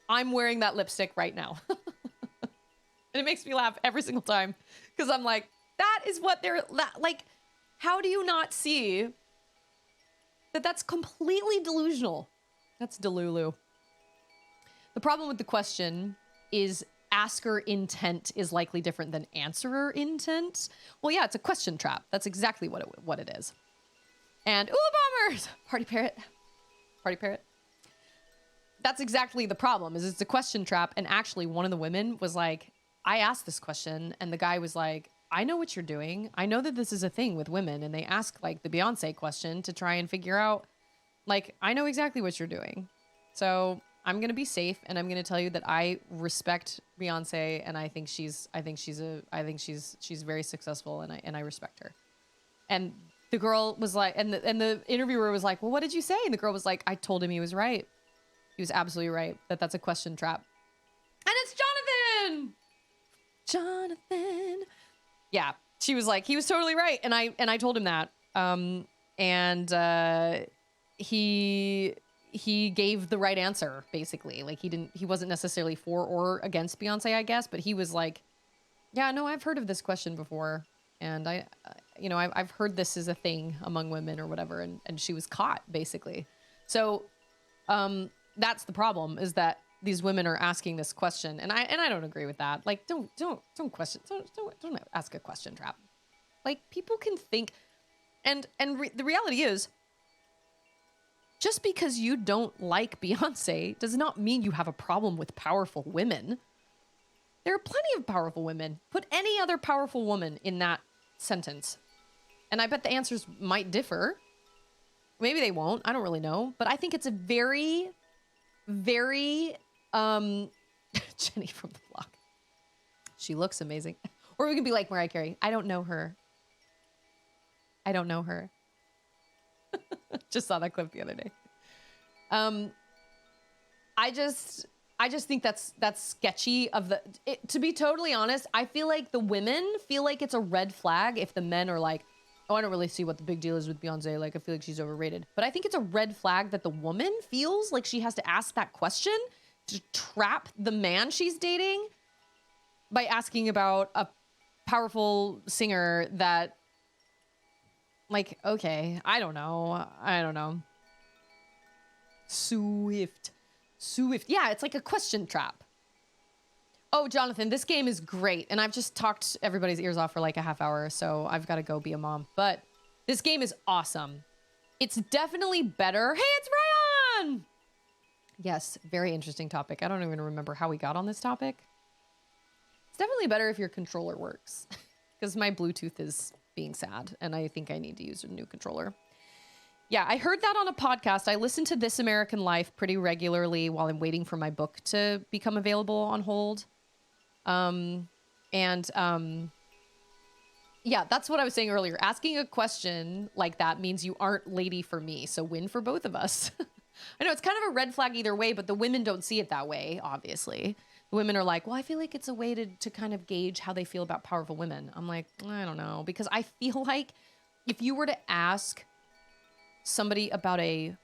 I'm wearing that lipstick right now. And it makes me laugh every single time because I'm like, that is what they're like. How do you not see that that's completely delusional? That's delulu. The problem with the question is asker intent is likely different than answerer intent. Well, yeah, it's a question trap. That's exactly what it is. And ooh, bombers, party parrot. That's exactly the problem. Is it's a question trap. And actually, one of the women was like, I asked this question, and the guy was like, I know what you're doing. I know that this is a thing with women, and they ask like the Beyonce question to try and figure out, like, I know exactly what you're doing. So I'm going to be safe, and I'm going to tell you that I respect Beyonce, and I think she's very successful, and I respect her. And the girl was like, and the interviewer was like, well, what did you say? And the girl was like, I told him he was right. He was absolutely right. That's a question trap. And it's Jonathan. Yeah, she was like, he was totally right, and I told him that. He gave the right answer, basically. Like he wasn't necessarily for or against Beyonce, I guess, but he was like, yeah, no, I've heard of this question before, and I've heard this is a thing among women or whatever, and she was caught, basically. So that's the problem, is that these women are asking this question, and I don't agree with that. Like, don't ask a question trap. Like, people can think, and the reality is, just because you don't like Beyonce does not mean you have a problem with powerful women. There are plenty of powerful women. Put any other powerful woman in that sentence, and I bet the answers might differ. Maybe they won't. I don't really know, but I think it's a very, very Jenny from the block. She looks amazing. Or we could be like Mariah Carey. I don't know her. I don't know her. Just saw that clip the other day. I just think that's sketchy to be totally honest, I feel like the women feel like it's a red flag if the men are like, oh, I don't really see what the big deal is with Beyonce. Like, I feel like she's overrated. But I think it's a red flag that the woman feels like she has to ask that question to trap the man she's dating by asking about a powerful singer that, like, okay, I don't know. Swift. Yeah, it's like a question trap. Oh, Jonathan, this game is great. And I've just talked everybody's ears off for like a half hour, so I've got to go be a mom. But this game is awesome. It's definitely better. Hey, it's Ryan! Yes, very interesting topic. I don't even remember how we got on this topic. It's definitely better if your controller works. Because my Bluetooth is being sad, and I think I need to use a new controller. Yeah, I heard that on a podcast. I listen to This American Life pretty regularly while I'm waiting for my book to become available on hold. Yeah, that's what I was saying earlier. Asking a question like that means you aren't lady for me, so win for both of us. I know it's kind of a red flag either way, but the women don't see it that way, obviously. The women are like, well, I feel like it's a way to kind of gauge how they feel about powerful women. I'm like, I don't know, because I feel like if you were to ask somebody about I'm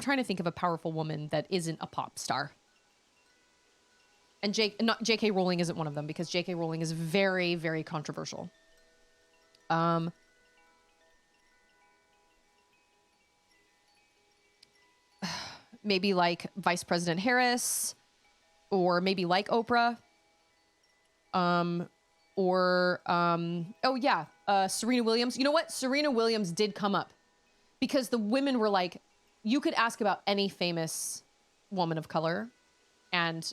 trying to think of a powerful woman that isn't a pop star. And J.K. Rowling isn't one of them because J.K. Rowling is very, very controversial. Maybe like Vice President Harris, or maybe like Oprah. Serena Williams. You know what? Serena Williams did come up because the women were like, you could ask about any famous woman of color and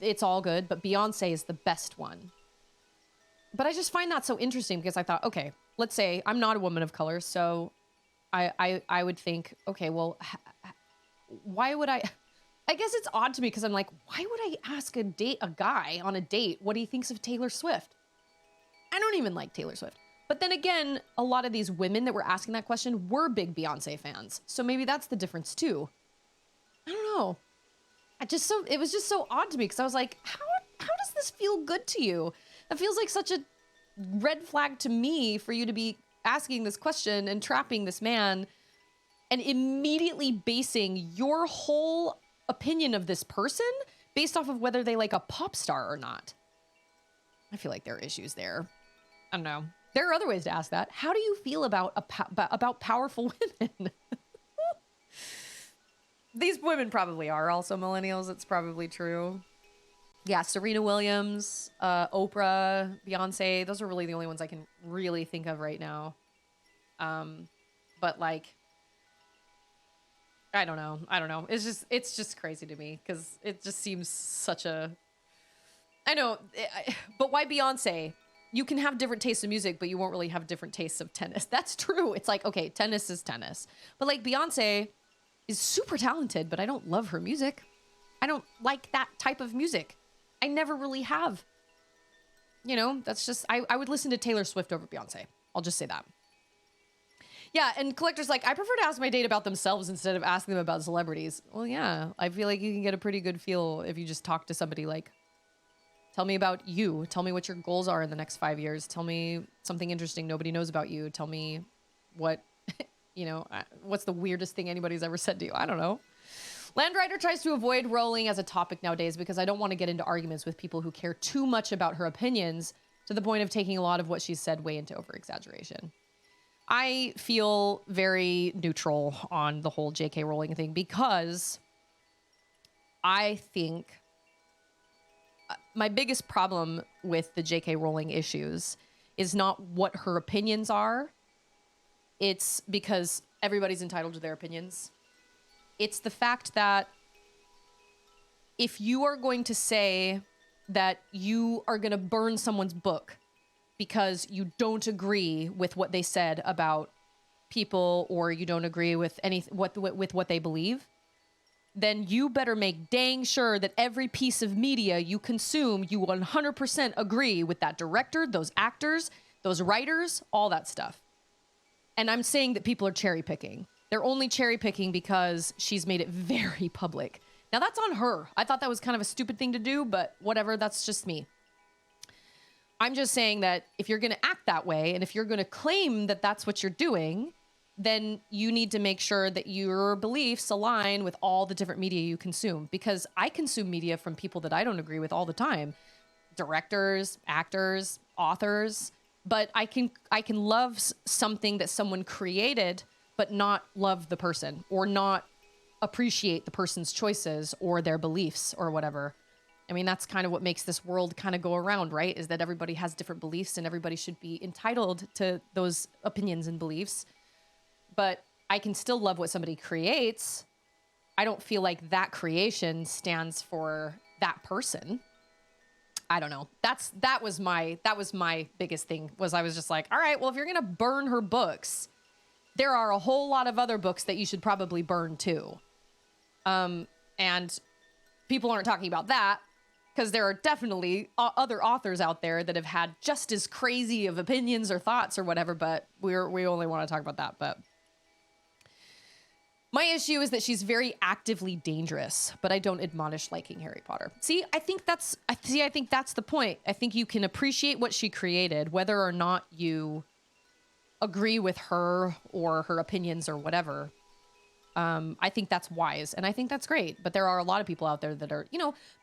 it's all good, but Beyonce is the best one. But I just find that so interesting because I thought, okay, let's say I'm not a woman of color. So I would think, okay, well, why would I guess it's odd to me because I'm like, why would I ask a guy on a date what he thinks of Taylor Swift? I don't even like Taylor Swift. But then again, a lot of these women that were asking that question were big Beyonce fans. So maybe that's the difference too. I don't know. It was just so odd to me because I was like, how does this feel good to you? It feels like such a red flag to me for you to be asking this question and trapping this man and immediately basing your whole opinion of this person based off of whether they like a pop star or not. I feel like there are issues there. I don't know. There are other ways to ask that. How do you feel about powerful women? These women probably are also millennials. It's probably true. Yeah, Serena Williams, Oprah, Beyonce. Those are really the only ones I can really think of right now. But like, I don't know. It's just crazy to me because it just seems such a. I know, but why Beyonce? You can have different tastes of music, but you won't really have different tastes of tennis. That's true. It's like, okay, tennis is tennis. But like Beyonce is super talented, but I don't love her music. I don't like that type of music. I never really have. You know, that's just, I would listen to Taylor Swift over Beyonce. I'll just say that. Yeah, and Collector's like, I prefer to ask my date about themselves instead of asking them about celebrities. Well, yeah, I feel like you can get a pretty good feel if you just talk to somebody like, tell me about you. Tell me what your goals are in the next 5 years. Tell me something interesting nobody knows about you. Tell me what, what's the weirdest thing anybody's ever said to you. I don't know. Landrider tries to avoid Rowling as a topic nowadays because I don't want to get into arguments with people who care too much about her opinions to the point of taking a lot of what she's said way into over-exaggeration. I feel very neutral on the whole J.K. Rowling thing because I think my biggest problem with the J.K. Rowling issues is not what her opinions are. It's because everybody's entitled to their opinions. It's the fact that if you are going to say that you are going to burn someone's book because you don't agree with what they said about people or you don't agree with with what they believe, then you better make dang sure that every piece of media you consume, you 100% agree with that director, those actors, those writers, all that stuff. And I'm saying that people are cherry picking. They're only cherry picking because she's made it very public. Now that's on her. I thought that was kind of a stupid thing to do, but whatever, that's just me. I'm just saying that if you're going to act that way, and if you're going to claim that that's what you're doing, then you need to make sure that your beliefs align with all the different media you consume. Because I consume media from people that I don't agree with all the time. Directors, actors, authors. But I can love something that someone created, but not love the person, or not appreciate the person's choices or their beliefs or whatever. I mean, that's kind of what makes this world kind of go around, right? Is that everybody has different beliefs and everybody should be entitled to those opinions and beliefs. But I can still love what somebody creates. I don't feel like that creation stands for that person. I don't know. That was my biggest thing. Was I was just like, all right, well, if you're going to burn her books, there are a whole lot of other books that you should probably burn too. And people aren't talking about that, because there are definitely other authors out there that have had just as crazy of opinions or thoughts or whatever, but we only want to talk about that. But my issue is that she's very actively dangerous, but I don't admonish liking Harry Potter. I think that's the point. I think you can appreciate what she created, whether or not you agree with her or her opinions or whatever. I think that's wise, and I think that's great. But there are a lot of people out there that are,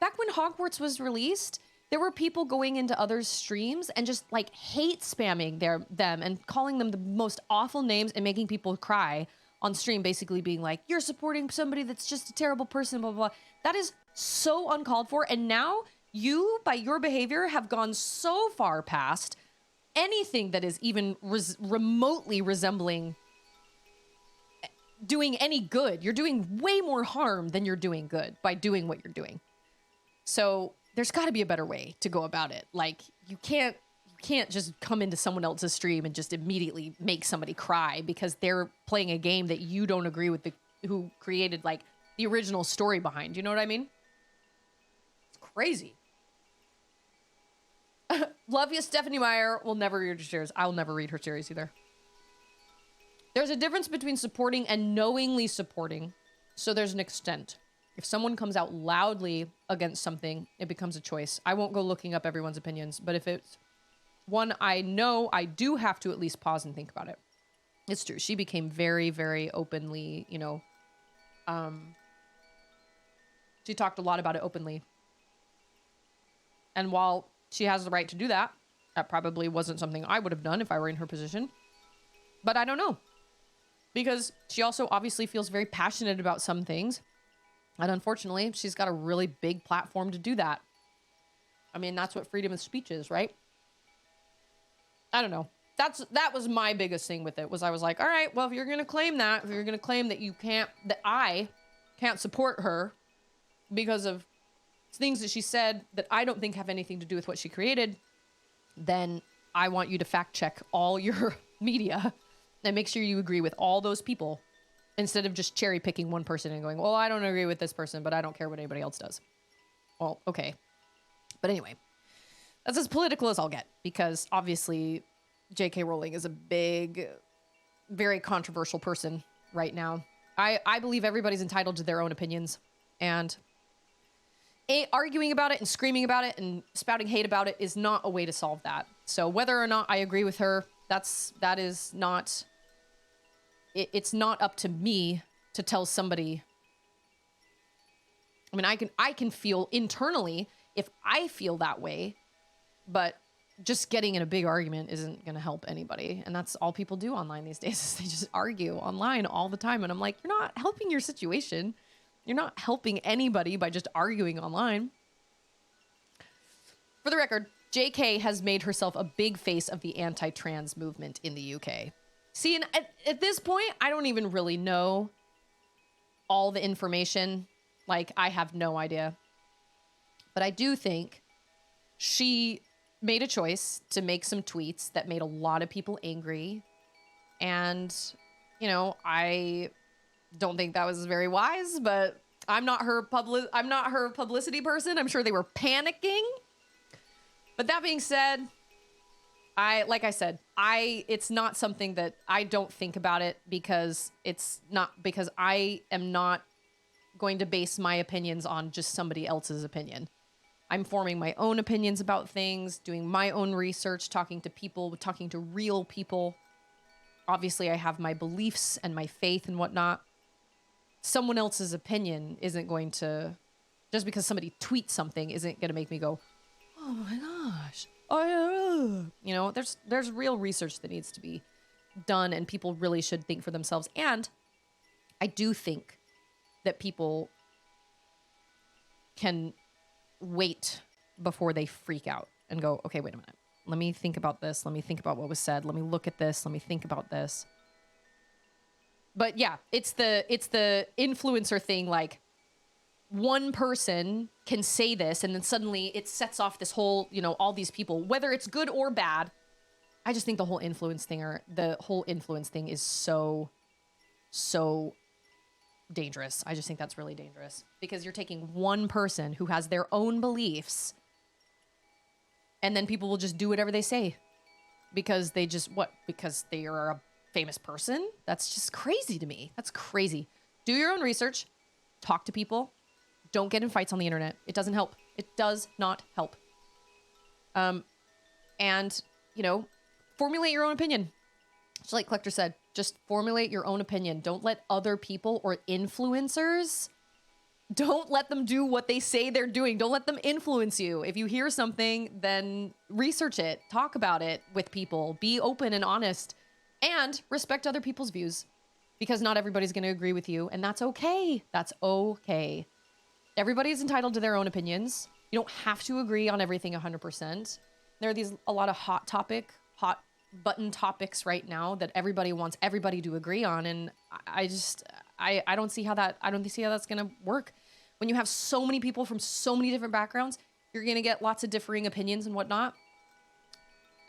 back when Hogwarts was released, there were people going into others' streams and just like hate spamming them and calling them the most awful names and making people cry on stream, basically being like, you're supporting somebody that's just a terrible person, blah, blah, blah. That is so uncalled for. And now you, by your behavior, have gone so far past anything that is even remotely resembling doing any good. You're doing way more harm than you're doing good by doing what you're doing. So there's got to be a better way to go about it. Like, you can't just come into someone else's stream and just immediately make somebody cry because they're playing a game that you don't agree with who created like the original story behind. You know what I mean? It's crazy. Love you, Stephanie Meyer. Will never read her series. I'll never read her series either. There's a difference between supporting and knowingly supporting. So there's an extent. If someone comes out loudly against something, it becomes a choice. I won't go looking up everyone's opinions, but if it's one I know, I do have to at least pause and think about it. It's true. She became very, very openly, she talked a lot about it openly. And while she has the right to do that, that probably wasn't something I would have done if I were in her position. But I don't know. Because she also obviously feels very passionate about some things. And unfortunately, she's got a really big platform to do that. I mean, that's what freedom of speech is, right? I don't know. That was my biggest thing with it, was I was like, all right, well, if you're going to claim that, if you're going to claim that I can't support her because of things that she said that I don't think have anything to do with what she created, then I want you to fact check all your media and make sure you agree with all those people instead of just cherry picking one person and going, well, I don't agree with this person, but I don't care what anybody else does. Well, okay. But anyway, that's as political as I'll get, because obviously J.K. Rowling is a big, very controversial person right now. I believe everybody's entitled to their own opinions, and arguing about it and screaming about it and spouting hate about it is not a way to solve that. So whether or not I agree with her, that is not, it's not up to me to tell somebody. I mean, I can feel internally if I feel that way, but just getting in a big argument isn't going to help anybody. And that's all people do online these days, is they just argue online all the time. And I'm like, you're not helping your situation. You're not helping anybody by just arguing online. For the record, JK has made herself a big face of the anti-trans movement in the UK. See, and at this point, I don't even really know all the information. Like, I have no idea. But I do think she made a choice to make some tweets that made a lot of people angry. And, I don't think that was very wise, but I'm not her publicity person. I'm sure they were panicking. But that being said, it's not something that I don't think about it because I am not going to base my opinions on just somebody else's opinion. I'm forming my own opinions about things, doing my own research, talking to people, talking to real people. Obviously, I have my beliefs and my faith and whatnot. Someone else's opinion isn't going to, just because somebody tweets something, isn't going to make me go, oh my gosh. You know, there's real research that needs to be done, and people really should think for themselves. And I do think that people can wait before they freak out and go, okay, wait a minute. Let me think about this. Let me think about what was said. Let me look at this. Let me think about this. But yeah, it's the influencer thing. Like, one person can say this and then suddenly it sets off this whole, you know, all these people, whether it's good or bad. I just think the whole influence thing is so dangerous. I just think that's really dangerous because you're taking one person who has their own beliefs and then people will just do whatever they say because because they are a famous person. That's just crazy to me. That's crazy. Do your own research, talk to people. Don't get in fights on the internet. It doesn't help. It does not help. And, you know, formulate your own opinion. Just like Collector said, just formulate your own opinion. Don't let other people or influencers, don't let them do what they say they're doing. Don't let them influence you. If you hear something, then research it. Talk about it with people. Be open and honest. And respect other people's views. Because not everybody's going to agree with you. And that's okay. That's okay. Everybody's entitled to their own opinions. You don't have to agree on everything 100%. There are a lot of hot button topics right now that everybody wants everybody to agree on. And I don't see how that's going to work. When you have so many people from so many different backgrounds, you're going to get lots of differing opinions and whatnot.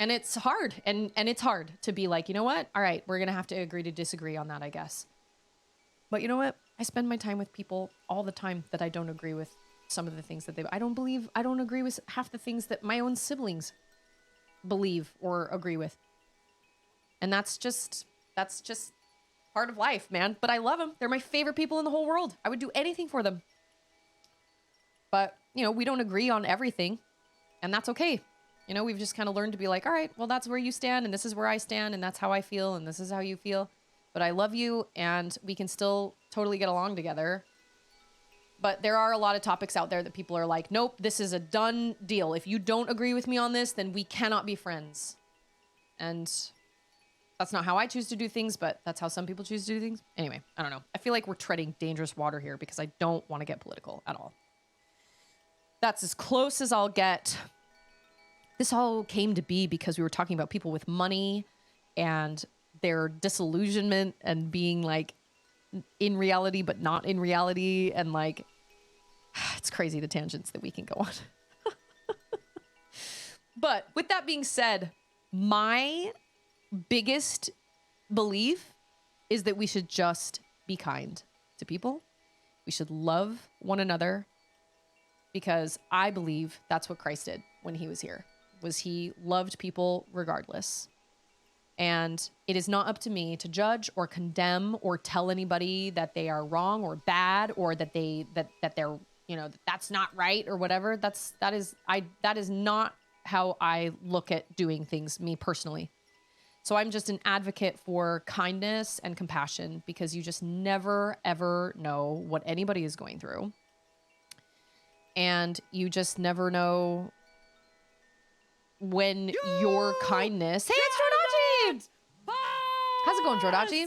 And it's hard. And it's hard to be like, you know what? All right, we're going to have to agree to disagree on that, I guess. But you know what? I spend my time with people all the time that I don't agree with some of the things that I don't agree with half the things that my own siblings believe or agree with. And that's just part of life, man. But I love them. They're my favorite people in the whole world. I would do anything for them. But, you know, we don't agree on everything. And that's okay. You know, we've just kind of learned to be like, all right, well, that's where you stand. And this is where I stand. And that's how I feel. And this is how you feel. But I love you, and we can still totally get along together. But there are a lot of topics out there that people are like, nope, this is a done deal. If you don't agree with me on this, then we cannot be friends. And that's not how I choose to do things, but that's how some people choose to do things. Anyway, I don't know. I feel like we're treading dangerous water here because I don't want to get political at all. That's as close as I'll get. This all came to be because we were talking about people with money and their disillusionment and being like in reality, but not in reality. And like, it's crazy the tangents that we can go on. But with that being said, my biggest belief is that we should just be kind to people. We should love one another because I believe that's what Christ did when he was here, was he loved people regardless. And it is not up to me to judge or condemn or tell anybody that they are wrong or bad or that they're, you know, that's not right or whatever. That is not how I look at doing things, me personally. So I'm just an advocate for kindness and compassion because you just never, ever know what anybody is going through. And you just never know when your kindness... Hey, it's Jordachi! How's it going, Jordachi?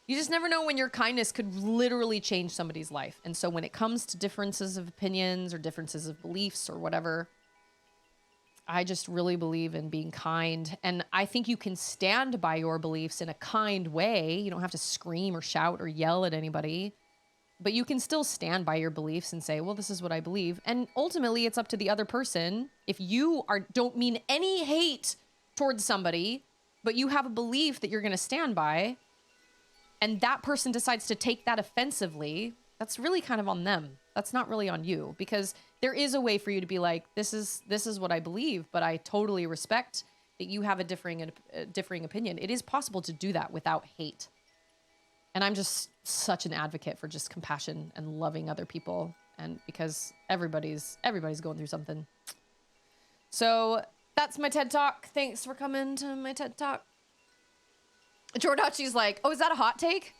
You just never know when your kindness could literally change somebody's life. And so when it comes to differences of opinions or differences of beliefs or whatever, I just really believe in being kind. And I think you can stand by your beliefs in a kind way. You don't have to scream or shout or yell at anybody. But you can still stand by your beliefs and say, well, this is what I believe. And ultimately, it's up to the other person. If you don't mean any hate towards somebody, but you have a belief that you're going to stand by, and that person decides to take that offensively, that's really kind of on them. That's not really on you, because there is a way for you to be like, this is what I believe, but I totally respect that you have a differing opinion. It is possible to do that without hate. And I'm just such an advocate for just compassion and loving other people, and because everybody's going through something. So that's my TED Talk. Thanks for coming to my TED Talk. Jordachi's like, oh, is that a hot take?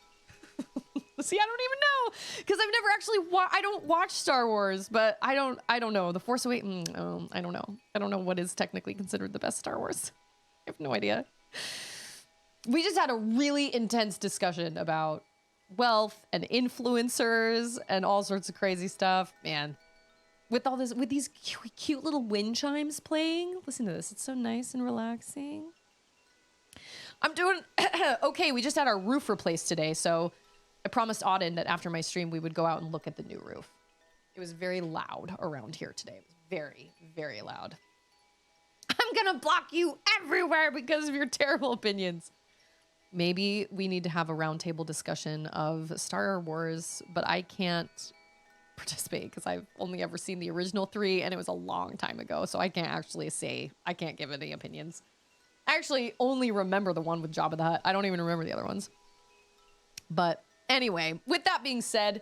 See, I don't even know, because I've never actually I don't watch Star Wars, but I don't know. The Force Awakens, I don't know. I don't know what is technically considered the best Star Wars. I have no idea. We just had a really intense discussion about wealth and influencers and all sorts of crazy stuff. Man, with all this, with these cute little wind chimes playing. Listen to this. It's so nice and relaxing. I'm doing okay. We just had our roof replaced today, so I promised Auden that after my stream, we would go out and look at the new roof. It was very loud around here today. It was very, very loud. I'm gonna block you everywhere because of your terrible opinions. Maybe we need to have a roundtable discussion of Star Wars, but I can't participate because I've only ever seen the original 3, and it was a long time ago, so I can't actually say, I can't give any opinions. I actually only remember the one with Jabba the Hutt. I don't even remember the other ones. But anyway, with that being said,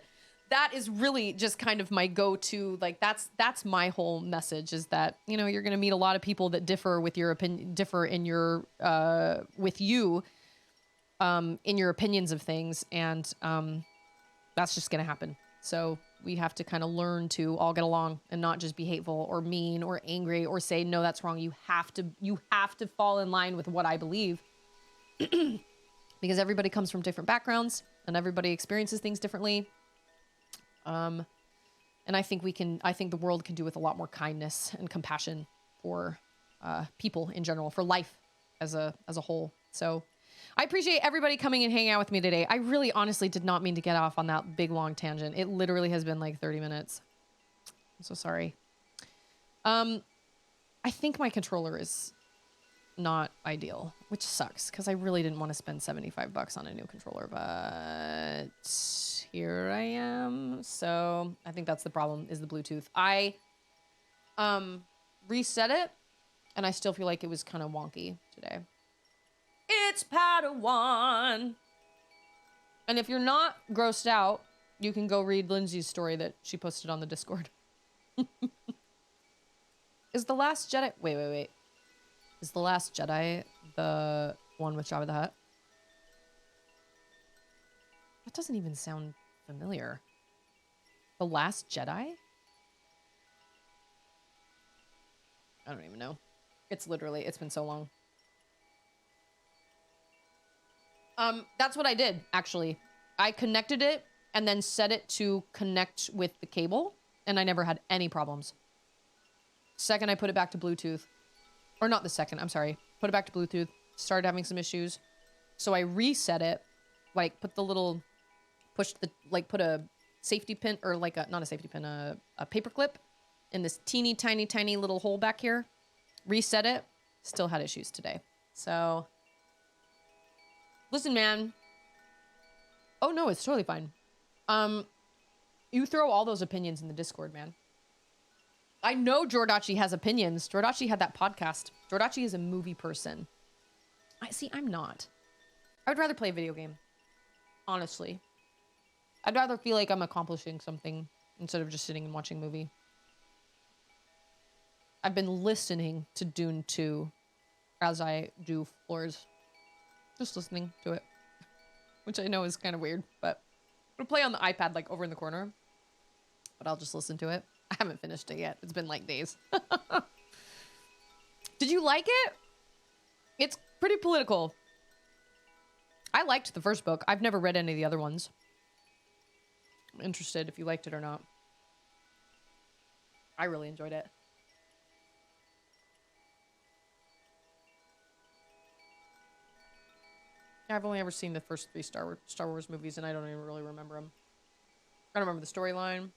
that is really just kind of my go-to, like that's my whole message, is that, you know, you're going to meet a lot of people that differ with your opinion, differ in your, with you, in your opinions of things. And, that's just going to happen. So we have to kind of learn to all get along and not just be hateful or mean or angry or say, no, that's wrong. You have to fall in line with what I believe. Because everybody comes from different backgrounds and everybody experiences things differently. And I think the world can do with a lot more kindness and compassion for people in general, for life as a whole. So I appreciate everybody coming and hanging out with me today. I really honestly did not mean to get off on that big long tangent. It literally has been like 30 minutes. I'm so sorry. I think my controller is not ideal, which sucks because I really didn't want to spend $75 on a new controller, but here I am. So I think that's the problem, is the Bluetooth. I reset it and I still feel like it was kind of wonky today. It's Padawan. And if you're not grossed out, you can go read Lindsay's story that she posted on the Discord. Is The Last Jedi... Wait. Is The Last Jedi the one with Jabba the Hutt? That doesn't even sound familiar. The Last Jedi? I don't even know. It's been so long. That's what I did, actually. I connected it and then set it to connect with the cable, and I never had any problems. Second, I put it back to Bluetooth. Or not the second, I'm sorry. Put it back to Bluetooth, started having some issues. So I reset it, like put a safety pin, or like not a safety pin, a paper clip in this teeny tiny little hole back here. Reset it, still had issues today. So... Listen, man. Oh, no, it's totally fine. You throw all those opinions in the Discord, man. I know Jordachi has opinions. Jordachi had that podcast. Jordachi is a movie person. I'm not. I would rather play a video game. Honestly. I'd rather feel like I'm accomplishing something instead of just sitting and watching a movie. I've been listening to Dune 2 as I do floors. Just listening to it, which I know is kind of weird, but I'll play on the iPad like over in the corner, but I'll just listen to it. I haven't finished it yet. It's been like days. Did you like it? It's pretty political. I liked the first book. I've never read any of the other ones. I'm interested if you liked it or not. I really enjoyed it. I've only ever seen the first 3 Star Wars movies, and I don't even really remember them. I don't remember the storyline.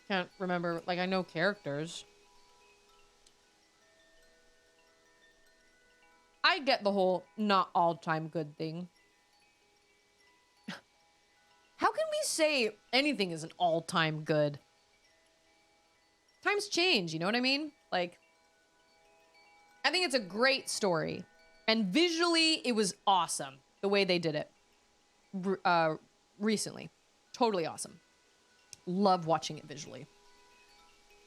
Can't remember, like, I know characters. I get the whole not all-time good thing. say anything is an all-time good? Times change, you know what I mean? Like, I think it's a great story. And visually, it was awesome, the way they did it recently. Totally awesome. Love watching it visually.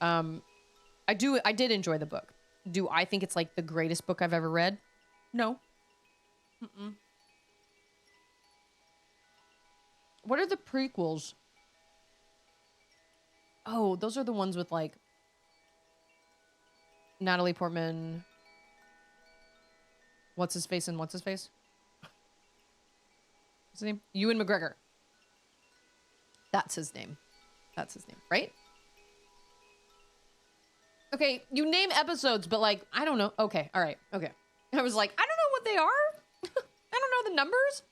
I did enjoy the book. Do I think it's like the greatest book I've ever read? No. Mm-mm. What are the prequels? Oh, those are the ones with like Natalie Portman. What's his face and what's his face? What's his name? Ewan McGregor. That's his name. That's his name, right? Okay, you name episodes, but like, I don't know. Okay, all right, okay. I was like, I don't know what they are. I don't know the numbers.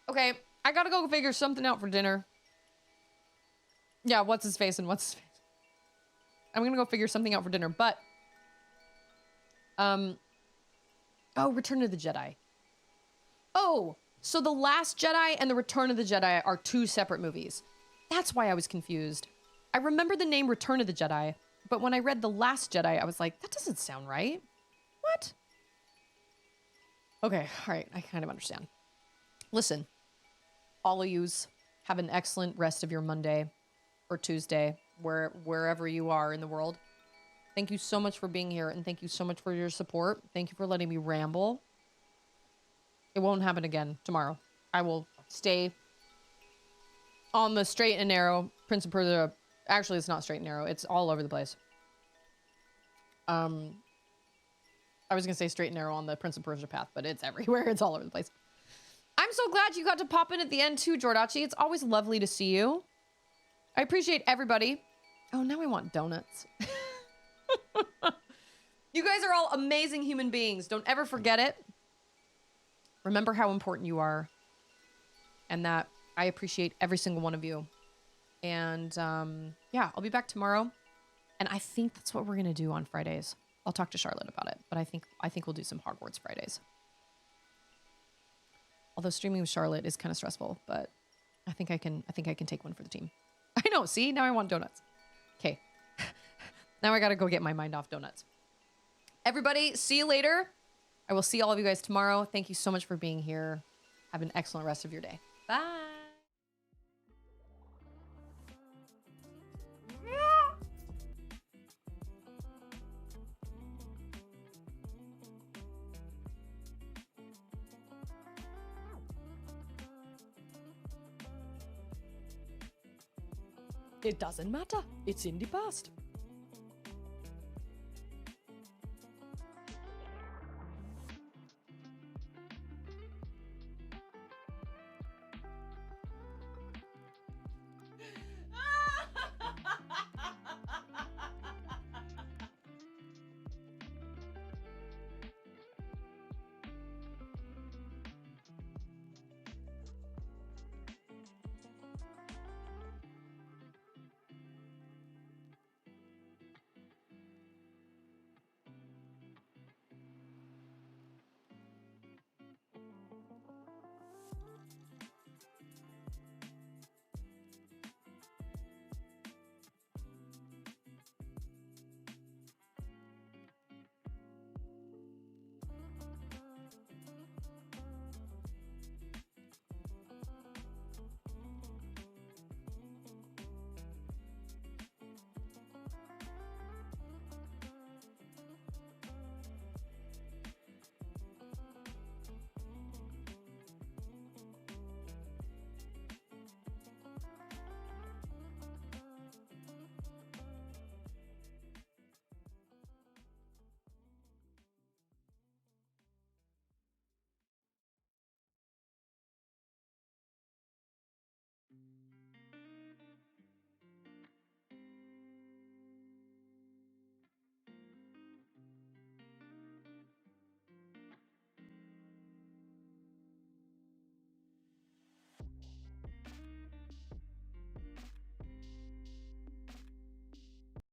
Okay, I gotta go figure something out for dinner. Yeah, what's his face and what's his face? I'm gonna go figure something out for dinner, but... Oh, Return of the Jedi. Oh, so The Last Jedi and The Return of the Jedi are two separate movies. That's why I was confused. I remember the name Return of the Jedi, but when I read The Last Jedi, I was like, that doesn't sound right. What? Okay, all right, I kind of understand. Listen, all of yous have an excellent rest of your Monday or Tuesday, wherever you are in the world. Thank you so much for being here, and thank you so much for your support. Thank you for letting me ramble. It won't happen again tomorrow. I will stay on the straight and narrow Prince of Persia. Actually, it's not straight and narrow. It's all over the place. I was going to say straight and narrow on the Prince of Persia path, but it's everywhere. It's all over the place. I'm so glad you got to pop in at the end too, Jordachi. It's always lovely to see you. I appreciate everybody. Oh, now I want donuts. You guys are all amazing human beings. Don't ever forget it. Remember how important you are. And that I appreciate every single one of you. And yeah, I'll be back tomorrow. And I think that's what we're going to do on Fridays. I'll talk to Charlotte about it, but I think we'll do some Hogwarts Fridays. Although streaming with Charlotte is kind of stressful, but I think I can take one for the team. I know, see? Now I want donuts. Okay. Now I got to go get my mind off donuts. Everybody, see you later. I will see all of you guys tomorrow. Thank you so much for being here. Have an excellent rest of your day. Bye. It doesn't matter. It's in the past.